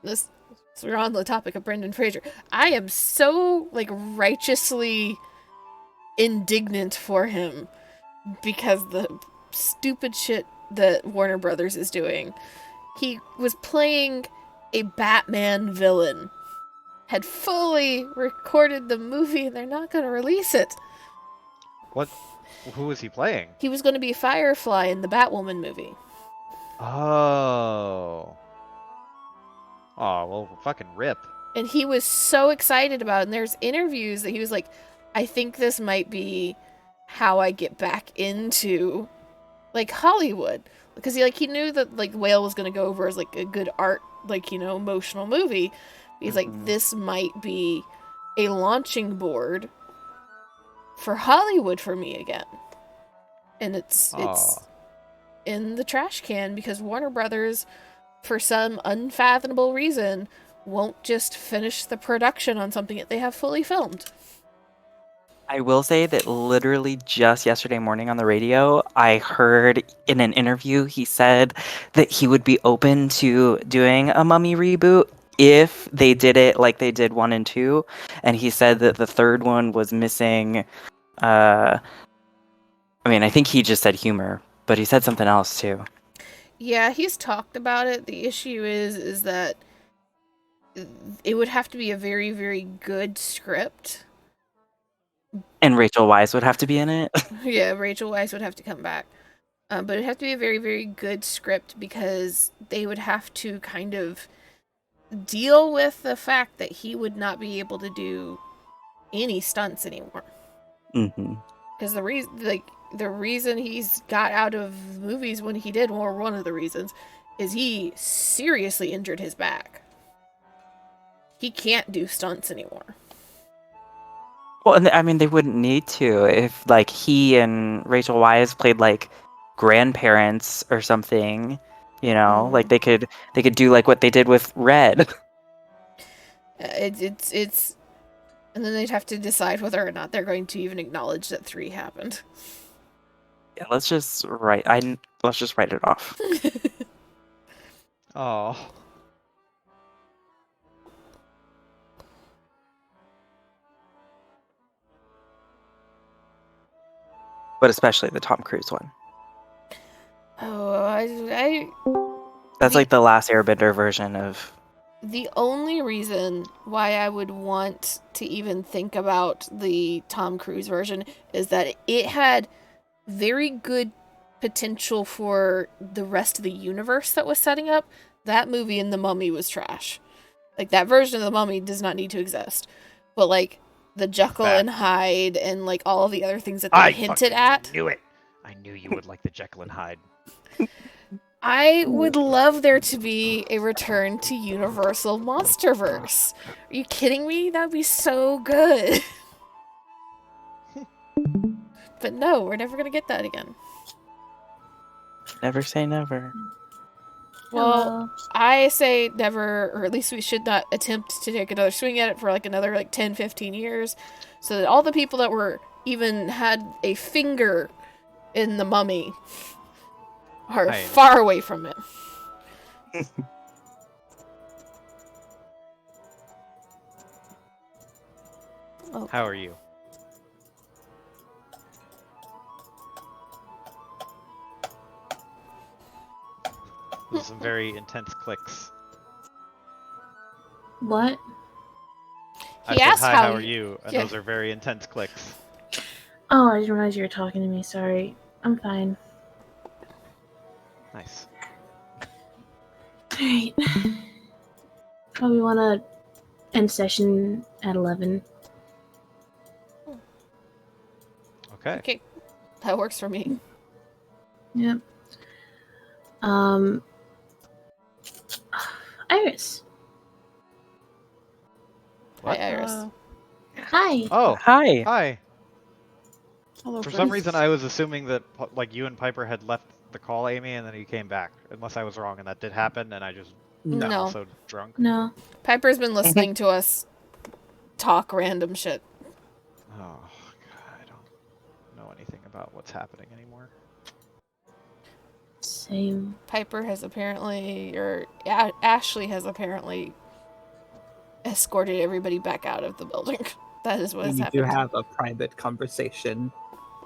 S1: This, so we're on the topic of Brendan Fraser. I am so like righteously indignant for him because the stupid shit that Warner Brothers is doing. He was playing a Batman villain, had fully recorded the movie, and they're not going to release it.
S4: What? Who is he playing?
S1: He was going to be Firefly in the Batwoman movie.
S4: Oh. Oh, well, fucking rip.
S1: And he was so excited about it. And there's interviews that he was like, I think this might be how I get back into like Hollywood. Because he knew that like Whale was gonna go over as like a good art, like, emotional movie. He's like, this might be a launching board for Hollywood for me again. And it's in the trash can because Warner Brothers, for some unfathomable reason, won't just finish the production on something that they have fully filmed.
S3: I will say that literally just yesterday morning on the radio, I heard in an interview he said that he would be open to doing a Mummy reboot if they did it like they did 1 and 2. And he said that the third one was missing. I think he just said humor, but he said something else too.
S1: Yeah, he's talked about it. The issue is that it would have to be a very, very good script.
S3: And Rachel Weisz would have to be in it.
S1: Yeah, Rachel Weisz would have to come back. But it'd have to be a very, very good script because they would have to kind of deal with the fact that he would not be able to do any stunts anymore.
S3: Mm-hmm.
S1: Because the reason he's got out of movies when he did, or one of the reasons, is he seriously injured his back. He can't do stunts anymore.
S3: Well, and they wouldn't need to if like he and Rachel Weisz played like grandparents or something, like they could do like what they did with Red.
S1: It's and then they'd have to decide whether or not they're going to even acknowledge that 3 happened.
S3: Yeah, let's just write it off.
S4: Oh.
S3: But especially the Tom Cruise one.
S1: Oh,
S3: That's like the last Airbender version of.
S1: The only reason why I would want to even think about the Tom Cruise version is that it had very good potential for the rest of the universe that was setting up. That movie in The Mummy was trash. Like, that version of The Mummy does not need to exist. But, like, the Jekyll and Hyde and, like, all of the other things that they hinted at.
S4: I knew it. I knew you would like the Jekyll and Hyde.
S1: I would love there to be a return to Universal Monsterverse. Are you kidding me? That would be so good. But no, we're never gonna get that again.
S3: Never say never.
S1: Well,
S2: Hello.
S1: I say never, or at least we should not attempt to take another swing at it for like another 10, 15 years, so that all the people that were even had a finger in the mummy are
S4: Hi.
S1: far away from it. Okay.
S4: How are you? Those are some very intense clicks.
S2: What?
S4: I
S1: He
S4: said,
S1: asked
S4: hi,
S1: how
S4: how are
S1: you-
S4: you? And
S1: yeah.
S4: those are very intense clicks.
S2: Oh, I didn't realize you were talking to me. Sorry. I'm fine.
S4: Nice.
S2: Alright. Probably want to end session at 11.
S4: Okay.
S1: Okay, that works for me.
S2: Yep. Iris.
S4: What?
S1: Hi, Iris.
S2: Hi.
S4: Oh,
S3: Hi.
S4: hi.
S7: Hello,
S4: For some
S7: friends.
S4: reason, I was assuming that like you and Piper had left the call, Amy, and then you came back. Unless I was wrong, and that did happen, and I just
S1: No.
S4: am also drunk.
S2: No.
S1: Piper's been listening to us talk random shit.
S4: Oh God, I don't know anything about what's happening anymore.
S2: Same.
S1: Piper has apparently, or Ashley has apparently escorted everybody back out of the building. That is what has
S5: We do
S1: happened.
S5: have a private conversation.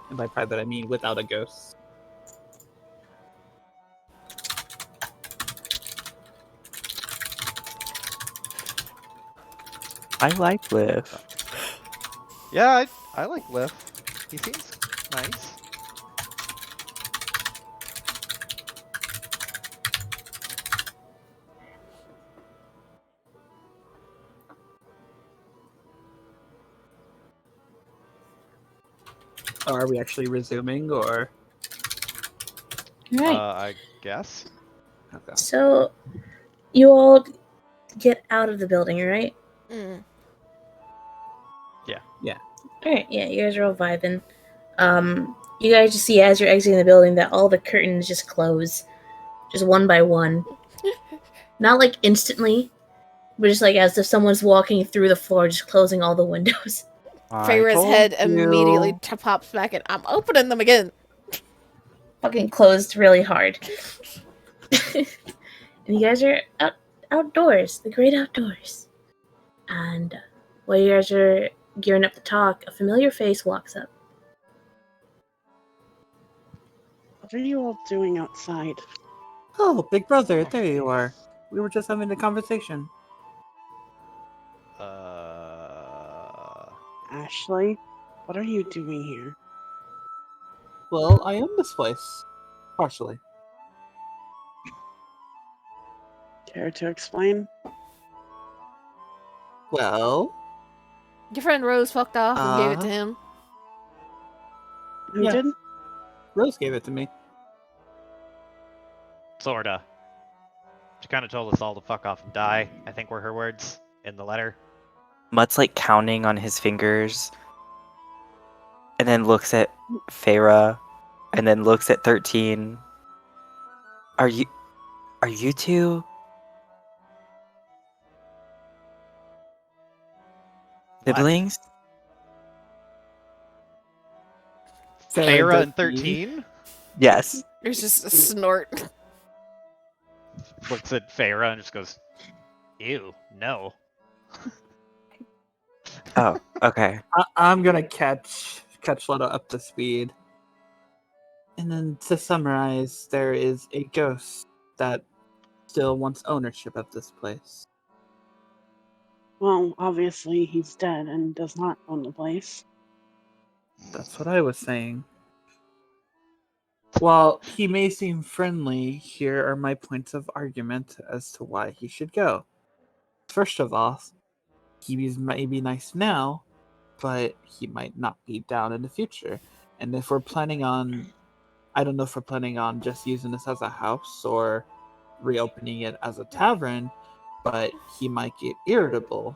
S5: And by private, I mean without a ghost.
S3: I like Liv.
S4: Yeah, I like Liv. He seems nice.
S5: Are we actually resuming, or?
S2: Alright.
S4: I guess.
S5: Okay.
S2: So, you all get out of the building, right?
S1: Mm.
S2: Alright, yeah, you guys are all vibing. You guys just see as you're exiting the building that all the curtains just close. Just one by one. Not like instantly, but just like as if someone's walking through the floor, just closing all the windows.
S1: Feyre's
S3: told
S1: head
S3: you.
S1: immediately pops back and I'm opening them again.
S2: Fucking closed really hard. And you guys are outdoors, the great outdoors. And while you guys are gearing up to talk, a familiar face walks up.
S7: What are you all doing outside?
S5: Oh, big brother, there you are. We were just having a conversation.
S7: Ashley, what are you doing here?
S5: Well, I own this place. Partially.
S7: Care to explain?
S5: Well,
S1: Your friend Rose fucked off and gave it to him.
S7: Who
S5: Yeah.
S7: did?
S5: Rose gave it to me.
S4: Sorta. She kind of told us all to fuck off and die, I think were her words in the letter.
S3: Mutt's like counting on his fingers, and then looks at Feyre, and then looks at 13. Are you two? Siblings?
S4: Feyre and 13
S3: Yes.
S1: There's just a snort.
S4: looks at Feyre and just goes, ew, no.
S3: Oh, okay.
S5: I'm gonna catch Letta up to speed. And then to summarize, there is a ghost that still wants ownership of this place.
S7: Well, obviously he's dead and does not own the place.
S5: That's what I was saying. While he may seem friendly, here are my points of argument as to why he should go. First of all, he may be nice now, but he might not be down in the future. And if we're planning on I don't know if we're planning on just using this as a house or reopening it as a tavern, but he might get irritable.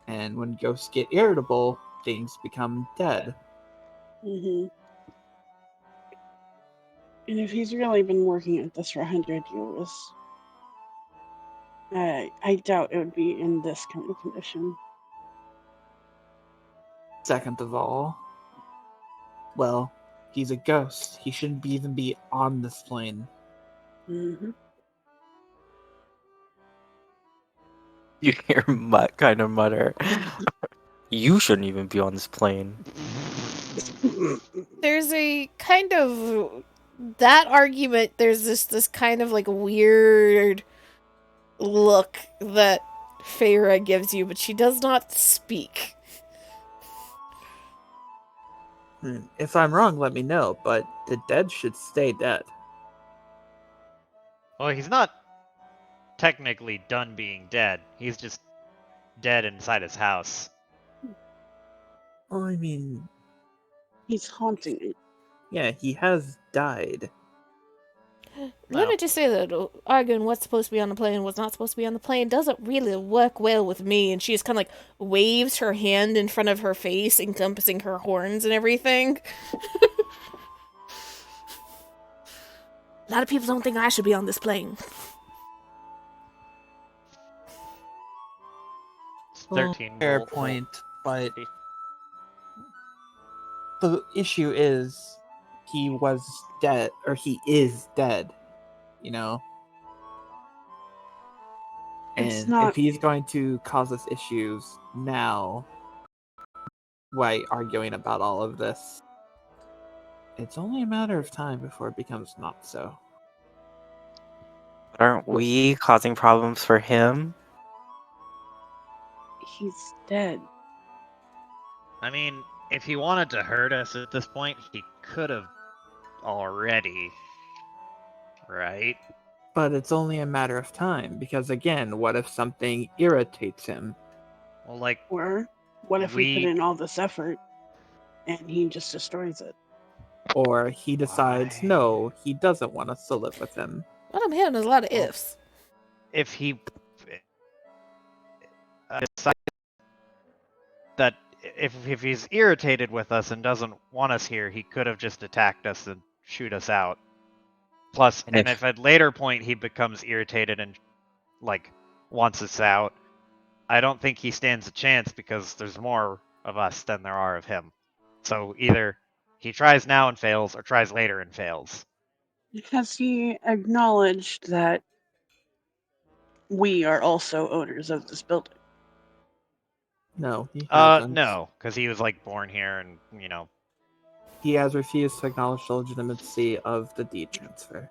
S5: And when ghosts get irritable, things become dead.
S7: Mm-hmm. And if he's really been working at this for 100 years, I doubt it would be in this kind of condition.
S5: Second of all, well, he's a ghost. He shouldn't even be on this plane.
S7: Mm-hmm.
S3: You hear Mutt kind of mutter, "You shouldn't even be on this plane."
S1: There's a kind of that argument. There's this kind of like weird look that Feyre gives you, but she does not speak.
S5: If I'm wrong, let me know, but the dead should stay dead.
S4: Well, he's not technically done being dead. He's just dead inside his house.
S5: Well, I mean,
S7: He's haunting it.
S5: yeah, he has died.
S1: Let me just say that arguing what's supposed to be on the plane and what's not supposed to be on the plane doesn't really work well with me. And she just kind of like waves her hand in front of her face, encompassing her horns and everything. A lot of people don't think I should be on this plane.
S4: It's
S5: Well,
S4: 13.
S5: fair point, but the issue is he was dead, or he is dead, you know?
S7: It's
S5: And
S7: not-
S5: if he's going to cause us issues now, by arguing about all of this, it's only a matter of time before it becomes not so.
S3: Aren't we causing problems for him?
S7: He's dead.
S4: I mean, if he wanted to hurt us at this point, he could have already. Right?
S5: But it's only a matter of time, because again, what if something irritates him?
S4: Well, like,
S7: Or what if we put
S4: We-
S7: in all this effort and he just destroys it?
S5: Or he decides,
S4: Why?
S5: no, he doesn't want us to live with him.
S1: What I'm hearing is a lot of
S4: Well,
S1: ifs.
S4: if he decided that if he's irritated with us and doesn't want us here, he could have just attacked us and shoot us out. Plus,
S3: And
S4: and
S3: if-
S4: if at later point he becomes irritated and like wants us out, I don't think he stands a chance because there's more of us than there are of him. So either he tries now and fails, or tries later and fails.
S7: Has he acknowledged that we are also owners of this building?
S5: No, he hasn't.
S4: No, because he was like born here, and
S5: He has refused to acknowledge the legitimacy of the deed transfer.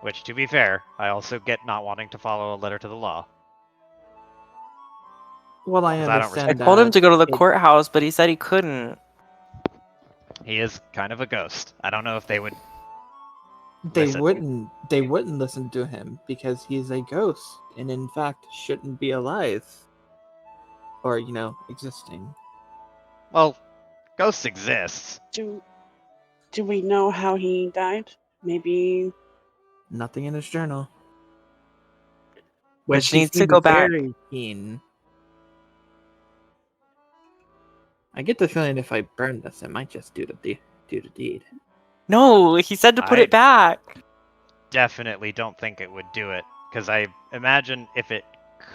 S4: which, to be fair, I also get not wanting to follow a letter to the law.
S5: Well, I
S4: 'Cause I don't
S3: I
S5: understand
S3: told him
S5: that.
S3: to go to the
S5: It-
S3: courthouse, but he said he couldn't.
S4: He is kind of a ghost. I don't know if they would.
S5: They
S4: Listen.
S5: wouldn't listen to him because he's a ghost and in fact shouldn't be alive. Or, existing.
S4: Well, ghosts exist.
S7: Do we know how he died? Maybe
S5: Nothing in his journal.
S3: Which
S5: he
S3: needs to
S5: seemed
S3: go back.
S5: very keen. I get the feeling if I burn this, it might just do the deed.
S3: No, he said to put
S4: I-
S3: it back.
S4: Definitely don't think it would do it, because I imagine if it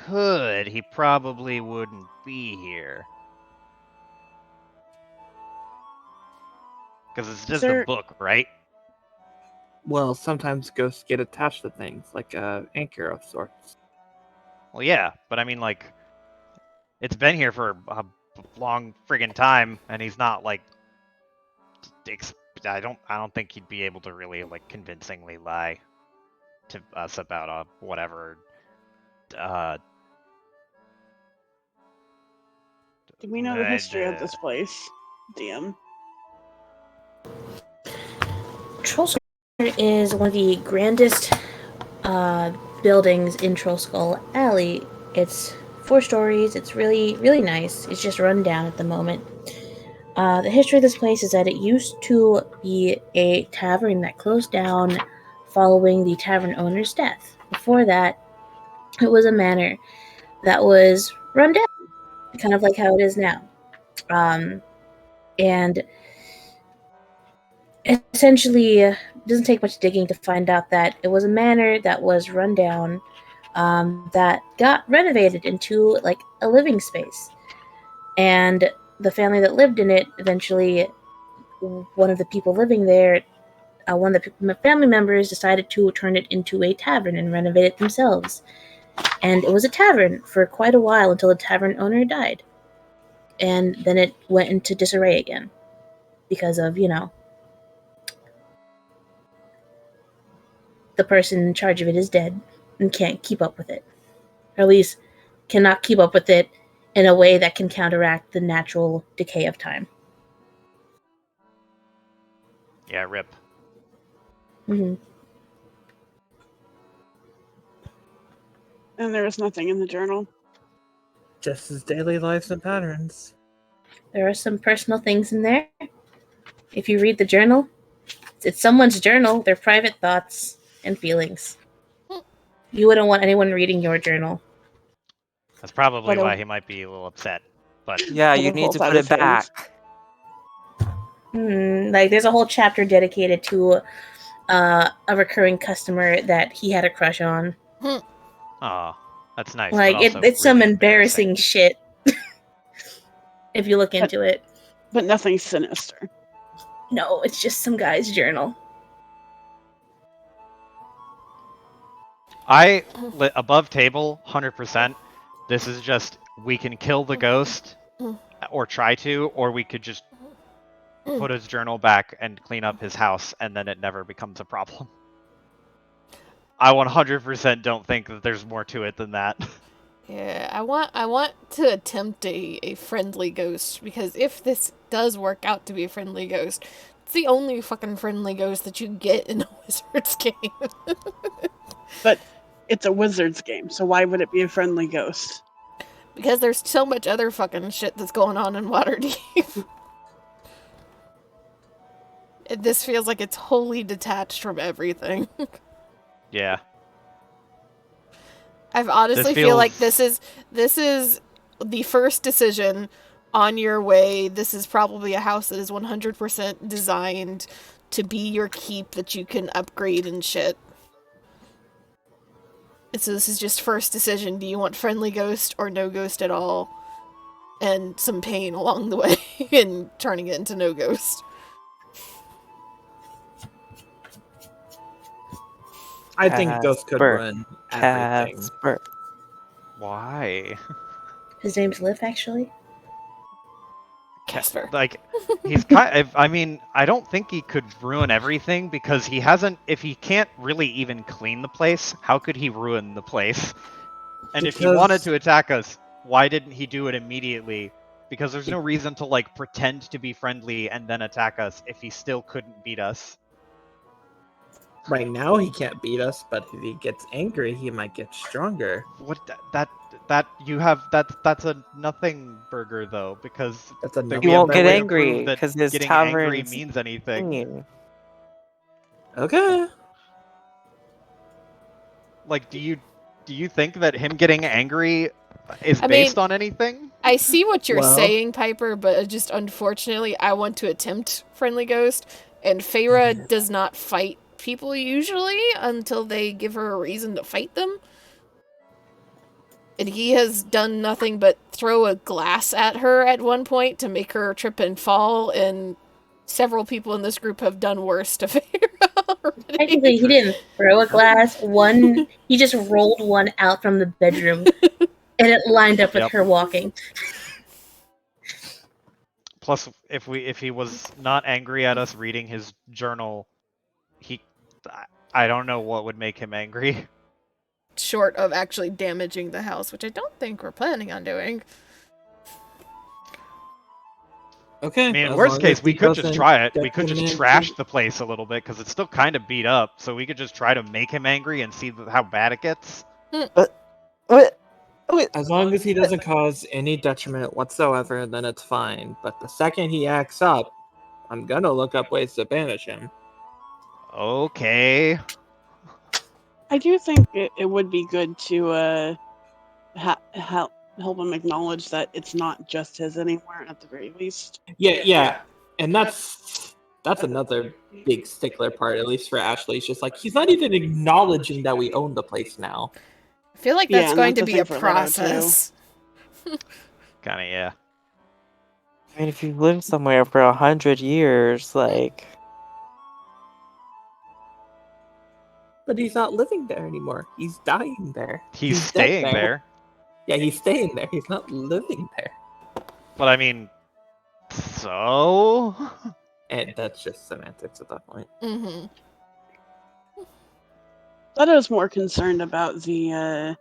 S4: could, he probably wouldn't be here. Because it's just
S7: there-
S4: a book, right?
S5: Well, sometimes ghosts get attached to things, like a anchor of sorts.
S4: Well, yeah, but I mean, like, it's been here for a long friggin' time, and he's not like. I don't think he'd be able to really like convincingly lie to us about whatever.
S7: do we know the history of this place, DM?
S2: Troll Square is one of the grandest buildings in Troll Skull Alley. It's 4 stories. It's really, really nice. It's just run down at the moment. The history of this place is that it used to be a tavern that closed down following the tavern owner's death. Before that, it was a manor that was run down, kind of like how it is now. And essentially, it doesn't take much digging to find out that it was a manor that was run down, that got renovated into like a living space. And the family that lived in it eventually, one of the people living there, one of the family members decided to turn it into a tavern and renovate it themselves. And it was a tavern for quite a while until the tavern owner died. And then it went into disarray again because of, the person in charge of it is dead and can't keep up with it. Or at least cannot keep up with it in a way that can counteract the natural decay of time.
S4: Yeah, rip.
S2: Mm-hmm.
S7: And there was nothing in the journal.
S5: Just his daily lives and patterns.
S2: There are some personal things in there. If you read the journal, it's someone's journal, their private thoughts and feelings. You wouldn't want anyone reading your journal.
S4: That's probably
S7: What
S4: why
S7: a-
S4: he might be a little upset. But
S3: Yeah,
S7: What
S3: you
S7: a
S3: need to
S7: fault
S3: put
S7: out
S3: it
S7: of hands.
S3: back.
S2: Like, there's a whole chapter dedicated to a recurring customer that he had a crush on.
S4: aw, that's nice,
S2: Like,
S4: but also
S2: it's some
S4: really
S2: embarrassing shit if you look into it.
S7: But nothing sinister.
S2: No, it's just some guy's journal.
S4: Above table, 100%. This is just, we can kill the ghost, or try to, or we could just put his journal back and clean up his house, and then it never becomes a problem. I 100% don't think that there's more to it than that.
S1: Yeah, I want to attempt a friendly ghost, because if this does work out to be a friendly ghost, it's the only fucking friendly ghost that you get in a Wizards game.
S7: But it's a wizard's game, so why would it be a friendly ghost?
S1: Because there's so much other fucking shit that's going on in Waterdeep. This feels like it's wholly detached from everything.
S4: Yeah.
S1: I've honestly
S4: This
S1: feel like
S4: feels-
S1: this is the first decision on your way. This is probably a house that is 100% designed to be your keep that you can upgrade and shit. And so this is just first decision. Do you want friendly ghost or no ghost at all? And some pain along the way in turning it into no ghost.
S5: I think Ghost could
S3: Casper.
S5: run everything.
S3: Casper.
S4: Why?
S2: His name's Liv, actually.
S1: Casper.
S4: Like, he's kind of, I mean, I don't think he could ruin everything, because he hasn't, if he can't really even clean the place, how could he ruin the place? And if he
S5: Because-
S4: wanted to attack us, why didn't he do it immediately? Because there's no reason to, like, pretend to be friendly and then attack us if he still couldn't beat us.
S5: Right now he can't beat us, but if he gets angry, he might get stronger.
S4: What, that, you have, that's a nothing burger, though, because
S5: That's a
S4: there
S3: He
S4: we have
S3: won't
S4: no
S3: get
S4: way to
S3: angry
S4: prove that
S3: because his
S4: getting angry
S3: tavern's
S4: means anything.
S3: clean.
S5: Okay.
S4: Like, do you think that him getting angry is
S1: I
S4: based
S1: mean-
S4: on anything?
S1: I see what you're
S5: Well-
S1: saying, Piper, but just unfortunately, I want to attempt friendly ghost, and Feyre does not fight people usually until they give her a reason to fight them. And he has done nothing but throw a glass at her at one point to make her trip and fall, and several people in this group have done worse to Feyre already.
S2: Technically, he didn't throw a glass. He just rolled one out from the bedroom, and it lined up with
S4: Yep.
S2: her walking.
S4: Plus, if he was not angry at us reading his journal, I don't know what would make him angry.
S1: Short of actually damaging the house, which I don't think we're planning on doing.
S5: Okay.
S4: I mean, in
S5: as
S4: worst
S5: long
S4: case,
S5: as
S4: we
S5: he
S4: could just
S5: doesn't
S4: try it.
S5: get
S4: We could just
S5: into-
S4: trash the place a little bit, because it's still kind of beat up. So we could just try to make him angry and see how bad it gets.
S3: What?
S5: As long as he doesn't cause any detriment whatsoever, then it's fine. But the second he acts up, I'm gonna look up ways to banish him.
S4: Okay.
S7: I do think it would be good to help him acknowledge that it's not just his anymore, at the very least.
S5: Yeah, and that's another big stickler part, at least for Ashley. It's just like he's not even acknowledging that we own the place now.
S1: I feel like
S7: Yeah,
S1: that's
S7: and
S1: going
S7: that's
S1: to
S7: the
S1: be
S7: thing
S1: a
S7: for Leto, too.
S1: process.
S4: Kinda, yeah.
S3: I mean, if you've lived somewhere for 100 years, like,
S5: But he's not living there anymore. He's dying there.
S4: He's
S5: dead
S4: staying there.
S5: Yeah, he's staying there. He's not living there.
S4: But I mean, so?
S5: And that's just semantics at that point.
S1: Mm-hmm.
S7: Leto's more concerned about the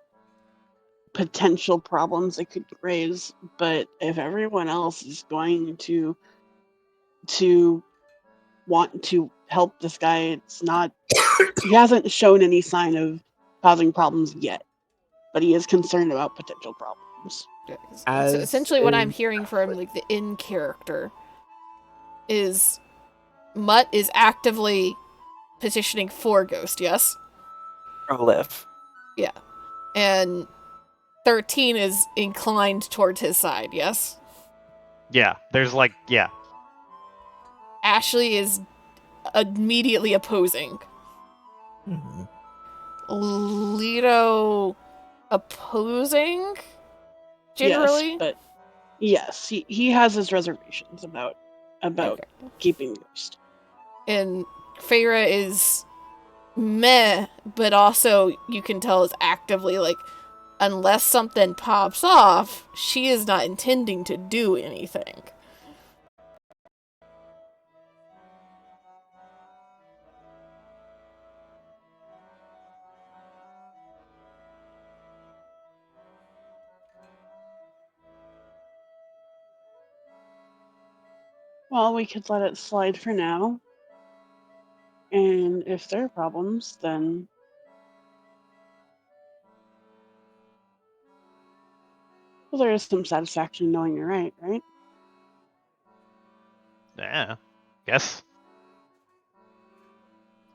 S7: potential problems it could raise, but if everyone else is going to want to help this guy, it's not. He hasn't shown any sign of causing problems yet, but he is concerned about potential problems.
S1: So essentially, what I'm hearing from like the in character is Mutt is actively petitioning for Ghost. Yes.
S3: proliff.
S1: Yeah. And 13 is inclined towards his side. Yes.
S4: Yeah, there's like, yeah.
S1: Ashley is immediately opposing.
S5: Mm-hmm.
S1: Leto opposing generally.
S7: Yes, but yes, he has his reservations about
S1: Okay.
S7: keeping Ghost.
S1: And Feyre is meh, but also you can tell is actively like, unless something pops off, she is not intending to do anything.
S7: Well, we could let it slide for now. And if there are problems, then well, there is some satisfaction knowing you're right, right?
S4: Yeah. Guess.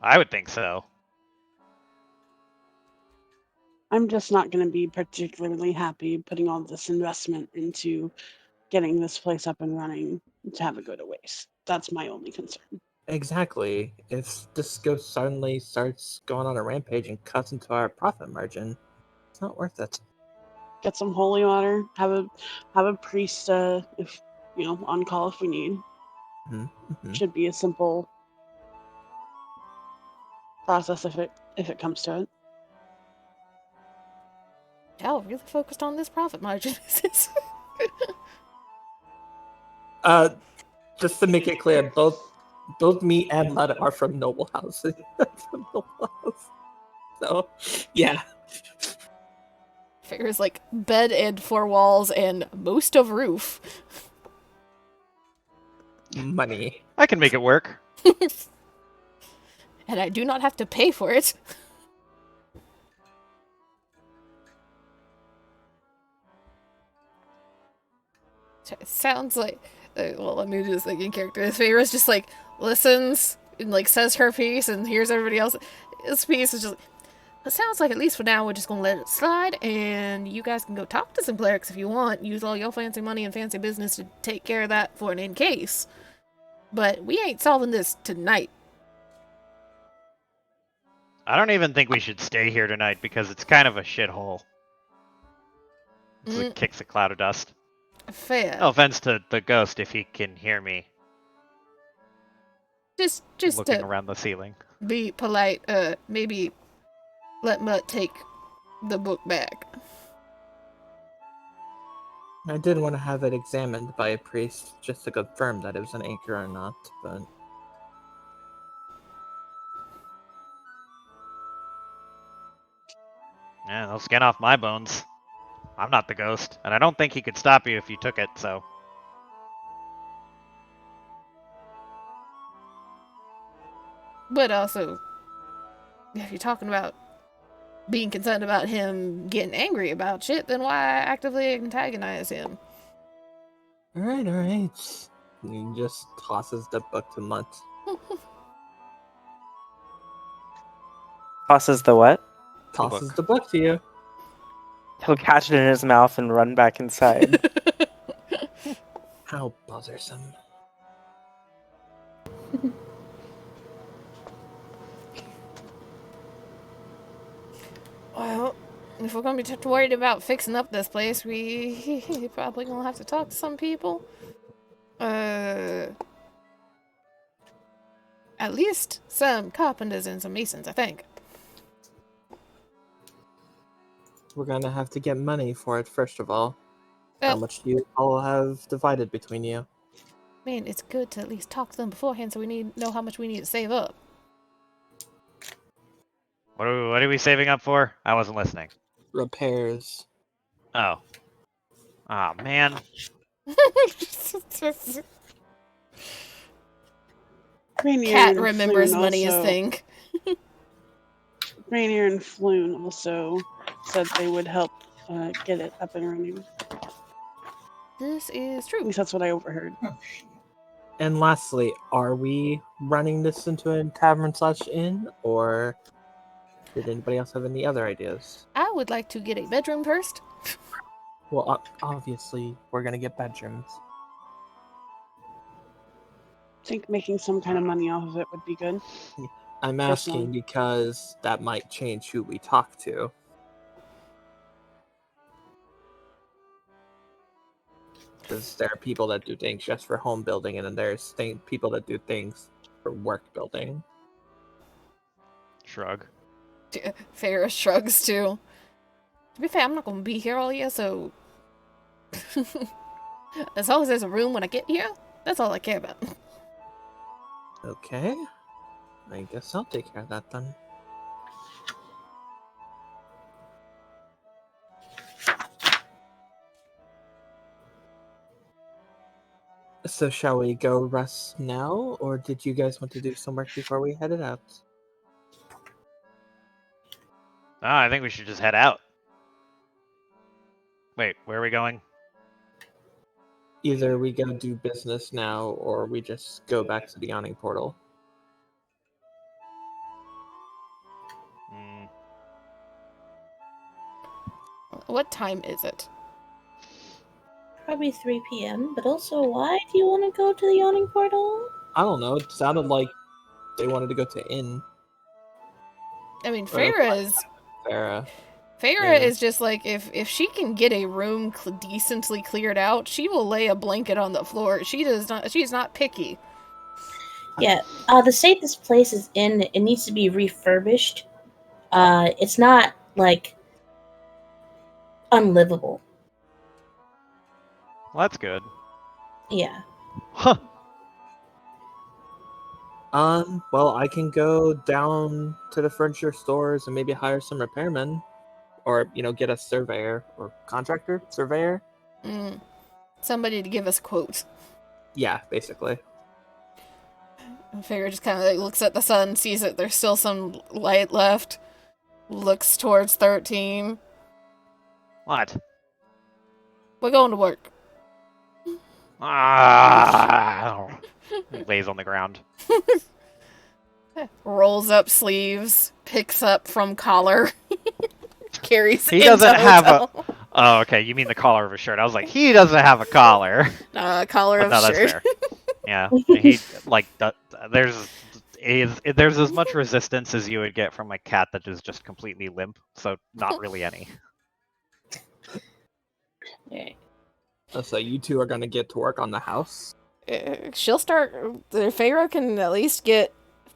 S4: I would think so.
S7: I'm just not going to be particularly happy putting all this investment into getting this place up and running to have it go to waste. That's my only concern.
S5: Exactly. If this ghost suddenly starts going on a rampage and cuts into our profit margin, it's not worth it.
S7: Get some holy water. Have a priest, if on call if we need.
S5: Mm-hmm.
S7: Should be a simple process if it comes to it.
S1: Cal really focused on this profit margin.
S5: Just to make it clear, both me and Lada are from noble houses. From noble house. So, yeah.
S1: Feyre's like bed and four walls and most of roof.
S5: Money.
S4: I can make it work.
S1: And I do not have to pay for it. It sounds like, well, let me do this like in character. Feyre's just like listens and like says her piece and hears everybody else's piece. Is just, it sounds like at least for now we're just gonna let it slide, and you guys can go talk to some clerics if you want. Use all your fancy money and fancy business to take care of that for an in case. But we ain't solving this tonight.
S4: I don't even think we should stay here tonight because it's kind of a shithole. So it kicks a cloud of dust.
S1: Fair.
S4: No offense to the ghost if he can hear me.
S1: Just
S4: looking
S1: to
S4: around the ceiling.
S1: be polite, maybe let Mutt take the book back.
S5: I did want to have it examined by a priest just to confirm that it was an anchor or not, but
S4: Yeah, they'll skin off my bones. I'm not the ghost, and I don't think he could stop you if you took it, so.
S1: But also, if you're talking about being concerned about him getting angry about shit, then why actively antagonize him?
S5: Alright. He just tosses the book to Mutt.
S3: Tosses the what?
S5: Tosses
S4: book.
S5: the book to you.
S3: He'll catch it in his mouth and run back inside.
S5: How bothersome.
S1: Well, if we're gonna be too worried about fixing up this place, we probably gonna have to talk to some people. At least some carpenters and some masons, I think.
S5: We're gonna have to get money for it first of all. How
S1: Well,
S5: much do you all have divided between you?
S1: man, it's good to at least talk to them beforehand so we know how much we need to save up.
S4: What are we saving up for? I wasn't listening.
S5: Repairs.
S4: Oh. Oh, man.
S7: Rainier
S1: Cat
S7: and
S1: remembers
S7: Floon
S1: money is
S7: also,
S1: thing.
S7: Rainier and Floon also said they would help get it up and running.
S1: This is
S7: At
S1: true.
S7: least that's what I overheard.
S5: And lastly, are we running this into a tavern/inn, or did anybody else have any other ideas?
S1: I would like to get a bedroom first.
S5: Well, obviously, we're gonna get bedrooms.
S7: I think making some kind of money off of it would be good.
S5: I'm
S7: Personally.
S5: asking because that might change who we talk to. Because there are people that do things just for home building, and then there's people that do things for work building.
S4: Shrug.
S1: Farrah shrugs too. To be fair, I'm not gonna be here all year, so as long as there's a room when I get here, that's all I care about.
S5: Okay. I guess I'll take care of that then. So shall we go rest now, or did you guys want to do some work before we headed out?
S4: Ah, I think we should just head out. Wait, where are we going?
S5: Either we go do business now, or we just go back to the yawning portal.
S4: Mm,
S1: What time is it?
S2: Probably 3 p.m. But also, why do you want to go to the yawning portal?
S5: I don't know. It sounded like they wanted to go to inn.
S1: I mean,
S5: Or
S1: Farrah is
S5: Farrah.
S1: Farrah
S5: Yeah.
S1: is just like if she can get a room decently cleared out, she will lay a blanket on the floor. She's not picky.
S2: Yeah, the state this place is in, it needs to be refurbished. It's not, like, unlivable.
S4: well, that's good.
S2: Yeah.
S4: Huh.
S5: Well, I can go down to the furniture stores and maybe hire some repairmen. Or, get a surveyor or contractor surveyor.
S1: Somebody to give us a quote.
S5: Yeah, basically.
S1: And Farrah just kind of like looks at the sun, sees that there's still some light left, looks towards 13.
S4: What?
S1: We're going to work.
S4: Ah! Lays on the ground.
S1: Rolls up sleeves, picks up from collar, carries
S4: He
S1: into
S4: doesn't have a.
S1: hotel.
S4: Oh, okay. You mean the collar of a shirt? I was like, he doesn't have a collar.
S1: Collar
S4: But
S1: of
S4: no, that's
S1: shirt.
S4: fair. Yeah, he like there's as much resistance as you would get from a cat that is just completely limp. So not really any.
S2: Okay.
S5: So you two are gonna get to work on the house?
S1: She'll start. Farrah can at least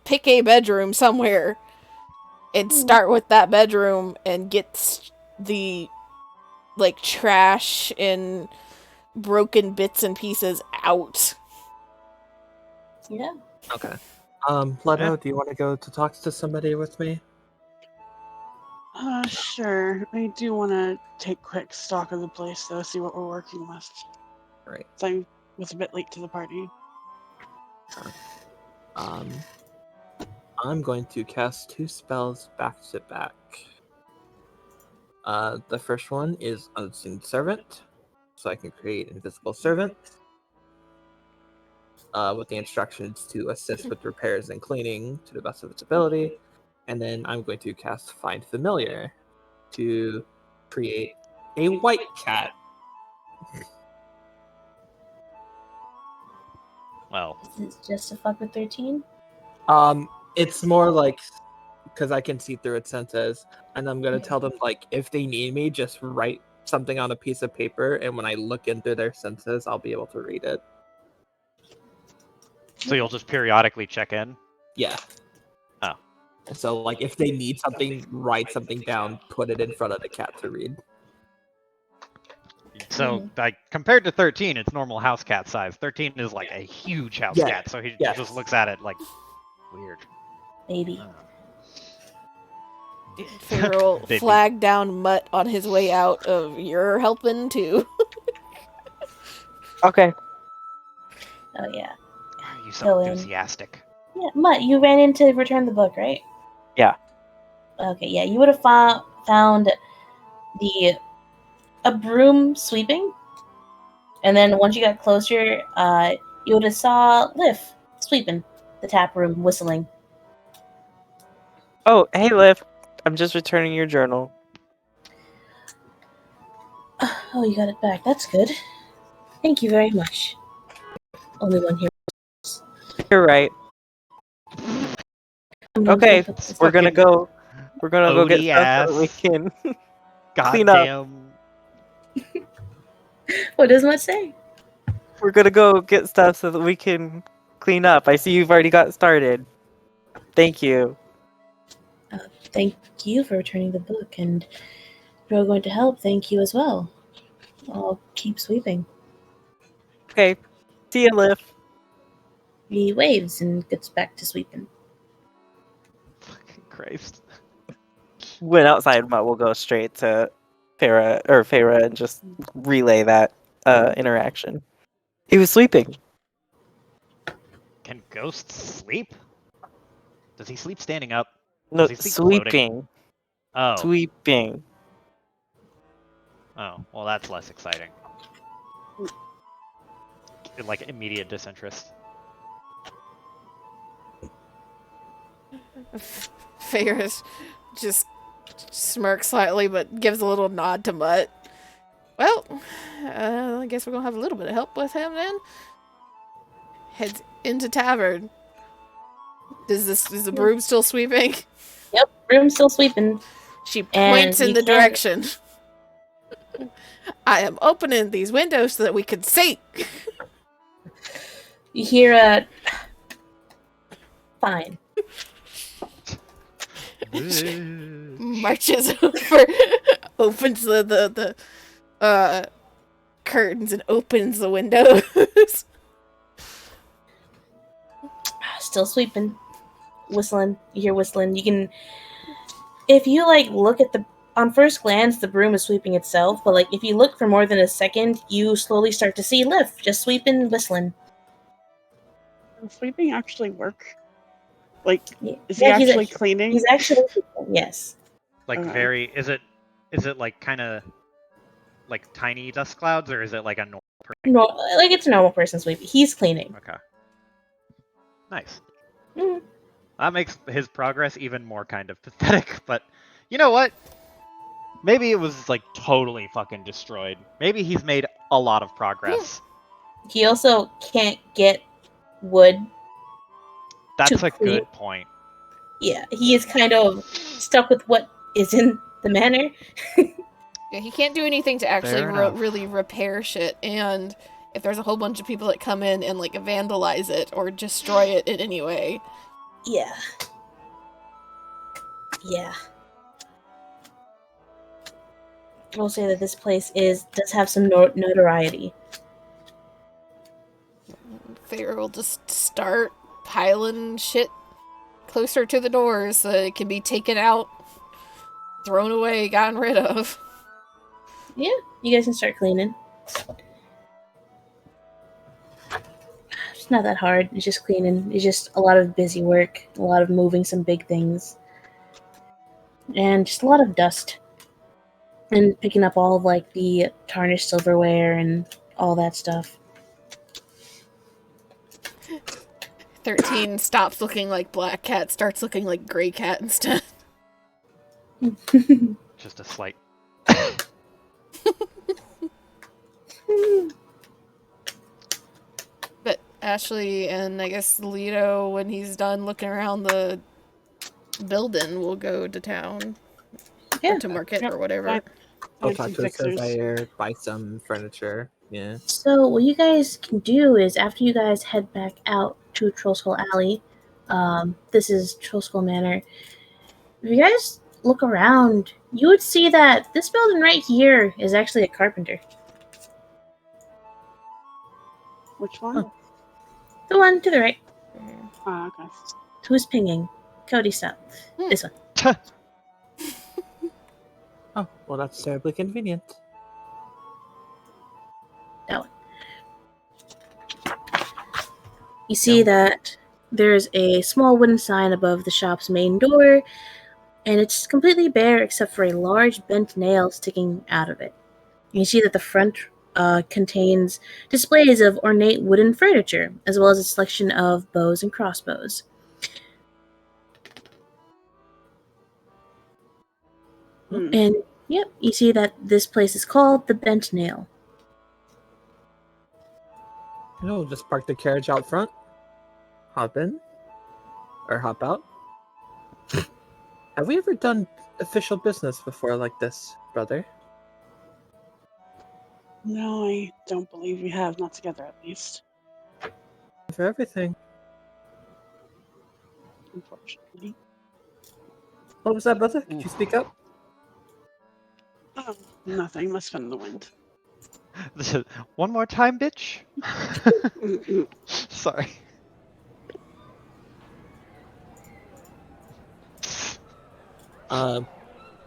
S1: pick a bedroom somewhere and start with that bedroom and get the trash and broken bits and pieces out.
S2: Yeah.
S5: Okay. Leto,
S4: Yeah.
S5: do you want to go to talk to somebody with me?
S7: Sure. I do want to take quick stock of the place, though, see what we're working with.
S5: Right.
S7: So I was a bit late to the party.
S5: I'm going to cast 2 spells back to back. The first one is unseen servant, so I can create invisible servant with the instructions to assist with repairs and cleaning to the best of its ability. And then I'm going to cast Find Familiar to create a white cat.
S4: Well,
S2: Is it just to fuck with 13?
S5: It's more like because I can see through its senses, and I'm gonna tell them like if they need me, just write something on a piece of paper, and when I look into their senses, I'll be able to read it.
S4: so you'll just periodically check in?
S5: Yeah.
S4: Oh.
S5: And so like if they need something, write something down, put it in front of the cat to read.
S4: So, like, compared to 13, it's normal house cat size. 13 is like a huge house
S5: Yeah.
S4: cat, so he
S5: Yes.
S4: just looks at it like, weird.
S2: Baby.
S1: Feyre will
S4: Baby.
S1: flag down Mutt on his way out of you're helping too.
S3: Okay.
S2: Oh, yeah.
S4: Why are you
S2: Go
S4: so
S2: in.
S4: enthusiastic?
S2: Yeah, Mutt, you ran in to return the book, right?
S3: Yeah.
S2: Okay, yeah, you would have found a broom sweeping, and then once you got closer, you would have saw Liv sweeping the tap room, whistling.
S3: Oh, hey, Liv. I'm just returning your journal.
S2: Oh, you got it back. That's good. Thank you very much. Only one here.
S3: You're right. Okay, we're gonna go. We're gonna go get stuff so that we
S4: ODS.
S3: can clean up.
S4: Goddamn.
S2: What does Mutt say?
S3: We're gonna go get stuff so that we can clean up. I see you've already got started. Thank you.
S2: Thank you for returning the book, and if you're going to help, thank you as well. I'll keep sweeping.
S3: Okay. See you, Liv.
S2: He waves and gets back to sweeping.
S4: Fucking Christ.
S3: When outside, we'll go straight to Feyre and just relay that interaction. He was sleeping.
S4: Can ghosts sleep? Does he sleep standing up?
S3: No,
S4: Does he sleep floating?
S3: sweeping.
S4: Oh.
S3: Sweeping.
S4: Oh, well, that's less exciting. Like, immediate disinterest.
S1: Feyre just smirks slightly, but gives a little nod to Mutt. Well, I guess we're gonna have a little bit of help with him then. Heads into tavern. Is the broom still sweeping?
S2: Yep, room's still sweeping.
S1: She points
S2: And
S1: in
S2: you
S1: the
S2: can-
S1: direction. I am opening these windows so that we can see.
S2: You hear a fine.
S1: Marches over, opens the curtains and opens the windows.
S2: Still sweeping. Whistling. You hear whistling. You can, if you like look at on first glance, the broom is sweeping itself, but like if you look for more than a second, you slowly start to see Liv just sweeping, whistling.
S7: Does sweeping actually work? Like,
S2: Yeah.
S7: is he actually cleaning?
S2: He's actually, yes.
S4: Like, very... Is it like, kind of... like, tiny dust clouds, or is it like a normal person?
S2: No, like it's a normal person sweeping. He's cleaning.
S4: Okay. Nice.
S2: Mhm.
S4: That makes his progress even more kind of pathetic, but... You know what? Maybe it was, like, totally fucking destroyed. Maybe he's made a lot of progress.
S2: He also can't get wood.
S4: That's a
S2: clean.
S4: good point.
S2: Yeah, he is kind of stuck with what is in the manor.
S1: Yeah, he can't do anything to actually
S4: Fair enough.
S1: really repair shit, and if there's a whole bunch of people that come in and like vandalize it or destroy it in any way.
S2: Yeah. Yeah. I will say that this place does have some notoriety.
S1: Feyre will just start piling shit closer to the doors so that it can be taken out, thrown away, gotten rid of.
S2: Yeah, you guys can start cleaning. It's not that hard. It's just cleaning. It's just a lot of busy work, a lot of moving some big things, and just a lot of dust. and picking up all of like the tarnished silverware and all that stuff.
S1: 13 stops looking like Black Cat, starts looking like Gray Cat instead.
S4: Just a slight.
S1: But Ashley and I guess Lito, when he's done looking around the building, will go to town.
S2: Yeah.
S1: Or to market
S7: Yep.
S1: or whatever.
S7: Right.
S5: I'll
S7: Find
S5: talk
S7: some
S5: to a
S7: fixers.
S5: surveyor, buy some furniture. Yeah.
S2: So what you guys can do is after you guys head back out to Troll Skull Alley, this is Troll Skull Manor. If you guys look around, you would see that this building right here is actually a carpenter.
S7: Which one?
S2: The one to the right.
S7: Ah, okay.
S2: Who's pinging? Cody, stop. This one.
S5: Oh, well, that's terribly convenient.
S2: That one. You see that there's a small wooden sign above the shop's main door, and it's completely bare except for a large bent nail sticking out of it. You see that the front contains displays of ornate wooden furniture, as well as a selection of bows and crossbows. And yep, you see that this place is called the Bent Nail.
S5: No, just park the carriage out front, hop in, or hop out. Have we ever done official business before like this, brother?
S7: No, I don't believe we have. Not together, at least.
S5: For everything.
S7: Unfortunately.
S5: What was that, brother? Could you speak up?
S7: Oh, nothing. Must have been the wind.
S4: One more time, bitch. Sorry.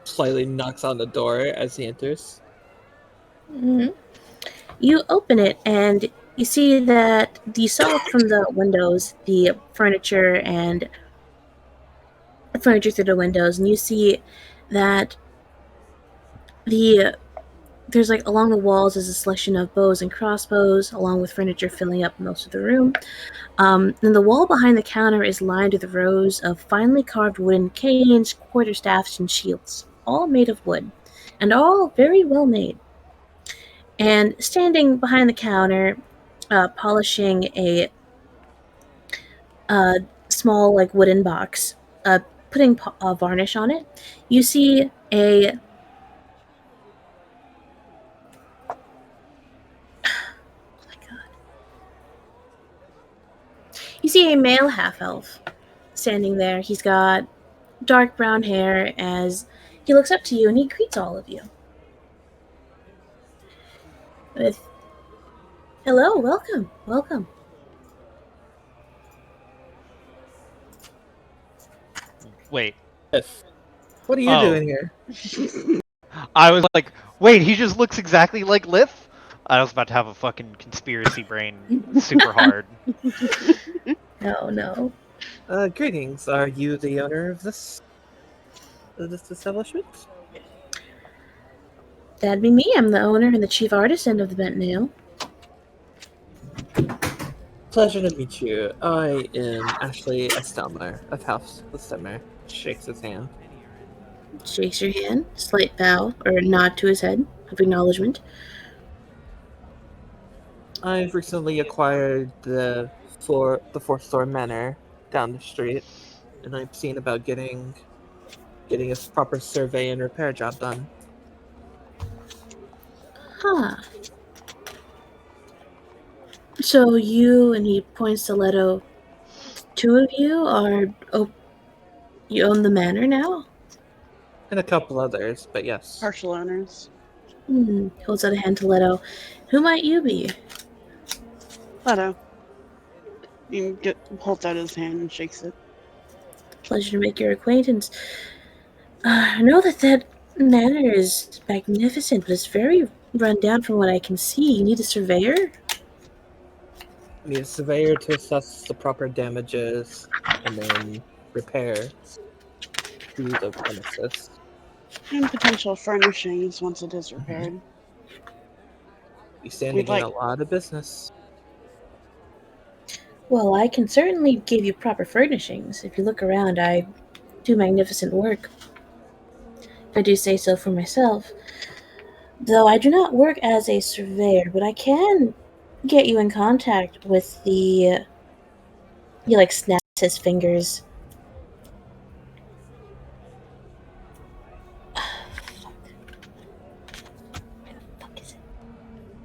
S5: Slightly knocks on the door as he enters.
S2: Mm-hmm. You open it, and you see that you saw from the windows the furniture and furniture through the windows, and you see that there's like along the walls is a selection of bows and crossbows, along with furniture filling up most of the room. And the wall behind the counter is lined with rows of finely carved wooden canes, quarterstaffs, and shields, all made of wood, and all very well made. And standing behind the counter, polishing a small like wooden box, putting varnish on it, you see a male half-elf standing there. He's got dark brown hair as he looks up to you and he greets all of you with, "Hello, welcome."
S4: Wait.
S5: What are you doing here?
S4: I was like, wait, he just looks exactly like Lif? I was about to have a fucking conspiracy brain super hard.
S2: No.
S5: Greetings. Are you the owner of this establishment?
S2: That'd be me. I'm the owner and the chief artisan of the Bent Nail.
S5: Pleasure to meet you. I am Ashley Estelmer of House Estelmer. Shakes his hand.
S2: Shakes your hand, slight bow or nod to his head of acknowledgement.
S5: I've recently acquired the fourth floor manor down the street, and I'm seeing about getting a proper survey and repair job done.
S2: Huh. So you, and he points to Leto, two of you are, you own the manor now?
S5: And a couple others, but yes.
S7: Partial owners.
S2: Holds out a hand to Leto. Who might you be?
S7: Leto. He holds out his hand and shakes it.
S2: Pleasure to make your acquaintance. I know that manor is magnificent, but it's very run down from what I can see. You need a surveyor?
S5: I need a surveyor to assess the proper damages and then repair to the premises.
S7: And potential furnishings once it is repaired.
S5: You stand
S7: We'd
S5: to gain
S7: like-
S5: a lot of business.
S2: Well, I can certainly give you proper furnishings. If you look around, I do magnificent work. If I do say so for myself. Though I do not work as a surveyor, but I can get you in contact with the. He like snaps his fingers. Fuck. Where the fuck is it?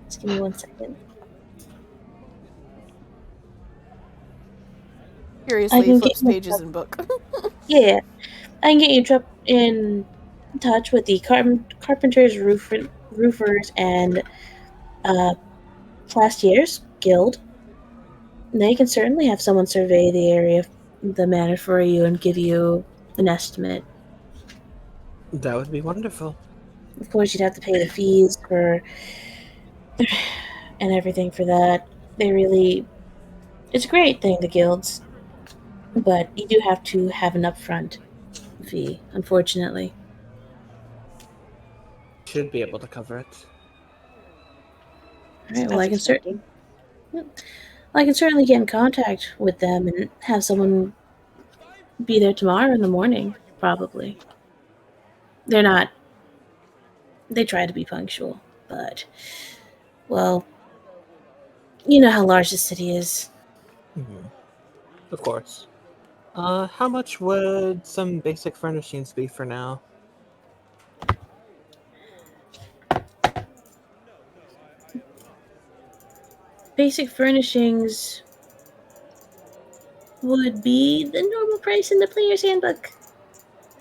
S2: Just give me 1 second. I
S1: Curiously,
S2: can
S1: flips
S2: get you
S1: pages in book.
S2: Yeah, I can get you in touch with the carpenters, roofers, and uh, plastiers guild. They can certainly have someone survey the area, the manor for you, and give you an estimate.
S5: That would be wonderful.
S2: Of course, you'd have to pay the fees for and everything for that. It's a great thing, the guilds, but you do have to have an upfront fee, unfortunately.
S5: Should be able to cover it.
S2: All right, well,
S7: As expected.
S2: I can certainly get in contact with them and have someone be there tomorrow in the morning, probably. They're not. They try to be punctual, but, well, you know how large the city is.
S5: Mhm. Of course. How much would some basic furnishings be for now?
S2: Basic furnishings would be the normal price in the player's handbook.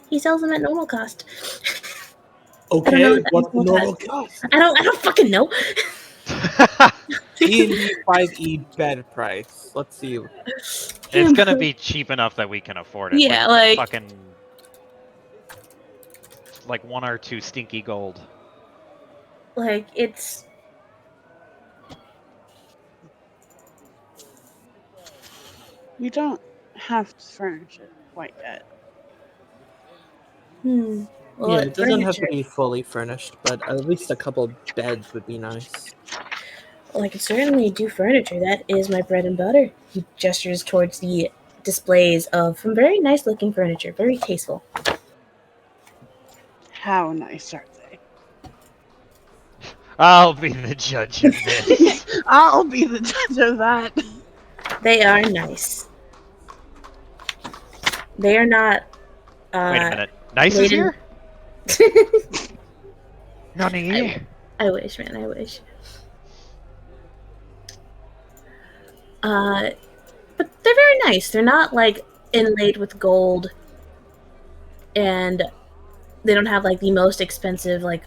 S2: He sells them at normal cost. I don't know
S5: Okay,
S2: what that
S5: what's the
S2: means.
S5: normal cost?
S2: I don't fucking know.
S5: D&D 5e bed price. Let's see.
S4: It's gonna be cheap enough that we can afford it.
S2: Yeah,
S4: like
S2: like-
S4: fucking like 1 or 2 stinky gold.
S2: Like, it's.
S7: We don't have to furnish it quite yet.
S2: Well,
S5: Yeah, it doesn't have to
S2: furniture.
S5: be fully furnished, but at least a couple beds would be nice.
S2: Well, I can certainly do furniture. That is my bread and butter. He gestures towards the displays of some very nice looking furniture, very tasteful.
S7: How nice are they?
S4: I'll be the judge of this.
S7: I'll be the judge of that.
S2: They are nice. They are not.
S4: Wait a minute. Nice is
S2: Maiden-
S4: here? Nani?
S2: I wish, man. I wish. But they're very nice. They're not like inlaid with gold, and they don't have like the most expensive like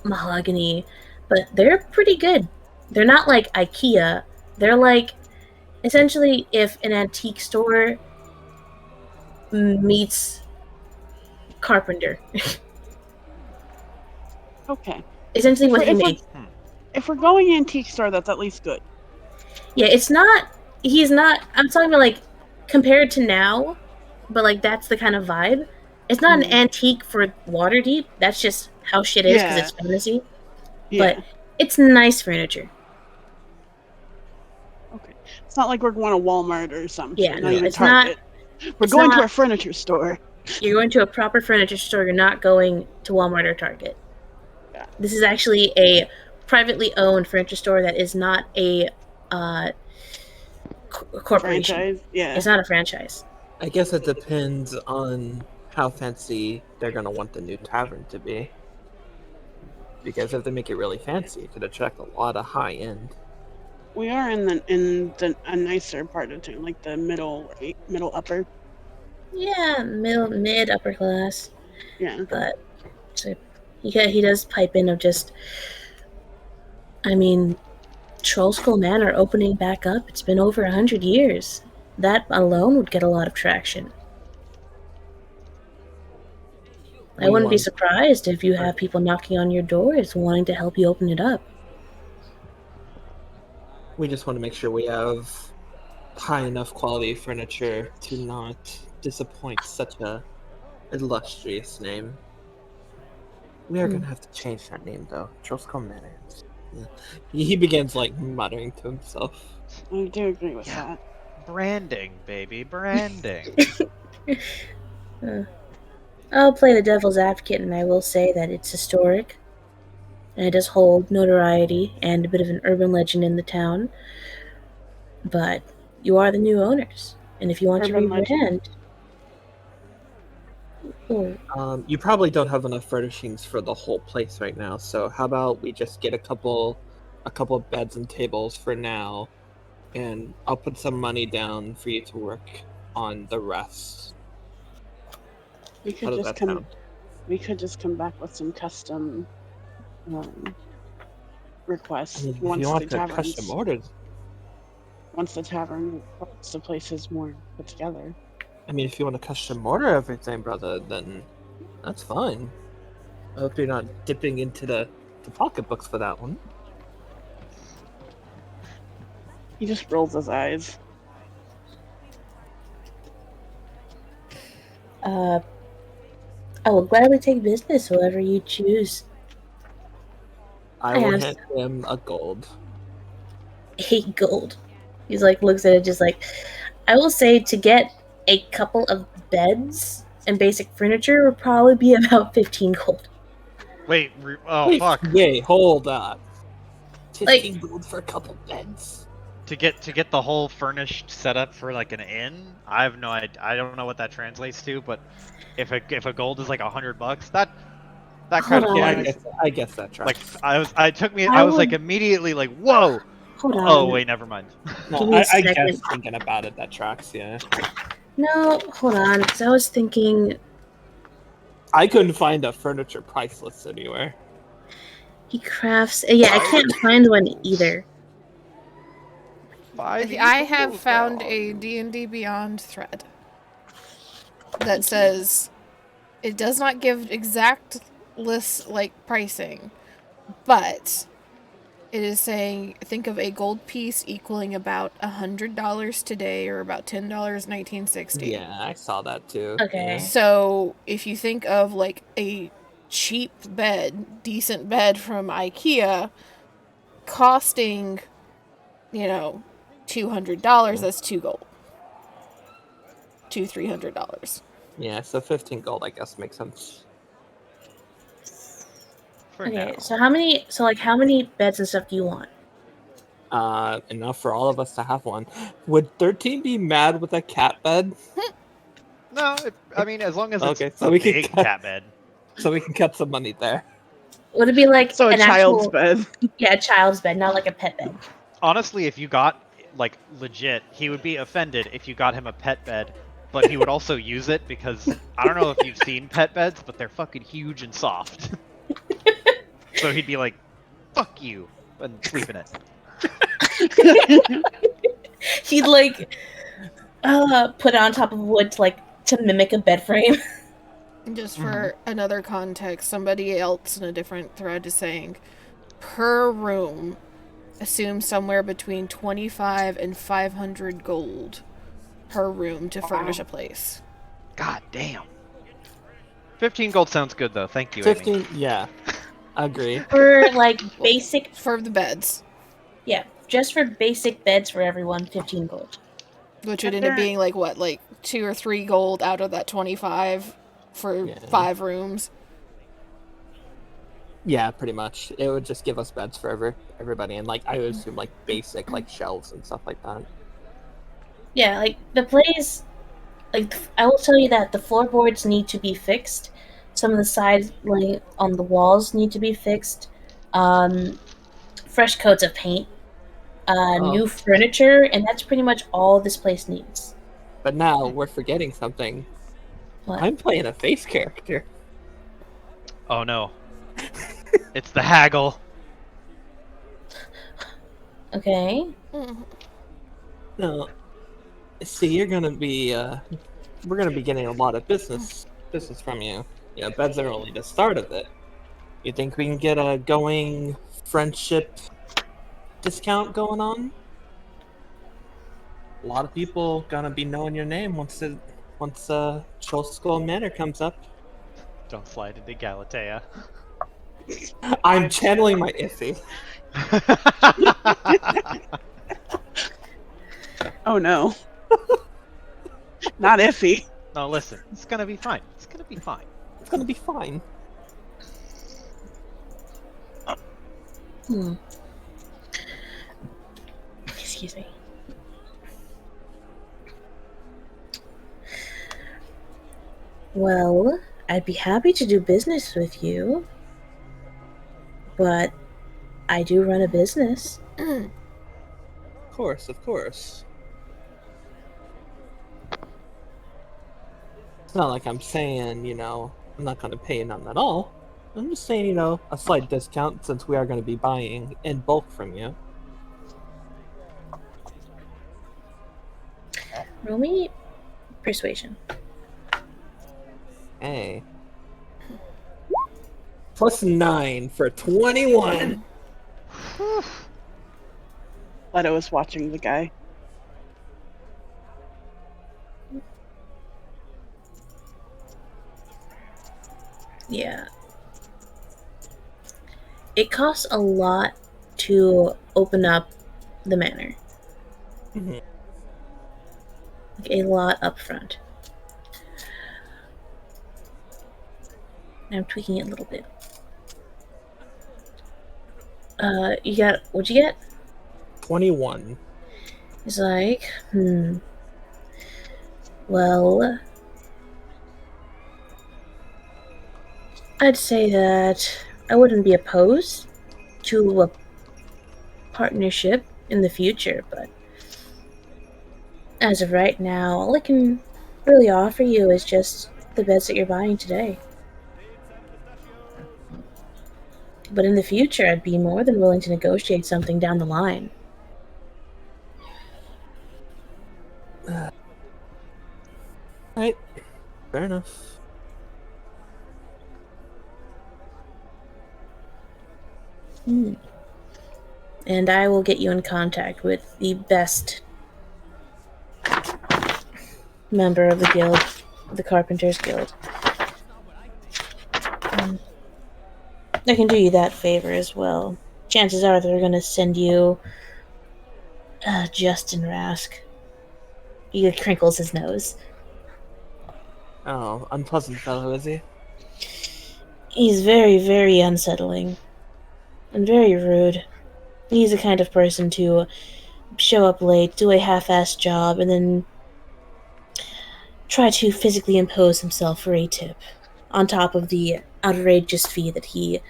S2: mahogany, but they're pretty good. They're not like IKEA. They're like essentially if an antique store meets carpenter.
S7: Okay.
S2: Essentially what he
S7: If we're-
S2: made.
S7: If we're going antique store, that's at least good.
S2: Yeah, it's not. He's not. I'm talking about like compared to now, but like that's the kind of vibe. It's not an antique for Waterdeep. That's just how shit is because
S7: Yeah.
S2: it's fantasy.
S7: Yeah.
S2: But it's nice furniture.
S7: Okay. It's not like we're going to Walmart or something.
S2: Yeah,
S7: Not
S2: no,
S7: even
S2: it's not.
S7: Target. We're
S2: it's
S7: going to
S2: not-
S7: a furniture store.
S2: You're going to a proper furniture store. You're not going to Walmart or Target.
S7: Yeah.
S2: This is actually a privately owned furniture store that is not a corporation.
S7: Franchise. Yeah.
S2: It's not a franchise.
S5: I guess it depends on how fancy they're gonna want the new tavern to be. Because if they make it really fancy, it could attract a lot of high end.
S7: We are in the a nicer part of town, like the middle, right? Middle upper.
S2: Yeah, mid upper class.
S7: Yeah.
S2: But so he does pipe in of just. I mean, Troll Skull Manor opening back up. It's been over 100 years. That alone would get a lot of traction. I wouldn't be surprised if you have people knocking on your doors wanting to help you open it up.
S5: We just want to make sure we have high enough quality furniture to not disappoint such a illustrious name. We are gonna have to change that name though. Trosco Manor. Yeah. He begins like muttering to himself.
S7: I do agree with
S4: Yeah.
S7: that.
S4: Branding, baby, branding.
S2: Uh, I'll play the devil's advocate, and I will say that it's historic, and it does hold notoriety and a bit of an urban legend in the town. But you are the new owners, and if you want to
S7: Urban legend.
S2: rebrand, oh,
S5: You probably don't have enough furnishings for the whole place right now, so how about we just get a couple of beds and tables for now, and I'll put some money down for you to work on the rest.
S7: We
S5: How
S7: could
S5: does
S7: just
S5: that
S7: come.
S5: sound?
S7: We could just come back with some custom um,
S5: I
S7: requests
S5: mean, if you want to custom orders,
S7: once the place is more put together.
S5: I mean, if you want to custom order everything, brother, then that's fine. I hope you're not dipping into the pocketbooks for that one.
S7: He just rolls his eyes.
S2: uh, I will gladly take business, whoever you choose.
S5: I
S2: I
S5: will
S2: have
S5: hand him a gold.
S2: 8 gold. He's like looks at it, just like I will say to get a couple of beds and basic furniture would probably be about 15 gold.
S4: Wait, oh
S5: Wait,
S4: fuck.
S5: wait, hold up.
S2: Like
S5: 15 gold for a couple beds.
S4: To get the whole furnished setup for like an inn, I have no idea. I don't know what that translates to, but if a gold is like $100, that
S2: hold
S4: kind of
S2: on,
S5: Yeah,
S4: flies.
S5: I guess that
S4: Like
S5: tracks.
S4: I was like
S2: would
S4: immediately like, whoa.
S2: hold
S4: Oh
S2: on.
S4: wait, never mind.
S5: No,
S2: Give me a
S5: I guess
S2: second.
S5: thinking about it, that tracks, yeah.
S2: No, hold on, because I was thinking
S5: I couldn't find a furniture price list anywhere.
S2: he crafts. Yeah, I can't find one either.
S4: 5
S1: I have
S4: equals
S1: found a
S4: value.
S1: D&D Beyond thread that says it does not give exact list like pricing, but it is saying think of a gold piece equaling about $100 today, or about $10 1960.
S5: Yeah, I saw that too.
S2: Okay.
S1: So if you think of like a cheap bed, decent bed from IKEA costing, $200, that's 2 gold. $300.
S5: Yeah, so 15 gold, I guess, makes sense.
S4: For
S2: Okay,
S4: now.
S2: so how many beds and stuff do you want?
S5: Enough for all of us to have one. Would 13 be mad with a cat bed?
S4: No, I mean as long as it's
S5: Okay, so
S4: a
S5: we can
S4: big
S5: cut,
S4: cat bed.
S5: so we can cut some money there.
S2: Would it be like
S7: So a
S2: an
S7: child's
S2: actual
S7: bed.
S2: yeah, a child's bed, not like a pet bed?
S4: Honestly, if you got like legit, he would be offended if you got him a pet bed, but he would also use it because I don't know if you've seen pet beds, but they're fucking huge and soft. So he'd be like, "Fuck you," and sleep in it.
S2: He'd like put it on top of wood to mimic a bed frame.
S1: And just for another context, somebody else in a different thread is saying per room assume somewhere between 25 and 500 gold per room to furnish a place.
S4: God damn. 15 gold sounds good though. Thank you, Amy.
S5: 15, yeah, agree.
S2: For like basic
S1: For the beds,
S2: yeah, just for basic beds for everyone, 15 gold.
S1: which would end up being like 2 or 3 gold out of that 25 for
S5: Yeah.
S1: 5 rooms.
S5: Yeah, pretty much. It would just give us beds for everybody, and like I would assume like basic like shelves and stuff like that.
S2: Yeah, like the place, like I will tell you that the floorboards need to be fixed. Some of the sides like on the walls need to be fixed. Fresh coats of paint, new furniture, and that's pretty much all this place needs.
S5: But now we're forgetting something.
S2: What?
S5: I'm playing a face character.
S4: Oh no. It's the haggle.
S2: Okay.
S5: No, see, you're gonna be we're gonna be getting a lot of business from you. You know, beds are only the start of it. You think we can get a going friendship discount going on? A lot of people gonna be knowing your name once Troll Skull Manor comes up.
S4: Don't slide into Galatea.
S5: I'm channeling my iffy.
S7: Oh no. Not iffy.
S4: No, listen, it's gonna be fine. It's gonna be fine.
S5: It's gonna be fine.
S2: Excuse me. Well, I'd be happy to do business with you, but I do run a business.
S5: Of course, of course. It's not like I'm saying, I'm not gonna pay none at all. I'm just saying, a slight discount since we are gonna be buying in bulk from you.
S2: Roll me persuasion.
S5: Hey. +9 for 21.
S7: Leto was watching the guy.
S2: Yeah. It costs a lot to open up the manor.
S5: Mhm.
S2: Like a lot up front. I'm tweaking it a little bit. What'd you get?
S5: 21.
S2: He's like, well, I'd say that I wouldn't be opposed to a partnership in the future, but as of right now, all I can really offer you is just the beds that you're buying today. But in the future, I'd be more than willing to negotiate something down the line.
S5: Right. Fair enough.
S2: And I will get you in contact with the best member of the guild, the Carpenters Guild. I can do you that favor as well. Chances are they're going to send you Justin Rask. He crinkles his nose.
S5: Oh, unpleasant fellow, is he?
S2: He's very, very unsettling. And very rude. He's the kind of person to show up late, do a half-assed job, and then try to physically impose himself for a tip, on top of the outrageous fee that he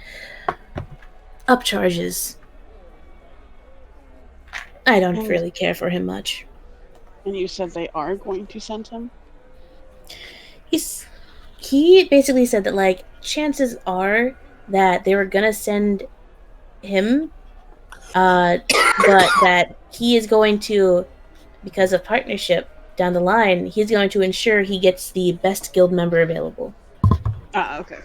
S2: upcharges. I don't
S7: And-
S2: really care for him much.
S7: And you said they are going to send him?
S2: He basically said that, like, chances are that they were gonna send him, but that he is going to, because of partnership down the line, he's going to ensure he gets the best guild member available.
S7: Ah, okay.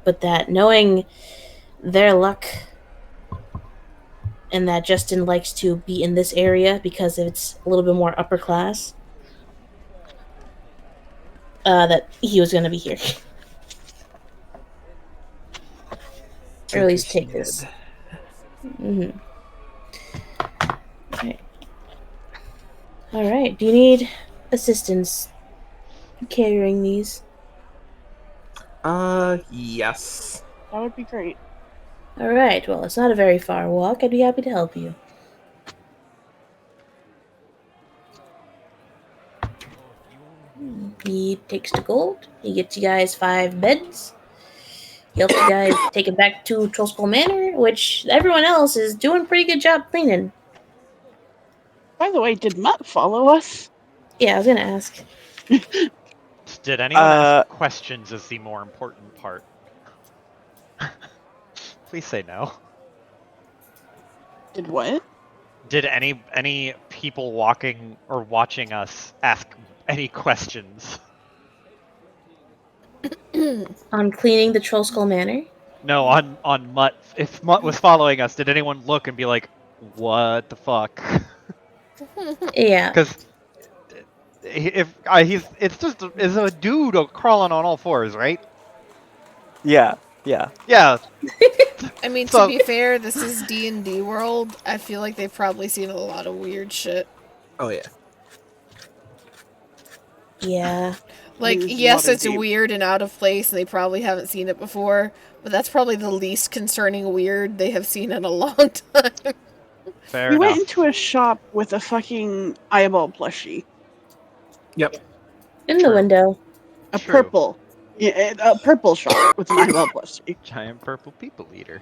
S2: But that knowing their luck and that Justin likes to be in this area because it's a little bit more upper class, that he was going to be here. Or at least take this. Mm-hmm. Okay. Alright, do you need assistance carrying these?
S5: Yes.
S7: That would be great.
S2: Alright, well, it's not a very far walk. I'd be happy to help you. He takes the gold. He gets you guys 5 beds. He helps you guys take it back to Trollskull Manor, which everyone else is doing a pretty good job cleaning.
S7: By the way, did Mutt follow us?
S2: Yeah, I was gonna ask.
S4: Did anyone ask questions is the more important part. Please say no.
S7: Did what?
S4: Did any people walking or watching us ask any questions?
S2: On cleaning the Trollskull Manor?
S4: No, on Mutt. If Mutt was following us, did anyone look and be like, "What the fuck?"
S2: Yeah.
S4: Because it's just a dude crawling on all fours, right?
S3: Yeah. Yeah.
S4: Yeah.
S1: I mean, to
S4: So
S1: be fair, this is D&D world. I feel like they've probably seen a lot of weird shit.
S5: Oh yeah.
S2: Yeah.
S1: Like,
S7: There's a
S1: yes,
S7: lot of
S1: it's
S7: deep.
S1: weird and out of place, and they probably haven't seen it before, but that's probably the least concerning weird they have seen in a long time.
S4: fair
S7: We went
S4: enough.
S7: into a shop with a fucking eyeball plushie.
S5: Yep.
S2: In the
S4: True.
S2: window.
S7: A
S4: True.
S7: purple. Yeah, a purple shop with an eyeball plushie.
S4: Giant purple people eater.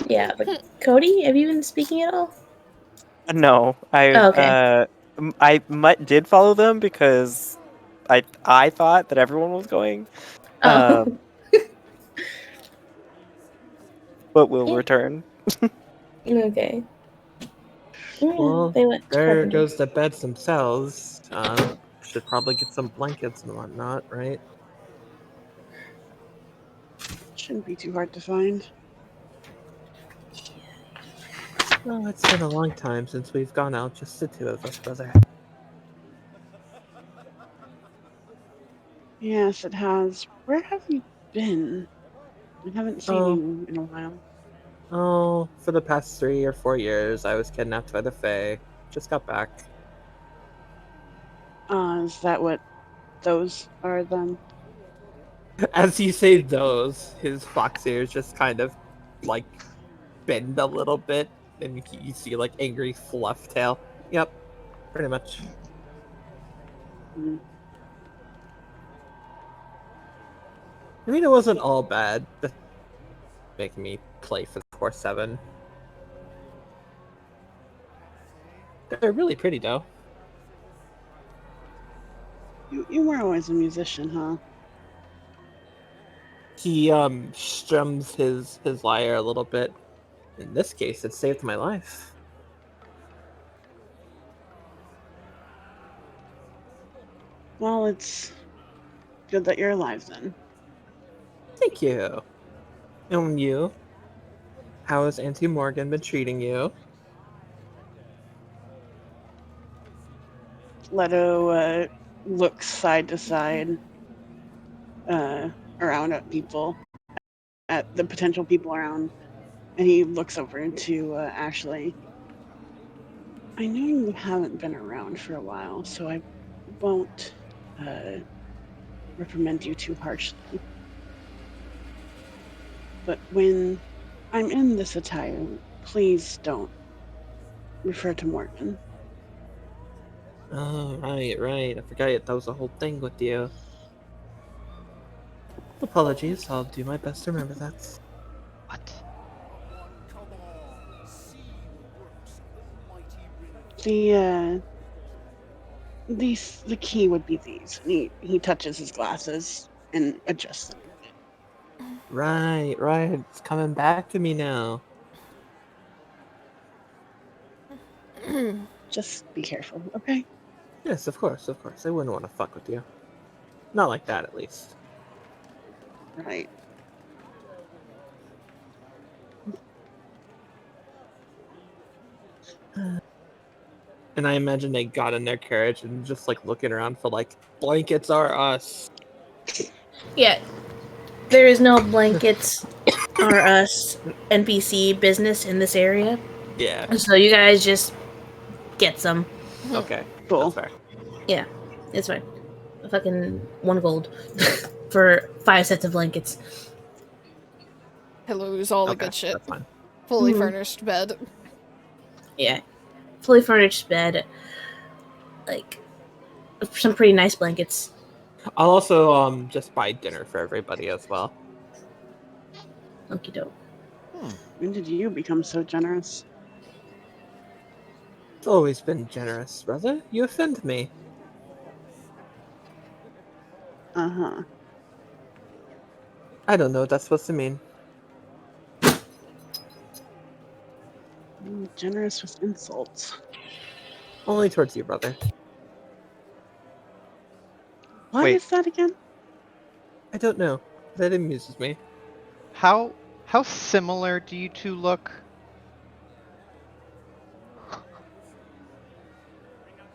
S2: Yeah, but Cody, have you been speaking at all?
S3: No,
S2: Oh, okay.
S3: did follow them because I thought that everyone was going,
S2: Oh,
S3: but will
S2: yeah.
S3: return.
S2: Okay. Yeah,
S5: Well,
S2: they went to
S5: there
S2: Carpenter.
S5: goes the beds themselves. Should probably get some blankets and whatnot, right?
S7: Shouldn't be too hard to find.
S5: Well, it's been a long time since we've gone out, just the two of us, brother.
S7: Yes, it has. Where have you been? I haven't seen
S5: Oh,
S7: you in a while.
S5: for the past 3 or 4 years, I was kidnapped by the Fae. Just got back.
S7: Is that what those are then?
S5: As you say those, his fox ears just kind of like bend a little bit, and you see like angry fluff tail. Yep, pretty much.
S7: Hmm.
S5: I mean, it wasn't all bad. Just making me play for the 4-7. They're really pretty though.
S7: You were always a musician, huh?
S5: He strums his lyre a little bit. In this case, it saved my life.
S7: Well, it's good that you're alive then.
S5: Thank you. And you? How has Auntie Morgan been treating you?
S7: Leto looks side to side uh, around at people, at the potential people around, and he looks over to Ashley. I know you haven't been around for a while, so I won't uh, reprimand you too harshly. But when I'm in this attire, please don't refer to Morgan.
S5: Oh, right. I forgot that was a whole thing with you. Apologies. I'll do my best to remember that.
S4: What?
S7: The the key would be these. And he touches his glasses and adjusts them a
S5: Right. It's coming back to me now.
S7: bit. Just be careful, okay?
S5: Yes, of course. I wouldn't want to fuck with you. Not like that, at least.
S7: Right.
S5: And I imagine they got in their carriage and just like looking around for like blankets are us.
S2: Yeah, there is no blankets or us NPC business in this area.
S5: Yeah.
S2: So you guys just get some.
S5: Okay.
S7: Cool.
S5: That's fair.
S2: Yeah, it's fine. Fucking 1 gold for 5 sets of blankets.
S1: Pillows, all the
S5: Okay,
S1: good shit.
S5: that's fine.
S1: Fully
S2: Mhm.
S1: furnished bed.
S2: Yeah, fully furnished bed, like some pretty nice blankets.
S5: I'll also just buy dinner for everybody as well.
S2: Okie doke.
S7: When did you become so generous?
S5: It's always been generous, brother. You offend me.
S7: Uh huh.
S5: I don't know what that's supposed to mean.
S7: Generous with insults.
S5: Only towards you, brother.
S7: What
S4: Wait,
S7: is that again?
S5: I don't know. That amuses me.
S4: how similar do you two look?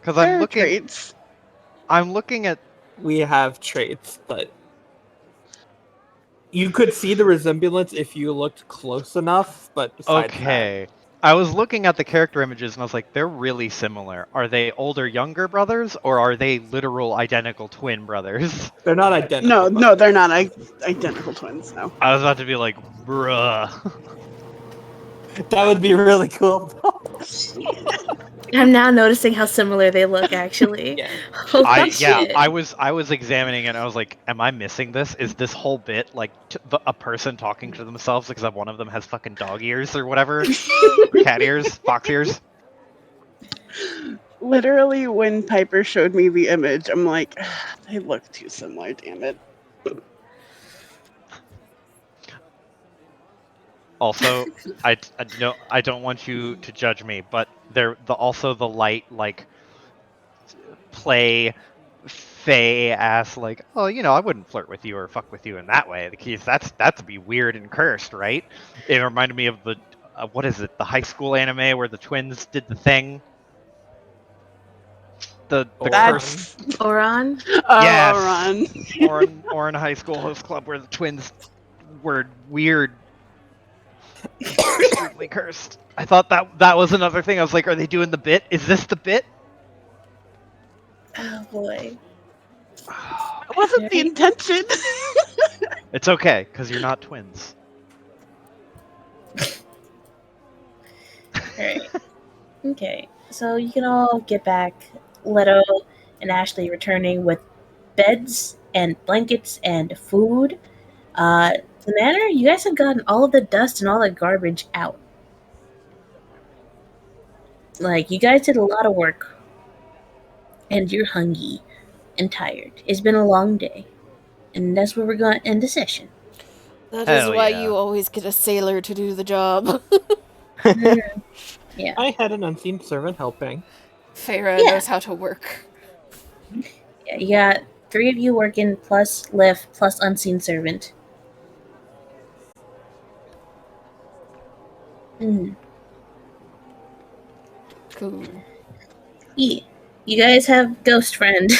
S4: Because
S7: There are traits.
S4: I'm looking at
S5: We have traits, but You could see the resemblance if you looked close enough, but besides
S4: Okay. I was looking at the character images and I was like, they're really similar. Are they older, younger brothers, or are they literal identical twin brothers?
S5: that, they're not identical.
S7: No, they're not identical twins. No.
S4: I was about to be like, bruh.
S5: That would be really cool.
S2: I'm now noticing how similar they look, actually.
S5: Yeah.
S2: Holy shit.
S4: I was examining it and I was like, am I missing this? Is this whole bit like a person talking to themselves because one of them has fucking dog ears or whatever? Or cat ears? Fox ears?
S7: Literally, when Piper showed me the image, I'm like, they look too similar. Damn it.
S4: Also, I don't want you to judge me, but also the light like play fey ass like, oh, I wouldn't flirt with you or fuck with you in that way. Because that's be weird and cursed, right? It reminded me of the what is it, the high school anime where the twins did the thing. The curse.
S7: That's
S2: Oron?
S4: Yes.
S7: Ron.
S4: Or in High School Host Club where the twins were weird, extremely cursed. I thought that was another thing. I was like, are they doing the bit? Is this the bit?
S2: Oh boy.
S7: It wasn't the intention.
S4: It's okay, because you're not twins.
S2: Alright. Okay. So you can all get back. Leto and Ashley returning with beds and blankets and food. The manor, you guys have gotten all of the dust and all the garbage out. Like, you guys did a lot of work. And you're hungry and tired. It's been a long day. And that's where we're going to end the session.
S1: That is
S4: Hell
S1: why
S4: yeah.
S1: you always get a sailor to do the job.
S2: Yeah.
S5: I had an unseen servant helping.
S1: Farah
S2: Yeah.
S1: knows how to work.
S2: Yeah, you got 3 of you working, plus Lift, plus Unseen Servant.
S1: Cool.
S2: Yeah. You guys have Ghost Friend.